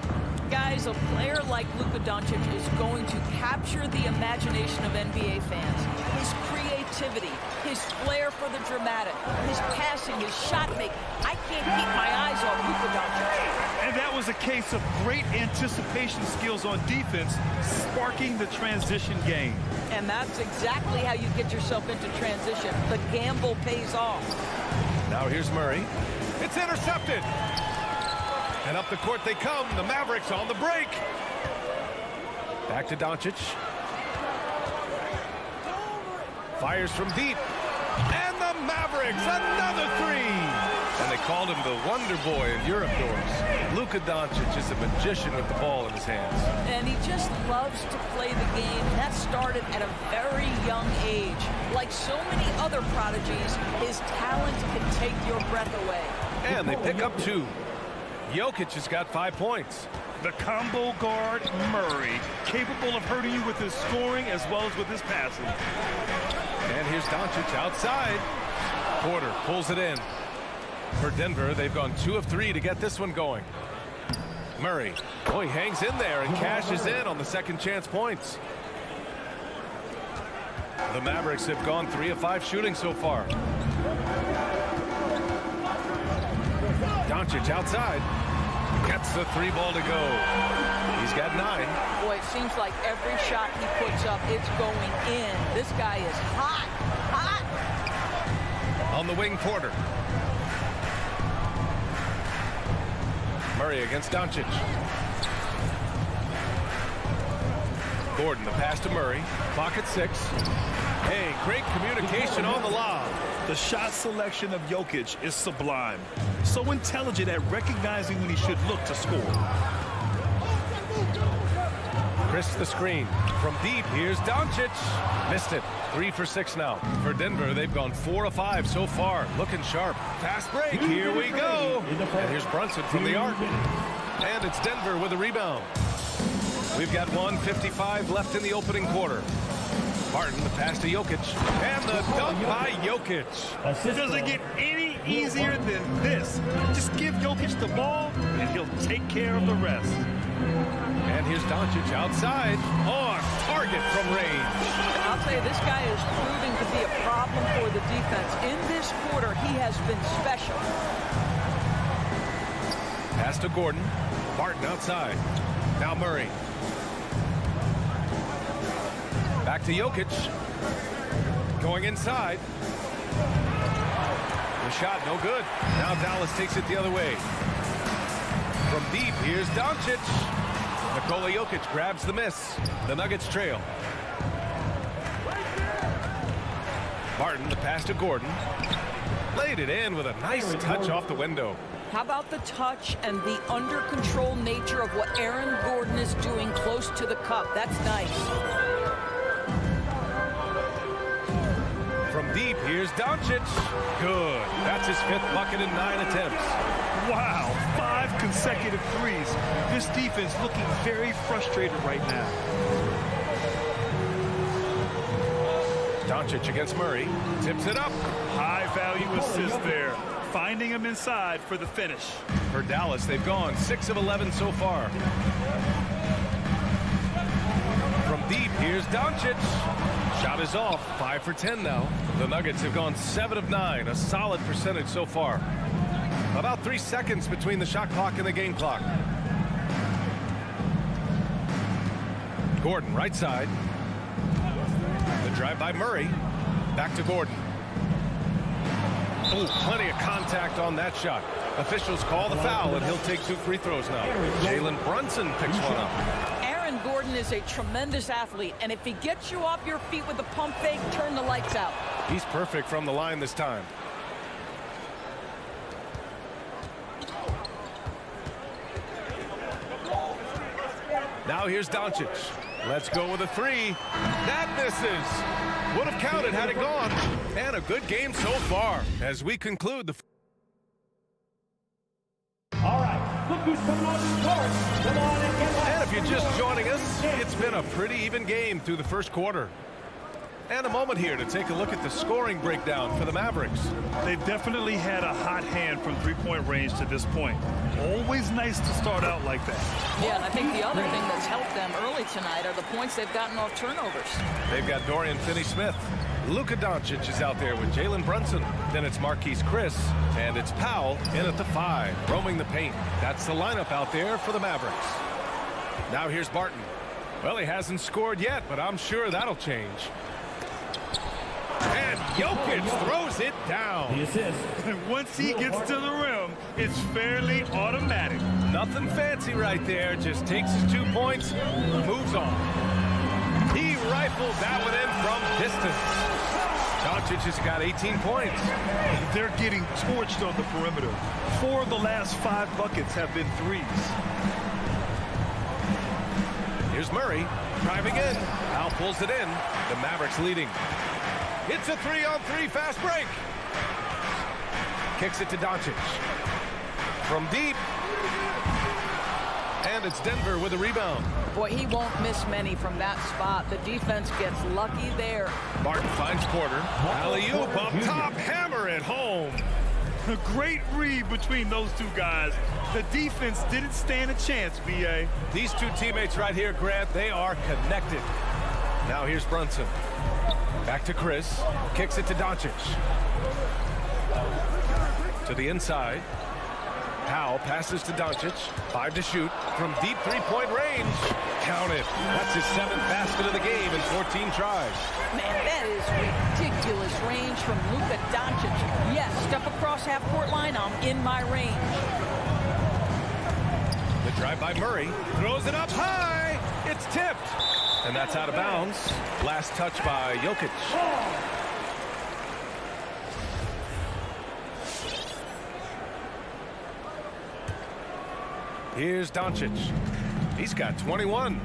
Guys, a player like Luka Doncic is going to capture the imagination of NBA fans. His creativity, his flair for the dramatic, his passing, his shot making. I can't keep my eyes on Luka Doncic. And that was a case of great anticipation skills on defense, sparking the transition game. And that's exactly how you get yourself into transition. The gamble pays off. Now here's Murray. It's intercepted. And up the court they come. The Mavericks on the break. Back to Doncic. Fires from deep. And the Mavericks, another three. And they called him the Wonder Boy in Europe, Doors. Luka Doncic is a magician with the ball in his hands. And he just loves to play the game. That started at a very young age. Like so many other prodigies, his talent can take your breath away. And they pick up two. Jokic has got 5 points. The combo guard, Murray, capable of hurting you with his scoring as well as with his passing. And here's Doncic outside. Porter pulls it in. For Denver, they've gone 2 of 3 to get this one going. Murray, he hangs in there and cashes in on the second chance points. The Mavericks have gone 3 of 5 shooting so far. Doncic outside. Gets the 3 ball to go. He's got 9. Boy, it seems like every shot he puts up, it's going in. This guy is hot, hot. On the wing, Porter. Murray against Doncic. Gordon, the pass to Murray. Clock at 6. Hey, great communication on the lob. The shot selection of Jokic is sublime. So intelligent at recognizing when he should look to score. Chris the screen. From deep, here's Doncic. Missed it. 3 for 6 now. For Denver, they've gone 4 of 5 so far. Looking sharp. Fast break. Here we go. And here's Brunson from the arc. And it's Denver with a rebound. We've got 1:55 left in the opening quarter. Barton, the pass to Jokic. And the dunk by Jokic. Doesn't get any easier than this. Just give Jokic the ball, and he'll take care of the rest. And here's Doncic outside. On target from range. I'll tell you, this guy is proving to be a problem for the defense. In this quarter, he has been special. Pass to Gordon. Barton outside. Now Murray. Back to Jokic. Going inside. The shot, no good. Now Dallas takes it the other way. From deep, here's Doncic. Nikola Jokic grabs the miss. The Nuggets trail. Barton, the pass to Gordon. Laid it in with a nice touch off the window. How about the touch and the under-control nature of what Aaron Gordon is doing close to the cup? That's nice. From deep, here's Doncic. Good. That's his 5th bucket in 9 attempts. Wow, 5 consecutive threes. This defense looking very frustrated right now. Doncic against Murray. Tips it up. High value assist there. Finding him inside for the finish. For Dallas, they've gone 6 of 11 so far. From deep, here's Doncic. Shot is off. 5 for 10 now. The Nuggets have gone 7 of 9, a solid percentage so far. About 3 seconds between the shot clock and the game clock. Gordon, right side. The drive by Murray. Back to Gordon. Oh, plenty of contact on that shot. Officials call the foul, and he'll take 2 free throws now. Jalen Brunson picks one up. Aaron Gordon is a tremendous athlete, and if he gets you off your feet with the pump fake, turn the lights out. He's perfect from the line this time. Now here's Doncic. Let's go with a 3. That misses. Would have counted had it gone. And a good game so far as we conclude the... All right, look who's coming on the court. Come on and get And if you're just joining us, it's been a pretty even game through the first quarter. And a moment here to take a look at the scoring breakdown for the Mavericks. They've definitely had a hot hand from three-point range to this point. Always nice to start out like that. Yeah, and I think the other thing that's helped them early tonight are the points they've gotten off turnovers. They've got Dorian Finney-Smith. Luka Doncic is out there with Jalen Brunson. Then it's Marquise Chris, and it's Powell in at the 5, roaming the paint. That's the lineup out there for the Mavericks. Now here's Barton. Well, he hasn't scored yet, but I'm sure that'll change. And Jokic throws it down. the assist. Once he gets to the rim, it's fairly automatic. Nothing fancy right there. Just takes his 2 points, moves on. He rifles that one in from distance. Doncic has got 18 points. They're getting torched on the perimeter. 4 of the last 5 buckets have been threes. Here's Murray driving in. Now pulls it in. The Mavericks leading. It's a 3-on-3 fast break. Kicks it to Doncic. From deep. And it's Denver with a rebound. Boy, he won't miss many from that spot. The defense gets lucky there. Martin finds Porter. Alley-oop up top. Hammer it home. A great read between those 2 guys. The defense didn't stand a chance, B.A. These 2 teammates right here, Grant, they are connected. Now here's Brunson. Back to Chris. Kicks it to Doncic. To the inside. Powell passes to Doncic. 5 to shoot from deep 3-point range. Count it. That's his 7th basket of the game in 14 tries. Man, that is ridiculous range from Luka Doncic. Yes, step across half-court line, I'm in my range. The drive by Murray. Throws it up high. It's tipped. And that's out of bounds. Last touch by Jokic. Here's Doncic. He's got 21.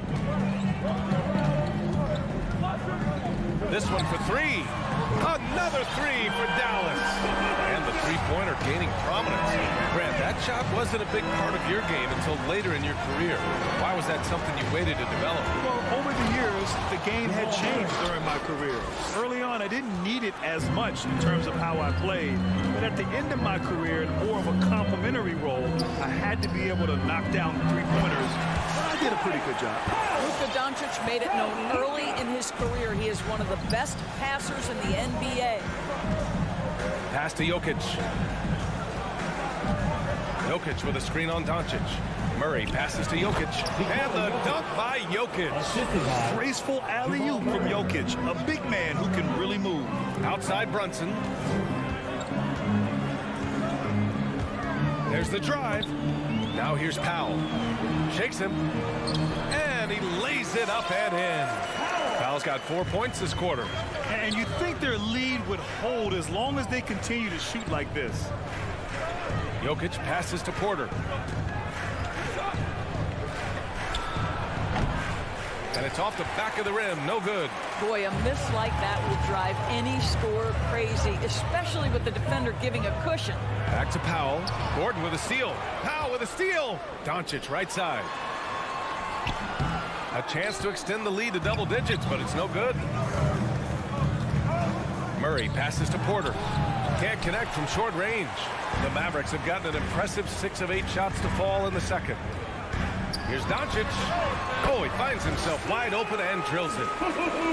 This one for 3. Another 3 for Dallas. And the three-pointer gaining prominence. Grant, that shot wasn't a big part of your game until later in your career. Why was that something you waited to develop? Well, over the years, the game had changed during my career. Early on, I didn't need it as much in terms of how I played. But at the end of my career, in more of a complementary role, I had to be able to knock down three-pointers. I did a pretty good job. Luka Doncic made it known early in his career he is one of the best passers in the NBA. Pass to Jokic. Jokic with a screen on Doncic. Murray passes to Jokic. And the dunk by Jokic. Graceful alley-oop from Jokic, a big man who can really move. Outside Brunson. There's the drive. Now here's Powell. Shakes him. And he lays it up and in. Powell's got 4 points this quarter. And you'd think their lead would hold as long as they continue to shoot like this. Jokic passes to Porter. And it's off the back of the rim. No good. Boy, a miss like that would drive any scorer crazy, especially with the defender giving a cushion. Back to Powell. Gordon with a steal. Powell with a steal. Doncic right side. A chance to extend the lead to double digits, but it's no good. Murray passes to Porter. Can't connect from short range. The Mavericks have gotten an impressive 6 of 8 shots to fall in the second. Here's Doncic. Oh, he finds himself wide open and drills it.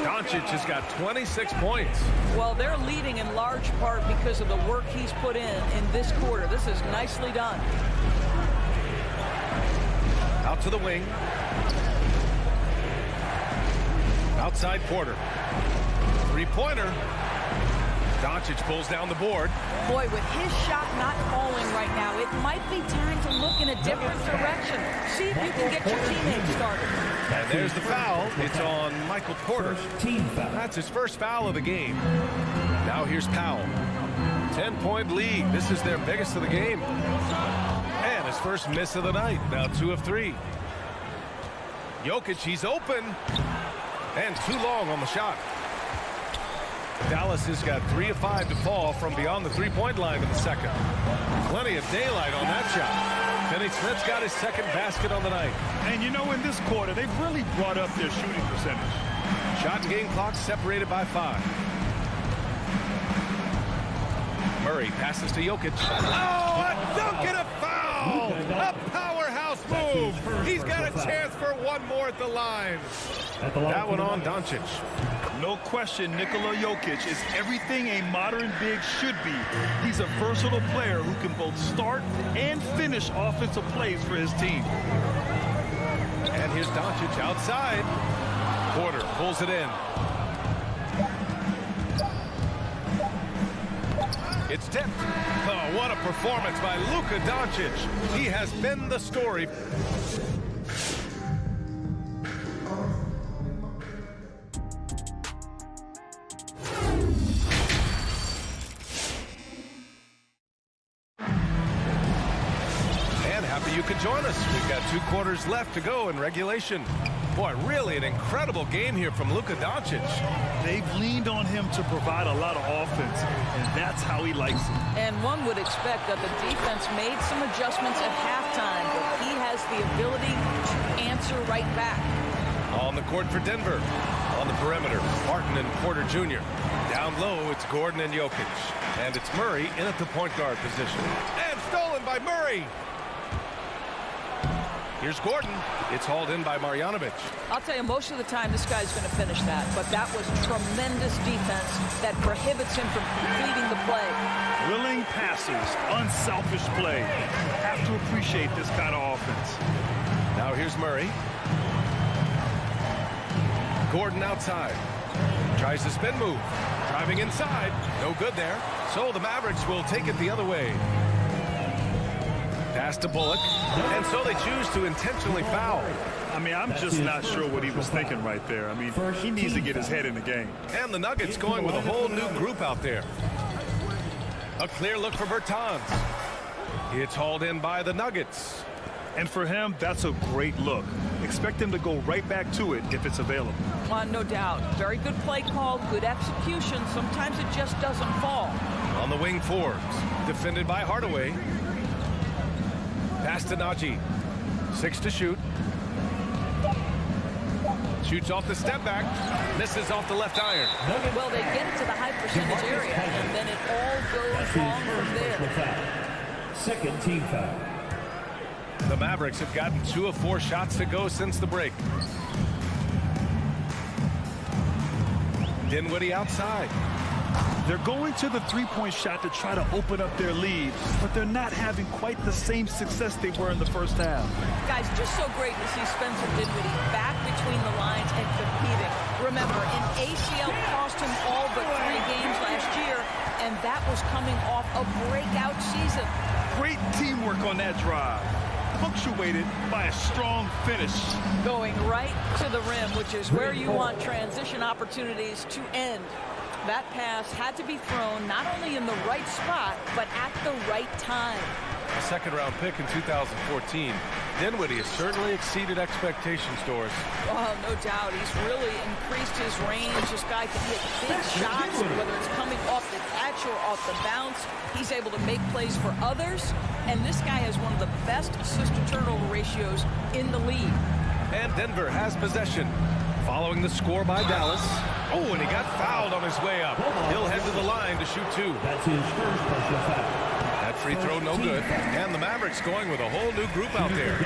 Doncic has got 26 points. Well, they're leading in large part because of the work he's put in this quarter. This is nicely done. Out to the wing. Outside Porter. Three-pointer. Doncic pulls down the board. Boy, with his shot not falling right now, it might be time to look in a different direction. See if you can get your teammates started. And there's the foul. It's on Michael Porter. That's his first foul of the game. Now here's Powell. 10-point lead. This is their biggest of the game. And his first miss of the night. Now 2 of 3. Jokic, he's open. And too long on the shot. Dallas has got 3 of 5 to fall from beyond the three-point line in the second. Plenty of daylight on that shot. Finney-Smith's got his second basket on the night. And you know, in this quarter, they've really brought up their shooting percentage. Shot and game clock separated by 5. Murray passes to Jokic. Oh, a dunk and a foul! A powerhouse move! He's got a chance for one more at the line. That one on Doncic. No question, Nikola Jokic is everything a modern big should be. He's a versatile player who can both start and finish offensive plays for his team. And here's Doncic outside. Porter pulls it in. It's tipped. Oh, what a performance by Luka Doncic. He has been the story. You could join us. We've got 2 quarters left to go in regulation. Boy, really an incredible game here from Luka Doncic. They've leaned on him to provide a lot of offense, and that's how he likes it. And one would expect that the defense made some adjustments at halftime, but he has the ability to answer right back. On the court for Denver. On the perimeter, Martin and Porter Jr. Down low, it's Gordon and Jokic. And it's Murray in at the point guard position. And stolen by Murray. Here's Gordon. It's hauled in by Marjanovic. I'll tell you, most of the time this guy's going to finish that, but that was tremendous defense that prohibits him from completing the play. Willing passes, unselfish play. Have to appreciate this kind of offense. Now here's Murray. Gordon outside. Tries the spin move. Driving inside. No good there. So the Mavericks will take it the other way. Pass to Bullock, and so they choose to intentionally foul. I mean, I'm just not sure what he was thinking right there. I mean, he needs to get his head in the game. And the Nuggets going with a whole new group out there. A clear look for Bertans. It's hauled in by the Nuggets. And for him, that's a great look. Expect him to go right back to it if it's available. No doubt. Very good play call, good execution. Sometimes it just doesn't fall. On the wing, Forbes. Defended by Hardaway. Pass to Najee. 6 to shoot. Shoots off the step back. Misses off the left iron. Well, they get it to the high percentage area, and then it all goes wrong from there. Second team foul. The Mavericks have gotten 2 of 4 shots to go since the break. Dinwiddie outside. They're going to the three-point shot to try to open up their lead, but they're not having quite the same success they were in the first half. Guys, just so great to see Spencer Dinwiddie back between the lines and competing. Remember, an ACL cost him all but 3 games last year, and that was coming off a breakout season. Great teamwork on that drive, punctuated by a strong finish. Going right to the rim, which is where you want transition opportunities to end. That pass had to be thrown not only in the right spot, but at the right time. A second-round pick in 2014. Dinwiddie has certainly exceeded expectations, Doris. Oh, no doubt. He's really increased his range. This guy can hit big shots, whether it's coming off the catch or off the bounce. He's able to make plays for others, and this guy has one of the best assist-to-turnover ratios in the league. And Denver has possession. Following the score by Dallas. Oh, and he got fouled on his way up. He'll head to the line to shoot 2. That's his first personal foul. That free throw no good. And the Mavericks going with a whole new group out there.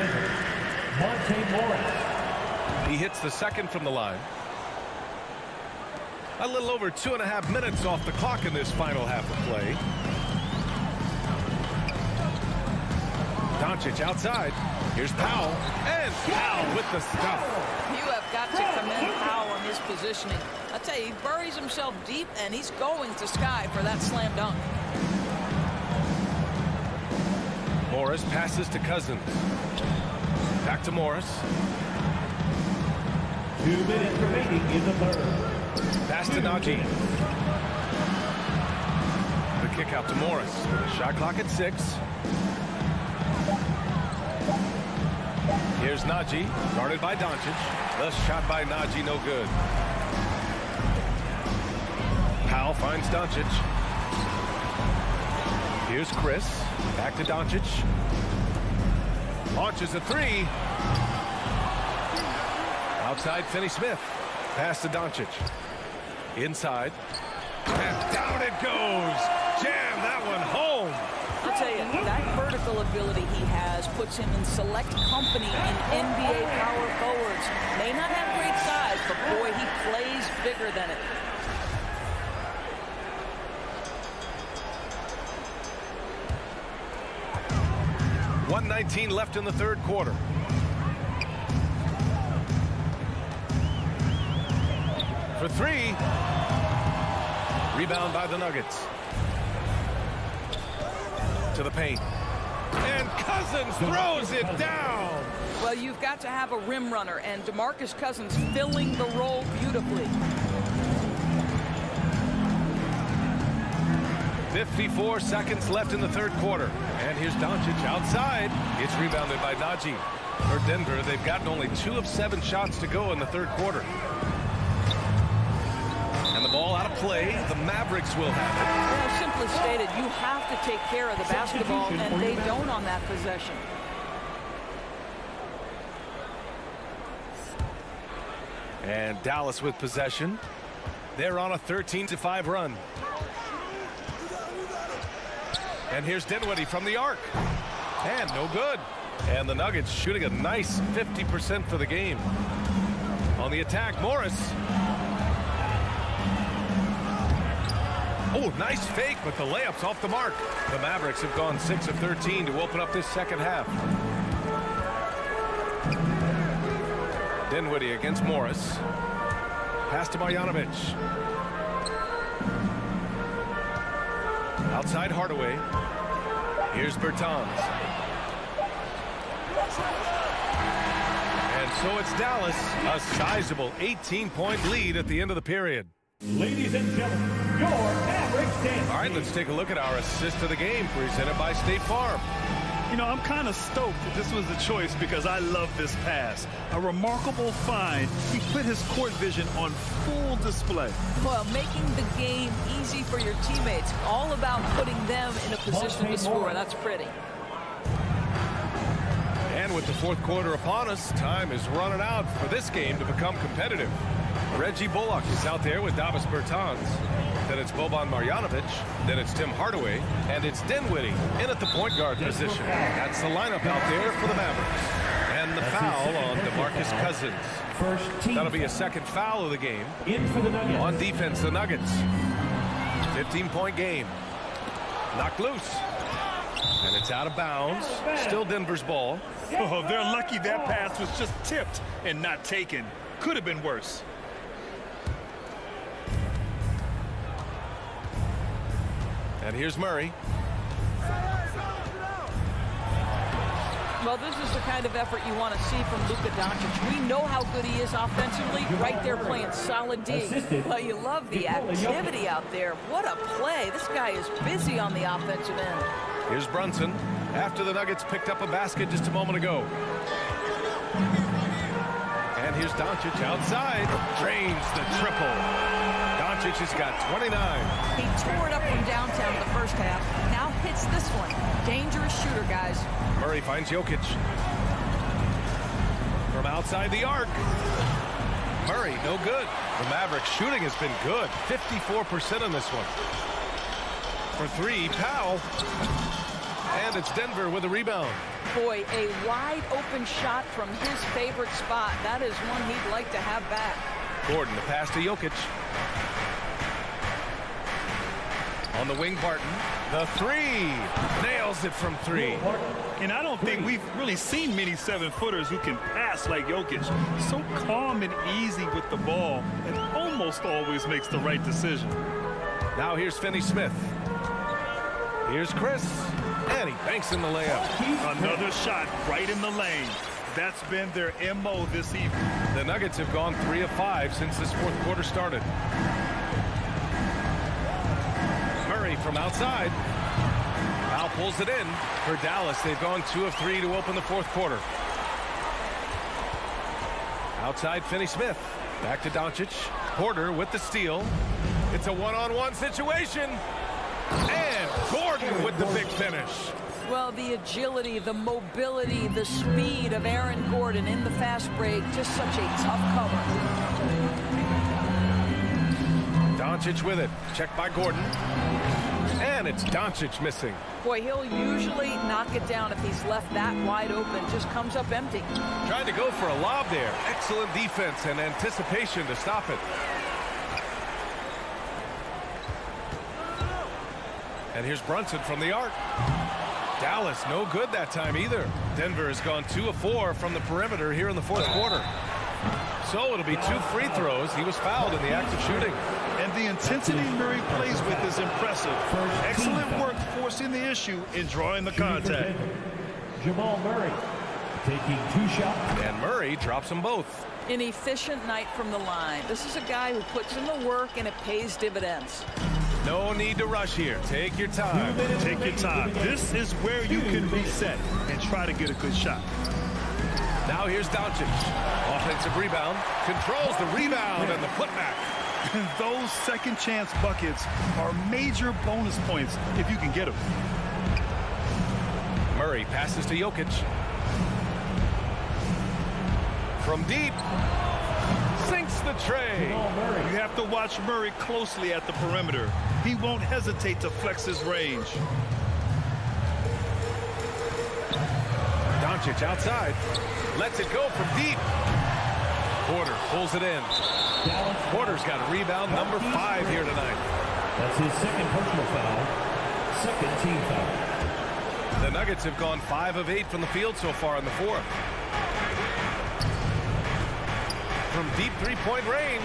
Monte Morris. He hits the second from the line. A little over 2.5 minutes off the clock in this final half of play. Doncic outside. Here's Powell. And Powell with the stuff. You have got to commend Powell on his positioning. I tell you, he buries himself deep, and he's going to sky for that slam dunk. Morris passes to Cousins. Back to Morris. 2 minutes remaining in the third. Pass to Najee. The kick out to Morris. Shot clock at 6. Here's Najee, guarded by Doncic. The shot by Najee, no good. Powell finds Doncic. Here's Chris. Back to Doncic. Launches a 3. Outside, Finney-Smith. Pass to Doncic. Inside. And down it goes. Jam that one home. I'll tell you, that vertical ability he has puts him in select company in NBA power forwards. May not have great size, but boy, he plays bigger than it. .119 left in the third quarter. For 3. Rebound by the Nuggets. To the paint. And Cousins throws it down. Well, you've got to have a rim runner, and DeMarcus Cousins filling the role beautifully. 54 seconds left in the third quarter. And here's Doncic outside. It's rebounded by Najee. For Denver, they've gotten only 2 of 7 shots to go in the third quarter. And the ball out of play. The Mavericks will have it. Well, simply stated, you have to take care of the basketball, and they don't on that possession. And Dallas with possession. They're on a 13-5 run. And here's Dinwiddie from the arc. And no good. And the Nuggets shooting a nice 50% for the game. On the attack, Morris. Oh, nice fake, but the layup's off the mark. The Mavericks have gone 6 of 13 to open up this second half. Dinwiddie against Morris. Pass to Marjanovic. Outside Hardaway. Here's Bertans. And so it's Dallas, a sizable 18-point lead at the end of the period. Ladies and gentlemen, your Mavericks dance. All right, let's take a look at our assist of the game presented by State Farm. You know, I'm kind of stoked that this was the choice because I love this pass. A remarkable find. He put his court vision on full display. Well, making the game easy for your teammates. All about putting them in a position to score. That's pretty. And with the fourth quarter upon us, time is running out for this game to become competitive. Reggie Bullock is out there with Davis Bertans. Then it's Boban Marjanovic. Then it's Tim Hardaway. And it's Dinwiddie in at the point guard position. That's the lineup out there for the Mavericks. And the foul on DeMarcus Cousins. That'll be a second foul of the game. On defense, the Nuggets. 15-point game. Knocked loose. And it's out of bounds. Still Denver's ball. Oh, they're lucky that pass was just tipped and not taken. Could have been worse. And here's Murray. Well, this is the kind of effort you want to see from Luka Doncic. We know how good he is offensively. Right there playing solid D. Well, you love the activity out there. What a play. This guy is busy on the offensive end. Here's Brunson after the Nuggets picked up a basket just a moment ago. And here's Doncic outside. Drains the triple. Doncic has got 29. He tore it up from downtown in the first half. Now hits this one. Dangerous shooter, guys. Murray finds Jokic. From outside the arc. Murray, no good. The Mavericks shooting has been good. 54% on this one. For 3, Powell. And it's Denver with a rebound. Boy, a wide open shot from his favorite spot. That is one he'd like to have back. Gordon, the pass to Jokic. On the wing, Barton. The three. Nails it from three. And I don't think we've really seen many 7-footers who can pass like Jokic. So calm and easy with the ball and almost always makes the right decision. Now here's Finney-Smith. Here's Chris. And he banks in the layup. Another shot right in the lane. That's been their MO this evening. The Nuggets have gone 3 of 5 since this fourth quarter started. Murray from outside. Now pulls it in for Dallas. They've gone 2 of 3 to open the fourth quarter. Outside Finney-Smith. Back to Doncic. Porter with the steal. It's a one-on-one situation. And Gordon with the big finish. Well, the agility, the mobility, the speed of Aaron Gordon in the fast break, just such a tough cover. Doncic with it. Checked by Gordon. And it's Doncic missing. Boy, he'll usually knock it down if he's left that wide open. Just comes up empty. Trying to go for a lob there. Excellent defense and anticipation to stop it. And here's Brunson from the arc. Dallas, no good that time either. Denver has gone 2 of 4 from the perimeter here in the fourth quarter. So it'll be 2 free throws. He was fouled in the act of shooting. And the intensity Murray plays with is impressive. Excellent work forcing the issue and drawing the contact. Jamal Murray taking 2 shots. And Murray drops them both. An efficient night from the line. This is a guy who puts in the work and it pays dividends. No need to rush here. Take your time. Take your time. This is where you can reset and try to get a good shot. Now here's Doncic. Offensive rebound. Controls the rebound and the putback. And those second chance buckets are major bonus points if you can get them. Murray passes to Jokic. From deep. Sinks the tray. You have to watch Murray closely at the perimeter. He won't hesitate to flex his range. Doncic outside. Lets it go from deep. Porter pulls it in. Porter's got a rebound, number 5 here tonight. That's his second personal foul. Second team foul. The Nuggets have gone 5 of 8 from the field so far in the fourth. From deep three-point range.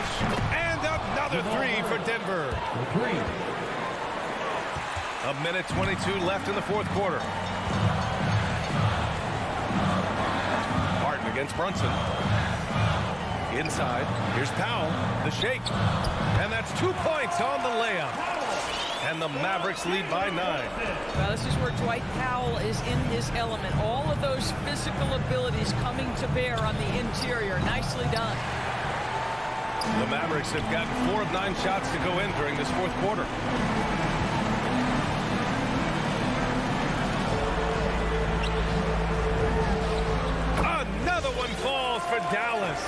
And another 3 for Denver. 3. A minute 22 left in the fourth quarter. Barton against Brunson. Inside. Here's Powell. The shake. And that's 2 points on the layup. And the Mavericks lead by 9. Well, this is where Dwight Powell is in his element. All of those physical abilities coming to bear on the interior. Nicely done. The Mavericks have gotten 4 of 9 shots to go in during this fourth quarter. Another one falls for Dallas.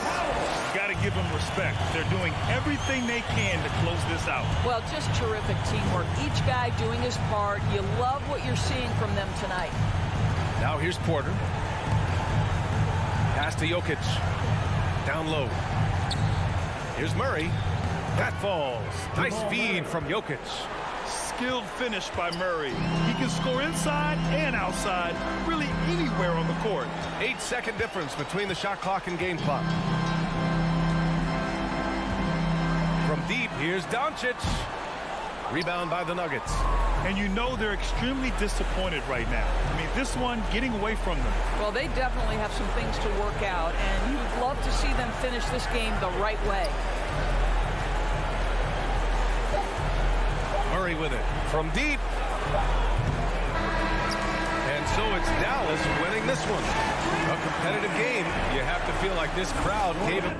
Got to give them respect. They're doing everything they can to close this out. Well, just terrific teamwork. Each guy doing his part. You love what you're seeing from them tonight. Now here's Porter. Pass to Jokic. Down low. Here's Murray. That falls. Nice feed from Jokic. Skilled finish by Murray. He can score inside and outside, really anywhere on the court. 8-second difference between the shot clock and game clock. From deep, here's Doncic. Rebound by the Nuggets. And you know they're extremely disappointed right now. I mean, this one getting away from them. Well, they definitely have some things to work out, and you'd love to see them finish this game the right way. Murray with it from deep. And so it's Dallas winning this one. A competitive game. You have to feel like this crowd gave him